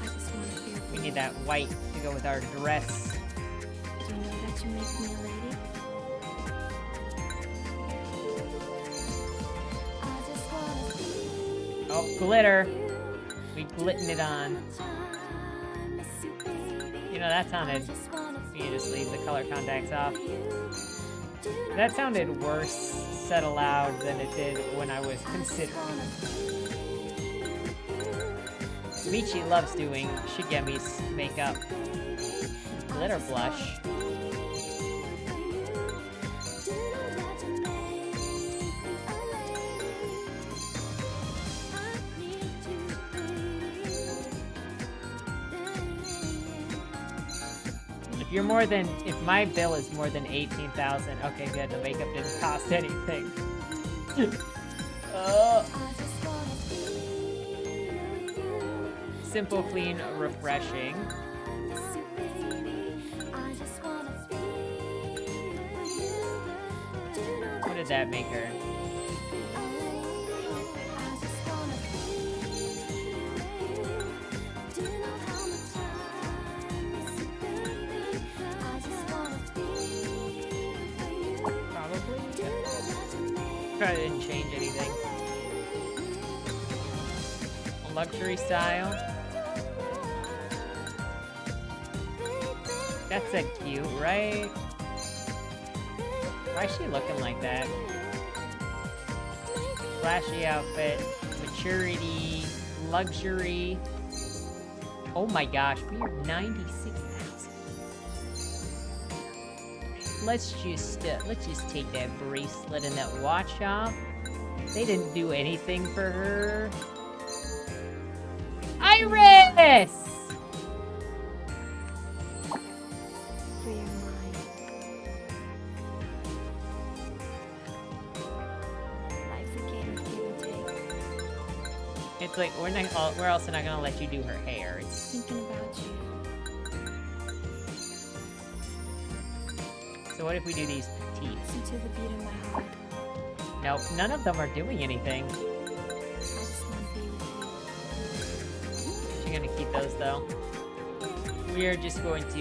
just want to be with we you. need that white to go with our dress. Do you know that you make me a lady? I just wanna be Oh, glitter. We glitting it on. You know, that sounded... You just leave the color contacts off. That sounded worse said aloud than it did when I was considering. Michi loves doing Shigemi's makeup. Glitter blush. If my bill is more than 18,000, okay, good, the makeup didn't cost anything. Simple, clean, refreshing. What did that make her? Probably didn't change anything. Luxury style. That's a cute, right? Why is she looking like that? Flashy outfit, maturity, luxury. Oh my gosh, we are 96,000. Let's just take that bracelet and that watch off. They didn't do anything for her. Iris! for your mind. Life's a game of give and take. It's like, we're also not gonna let you do her hair. It's... Thinking about you. So what if we do these petites? Listen to the beat of my heart. Nope, none of them are doing anything. I just want to be with you. She's gonna keep those though. We are just going to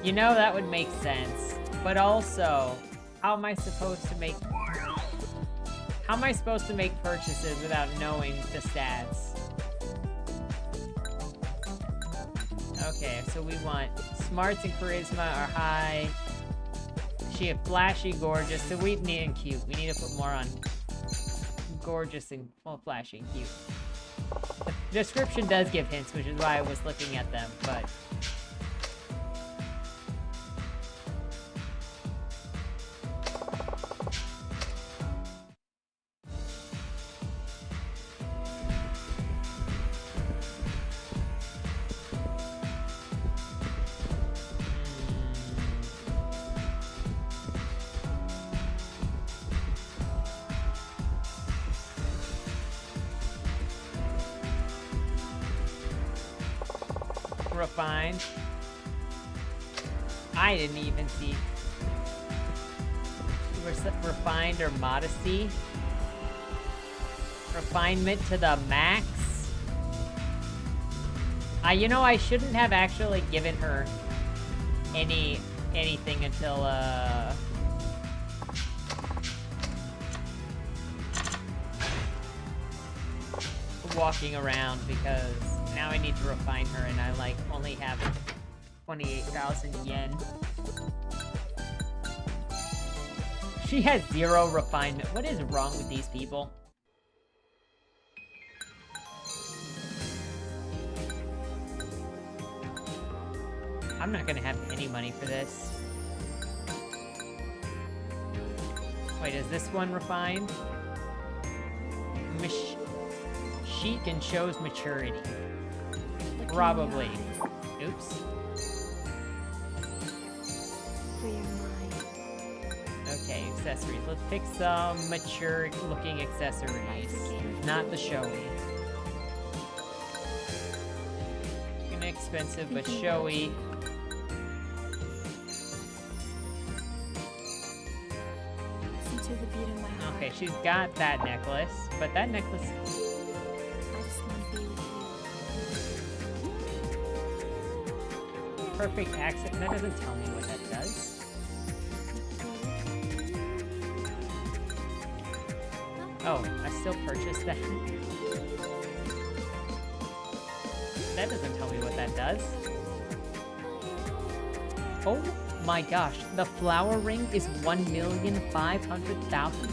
you know, that would make sense. But also, how am I supposed to make purchases without knowing the stats? Okay, so we want smarts and charisma are high. She is flashy, gorgeous. So we need and cute. We need to put more on gorgeous and, well, flashy and cute. The description does give hints, which is why I was looking at them, but... Refined. I didn't even see. Refined or modesty. Refinement to the max. You know, I shouldn't have actually given her anything until walking around, because now I need to refine her and I like only have 28,000 yen. She has 0 refinement. What is wrong with these people? I'm not gonna have any money for this. Wait, is this one refined? Chic and shows maturity. Probably. Oops. For your mind. Okay, accessories. Let's pick some mature looking accessories. Not the showy. Inexpensive but showy. Listen to the beat of my heart. Okay, she's got that necklace, but that necklace... I just want to be with you. Perfect accent. That doesn't tell me what that does. Oh, I still purchased that. That doesn't tell me what that does. Oh my gosh, the flower ring is 1,500,000.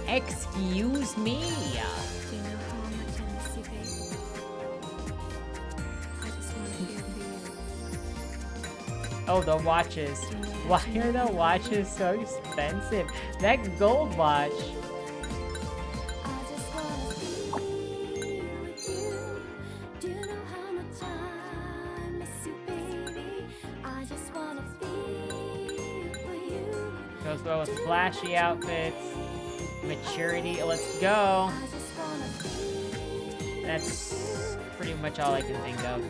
Excuse me. Do you know how much I miss you, baby? I just want to be with you. Oh, the watches. Why are the watches so expensive? That gold watch. I just want to be with you. Do you know how much I miss you, baby? I just want to feel for you. Goes well with flashy outfits. Maturity. Let's go. I just want to feel. That's pretty much all I can think of.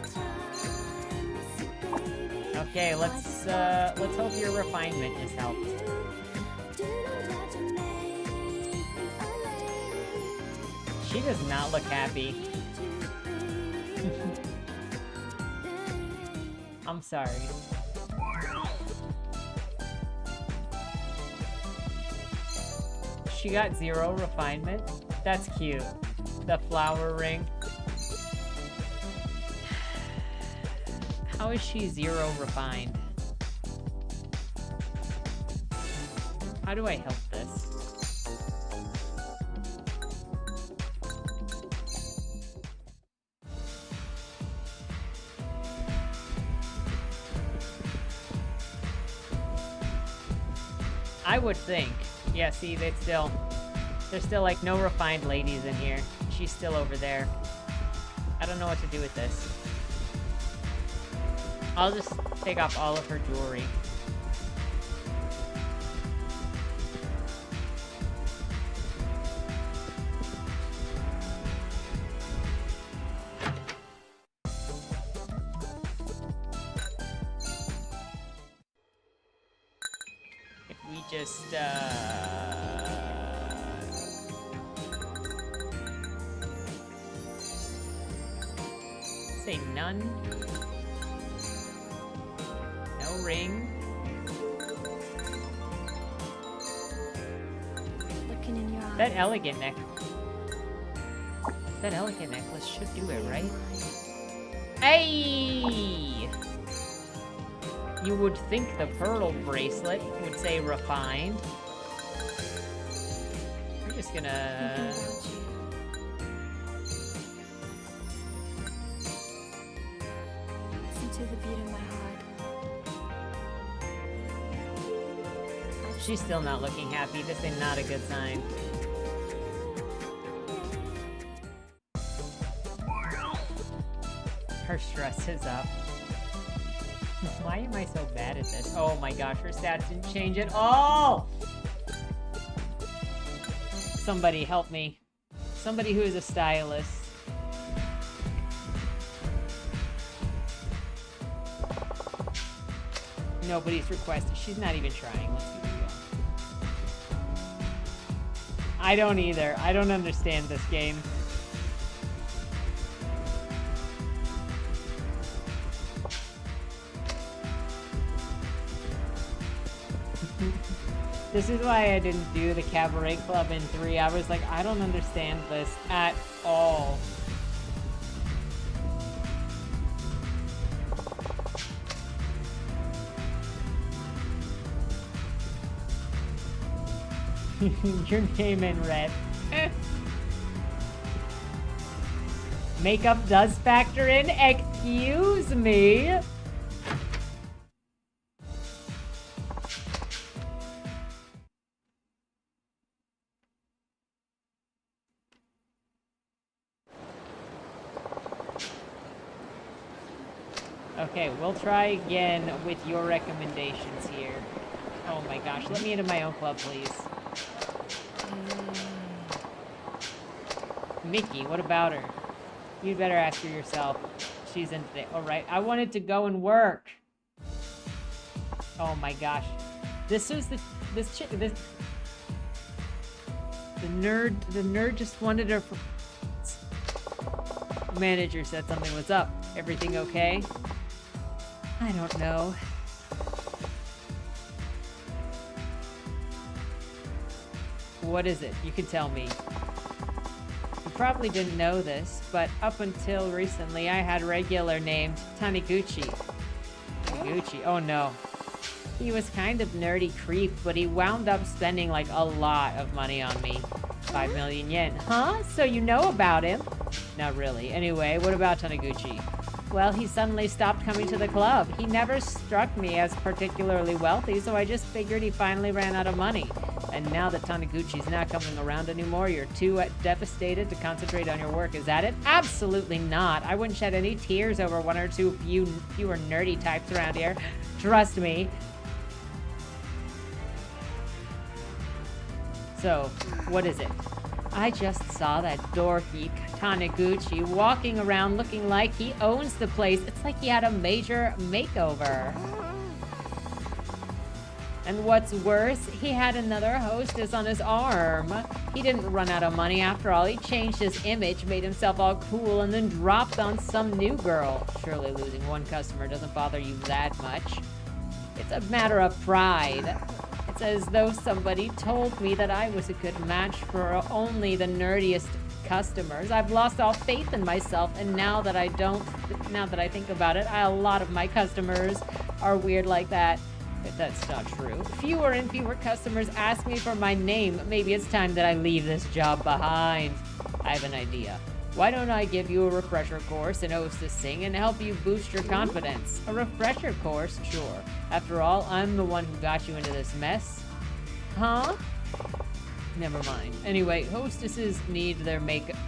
Okay, let's hope your refinement is helped. She does not look happy. I'm sorry. She got 0 refinement? That's cute. The flower ring. How is she 0 refined? How do I help this? I would think. Yeah, see, there's still like no refined ladies in here. She's still over there. I don't know what to do with this. I'll just take off all of her jewelry. If we just, say none. No ring. Looking in your eyes. That elegant necklace should do it, right? Hey! You would think the pearl bracelet would say refined. We're just Thinking gonna... about you. Listen to the beat of my heart. She's still not looking happy. This is not a good sign. Her stress is up. Why am I so bad at this? Oh my gosh, her stats didn't change at all! Somebody help me. Somebody who is a stylist. Nobody's requested. She's not even trying. Let's be real. I don't either. I don't understand this game. This is why I didn't do the cabaret club in 3. I was like, I don't understand this at all. Your name in red. Makeup does factor in? Excuse me? Okay, we'll try again with your recommendations here. Oh my gosh, let me into my own club, please. Mickey, what about her? You'd better ask her yourself. She's in today. Alright, I wanted to go and work. Oh my gosh. This was the nerd just wanted her. Manager said something was up. Everything okay? I don't know. What is it? You can tell me. You probably didn't know this, but up until recently I had a regular named Taniguchi. Taniguchi? Oh no. He was kind of nerdy creep, but he wound up spending like a lot of money on me. 5 million yen. Huh? So you know about him? Not really. Anyway, what about Taniguchi? Well, he suddenly stopped coming to the club. He never struck me as particularly wealthy, so I just figured he finally ran out of money. And now that Taniguchi's not coming around anymore, you're too devastated to concentrate on your work. Is that it? Absolutely not. I wouldn't shed any tears over one or two fewer nerdy types around here. Trust me. So, what is it? I just saw that dorky Taniguchi walking around looking like he owns the place. It's like he had a major makeover. And what's worse, he had another hostess on his arm. He didn't run out of money after all. He changed his image, made himself all cool, and then dropped on some new girl. Surely losing one customer doesn't bother you that much. It's a matter of pride. It's as though somebody told me that I was a good match for only the nerdiest customers. I've lost all faith in myself, and now that I think about it, a lot of my customers are weird like that. But that's not true. Fewer and fewer customers ask me for my name. Maybe it's time that I leave this job behind. I have an idea. Why don't I give you a refresher course in hostessing and help you boost your confidence? A refresher course? Sure. After all, I'm the one who got you into this mess. Huh? Never mind. Anyway, hostesses need their makeup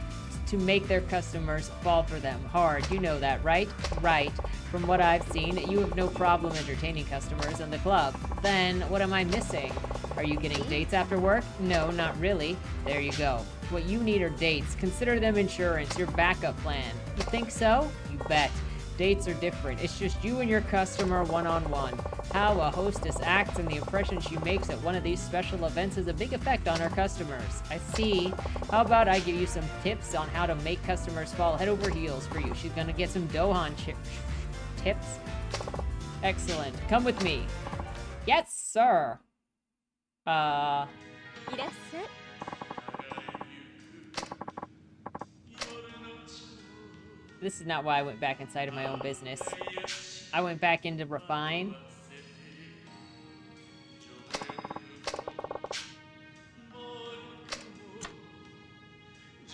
to make their customers fall for them hard. You know that, right? Right. From what I've seen, you have no problem entertaining customers in the club. Then, what am I missing? Are you getting dates after work? No, not really. There you go. What you need are dates. Consider them insurance, your backup plan. You think so? You bet. Dates are different. It's just you and your customer one-on-one. How a hostess acts and the impression she makes at one of these special events has a big effect on her customers. I see. How about I give you some tips on how to make customers fall head over heels for you? She's gonna get some Dohan tips. Excellent. Come with me. Yes, sir. This is not why I went back inside of my own business. I went back into refine.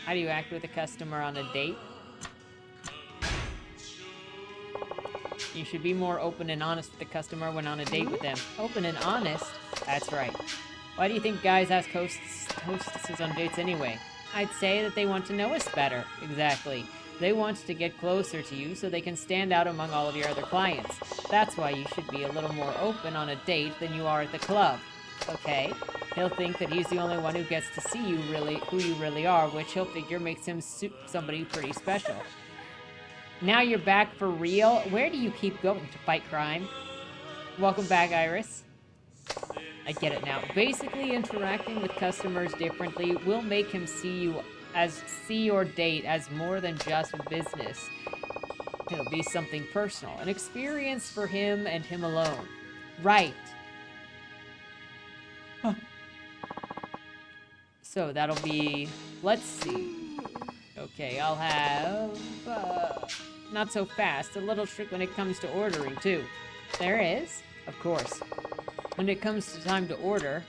How do you act with a customer on a date? You should be more open and honest with the customer when on a date with them. Open and honest? That's right. Why do you think guys ask hostesses on dates anyway? I'd say that they want to know us better. Exactly. They want to get closer to you so they can stand out among all of your other clients. That's why you should be a little more open on a date than you are at the club. Okay? He'll think that he's the only one who gets to see you who you really are, which he'll figure makes him somebody pretty special. Now you're back for real? Where do you keep going to fight crime? Welcome back, Iris. I get it now. Basically, interacting with customers differently will make him see your date as more than just business. It'll be something personal, an experience for him and him alone. Right. Huh. So that'll be, let's see. Okay, I'll have, not so fast, a little trick when it comes to ordering, too. There is, of course. When it comes to time to order,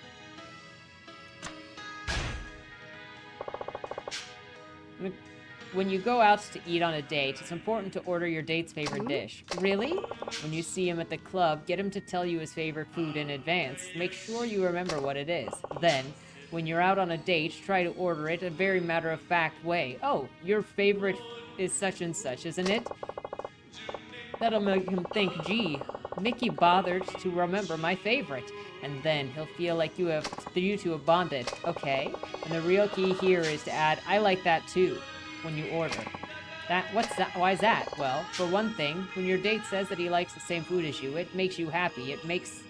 when you go out to eat on a date, it's important to order your date's favorite dish. Really? When you see him at the club, get him to tell you his favorite food in advance. Make sure you remember what it is. Then, when you're out on a date, try to order it a very matter-of-fact way. Oh, your favorite is such and such, isn't it? That'll make him think, gee, Mickey bothered to remember my favorite. And then he'll feel like you two have bonded. Okay? And the real key here is to add, I like that too, when you order. What's that? Why is that? Well, for one thing, when your date says that he likes the same food as you, it makes you happy. It means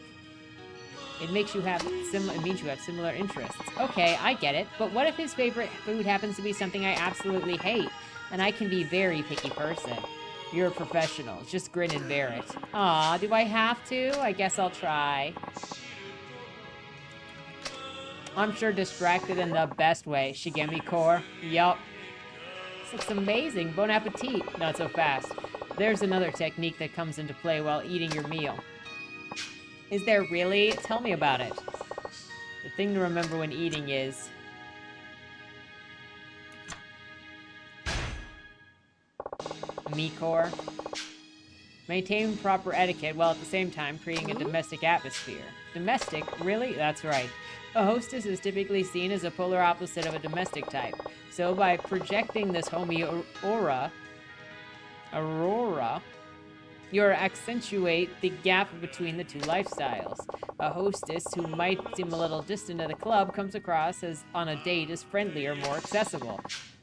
you have similar interests. Okay, I get it. But what if his favorite food happens to be something I absolutely hate? And I can be a very picky person. You're a professional. Just grin and bear it. Aw, do I have to? I guess I'll try. I'm sure distracted in the best way. Shigemi core. Yup. This looks amazing. Bon appetit. Not so fast. There's another technique that comes into play while eating your meal. Is there really? Tell me about it. The thing to remember when eating is... me-core. Maintain proper etiquette while at the same time creating a domestic atmosphere. Domestic? Really? That's right. A hostess is typically seen as a polar opposite of a domestic type. So by projecting this homey aurora, you accentuate the gap between the two lifestyles. A hostess who might seem a little distant at the club comes across as on a date as friendlier, more accessible.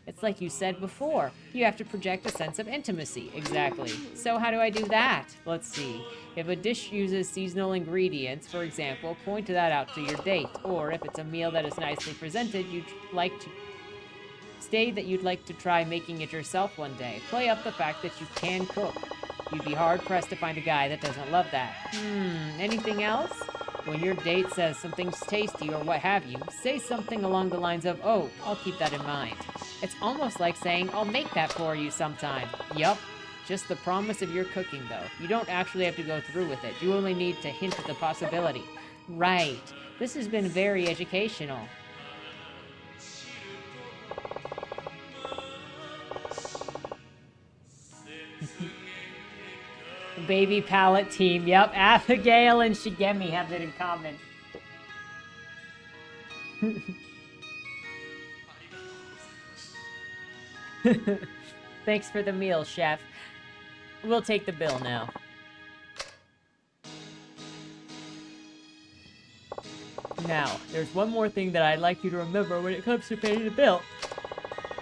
It's like you said before. You have to project a sense of intimacy. Exactly. So how do I do that? Let's see. If a dish uses seasonal ingredients, for example, point that out to your date. Or if it's a meal that is nicely presented, you'd like to state that you'd like to try making it yourself one day. Play up the fact that you can cook. You'd be hard-pressed to find a guy that doesn't love that. Anything else? When your date says something's tasty or what have you, say something along the lines of, oh, I'll keep that in mind. It's almost like saying, I'll make that for you sometime. Yup. Just the promise of your cooking, though. You don't actually have to go through with it. You only need to hint at the possibility. Right. This has been very educational. Baby palette team. Yep, Abigail and Shigemi have it in common. Thanks for the meal, chef. We'll take the bill now. Now, there's one more thing that I'd like you to remember when it comes to paying the bill.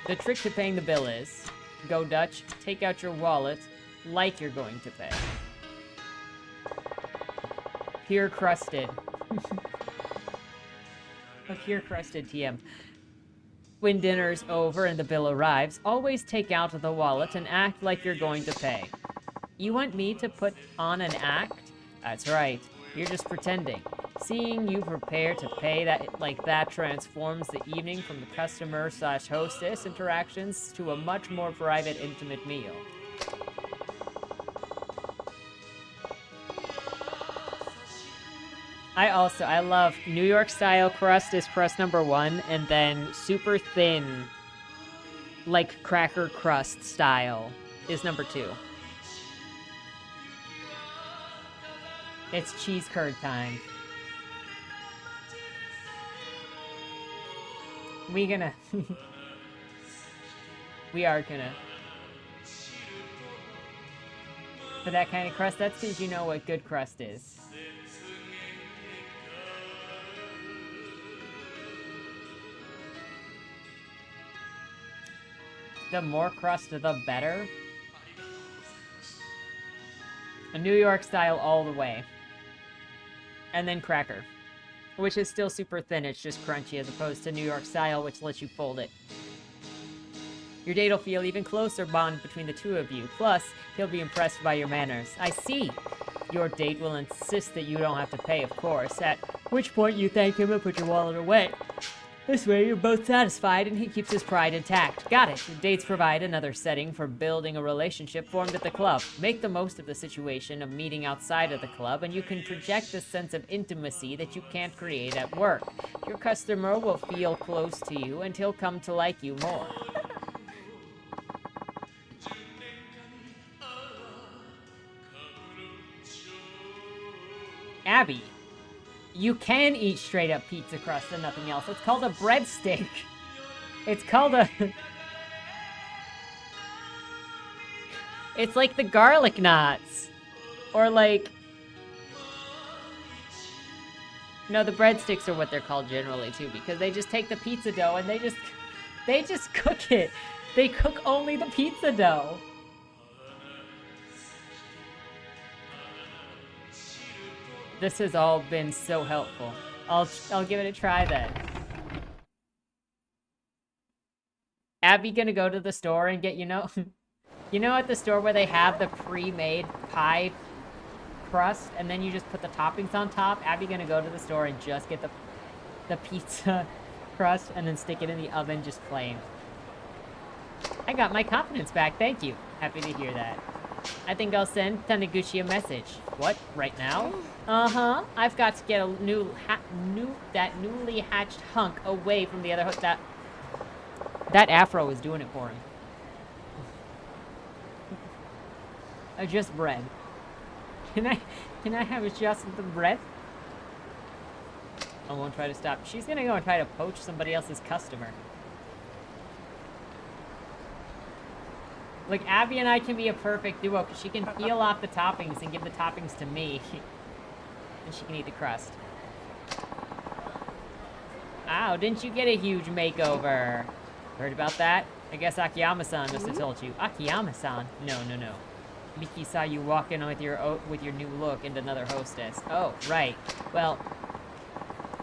The trick to paying the bill is, go Dutch, take out your wallet, like you're going to pay. Pure crusted. A pure crusted TM. When dinner's over and the bill arrives, always take out the wallet and act like you're going to pay. You want me to put on an act? That's right. You're just pretending. Seeing you prepare to pay like that transforms the evening from the customer/hostess interactions to a much more private, intimate meal. I love New York style crust is crust number 1, and then super thin, like cracker crust style is number 2. It's cheese curd time. We are gonna. For that kind of crust, that's because you know what good crust is. The more crust, the better. A New York style all the way. And then cracker, which is still super thin. It's just crunchy as opposed to New York style, which lets you fold it. Your date will feel even closer bond between the two of you. Plus, he'll be impressed by your manners. I see. Your date will insist that you don't have to pay, of course, at which point you thank him and put your wallet away. This way, you're both satisfied and he keeps his pride intact. Got it. Dates provide another setting for building a relationship formed at the club. Make the most of the situation of meeting outside of the club, and you can project a sense of intimacy that you can't create at work. Your customer will feel close to you, and he'll come to like you more. Abby, you can eat straight up pizza crust and nothing else. It's called a breadstick. It's called a... It's like the garlic knots. Or like... No, the breadsticks are what they're called generally too, because they just take the pizza dough and they just cook it. They cook only the pizza dough. This has all been so helpful. I'll give it a try then. Abby gonna go to the store and get, you know at the store where they have the pre-made pie crust and then you just put the toppings on top? Abby gonna go to the store and just get the pizza crust and then stick it in the oven just plain. I got my confidence back, thank you. Happy to hear that. I think I'll send Taniguchi a message. What? Right now? Uh-huh. I've got to get a that newly hatched hunk away from the other hook. That afro is doing it for him. Just bread. Can I have just the bread? I won't try to stop. She's gonna go and try to poach somebody else's customer. Like, Abby and I can be a perfect duo, because she can peel off the toppings and give the toppings to me. And she can eat the crust. Ow, didn't you get a huge makeover? Heard about that? I guess Akiyama-san must have told you. Akiyama-san? No. Miki saw you walk in with your new look and another hostess. Oh, right. Well,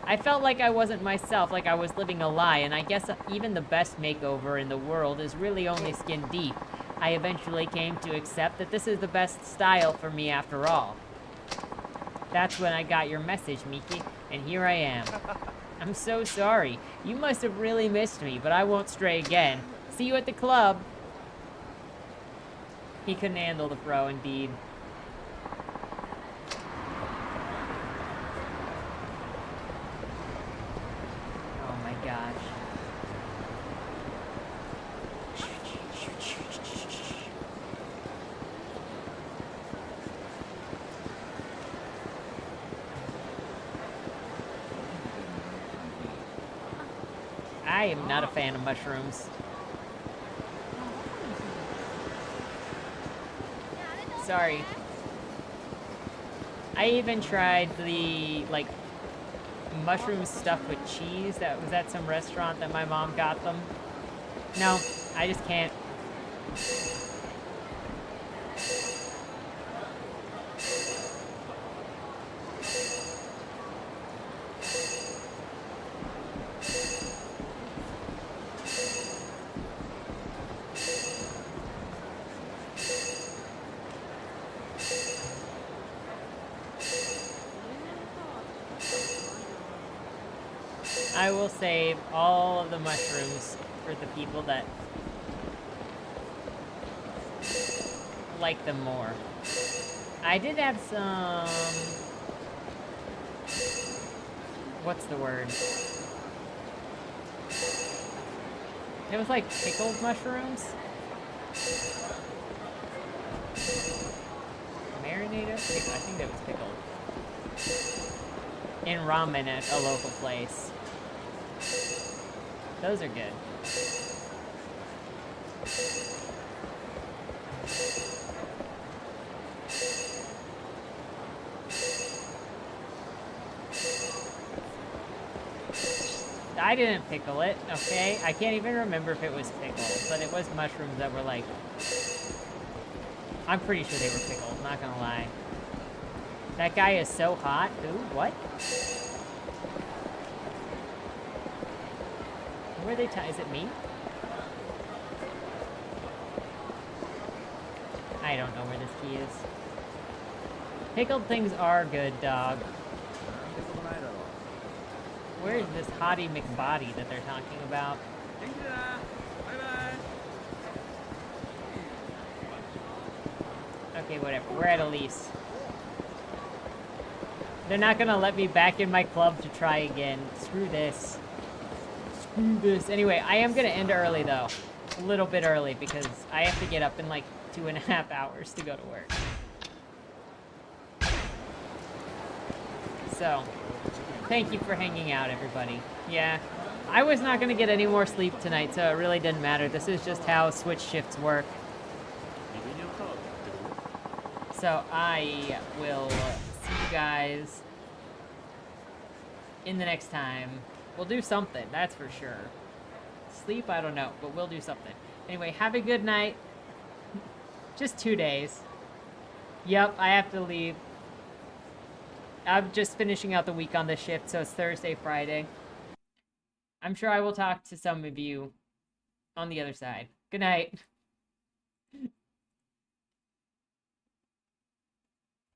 I felt like I wasn't myself, like I was living a lie, and I guess even the best makeover in the world is really only skin deep. I eventually came to accept that this is the best style for me after all. That's when I got your message, Miki, and here I am. I'm so sorry. You must have really missed me, but I won't stray again. See you at the club. He couldn't handle the fro, indeed. Oh my gosh. I am not a fan of mushrooms. Sorry. I even tried the, like, mushroom stuffed with cheese that was at some restaurant that my mom got them. No, I just can't. I will save all of the mushrooms for the people that like them more. I did have some... What's the word? It was like pickled mushrooms? Marinated? I think that was pickled. In ramen at a local place. Those are good. I didn't pickle it, okay? I can't even remember if it was pickled, but it was mushrooms that were like... I'm pretty sure they were pickled, not gonna lie. That guy is so hot. Who? What? Where are they Is it me? I don't know where this key is. Pickled things are good, dog. Where is this hottie McBody that they're talking about? Okay, whatever. We're at Elise. They're not gonna let me back in my club to try again. Screw this. Screw this. Anyway, I am gonna end early though. A little bit early because I have to get up in like 2.5 hours to go to work. So, thank you for hanging out, everybody. Yeah, I was not gonna get any more sleep tonight, so it really didn't matter. This is just how switch shifts work. So I will see you guys in the next time. We'll do something, that's for sure. Sleep, I don't know, but we'll do something. Anyway, have a good night. Just 2 days. Yep, I have to leave. I'm just finishing out the week on this shift, so it's Thursday, Friday. I'm sure I will talk to some of you on the other side. Good night.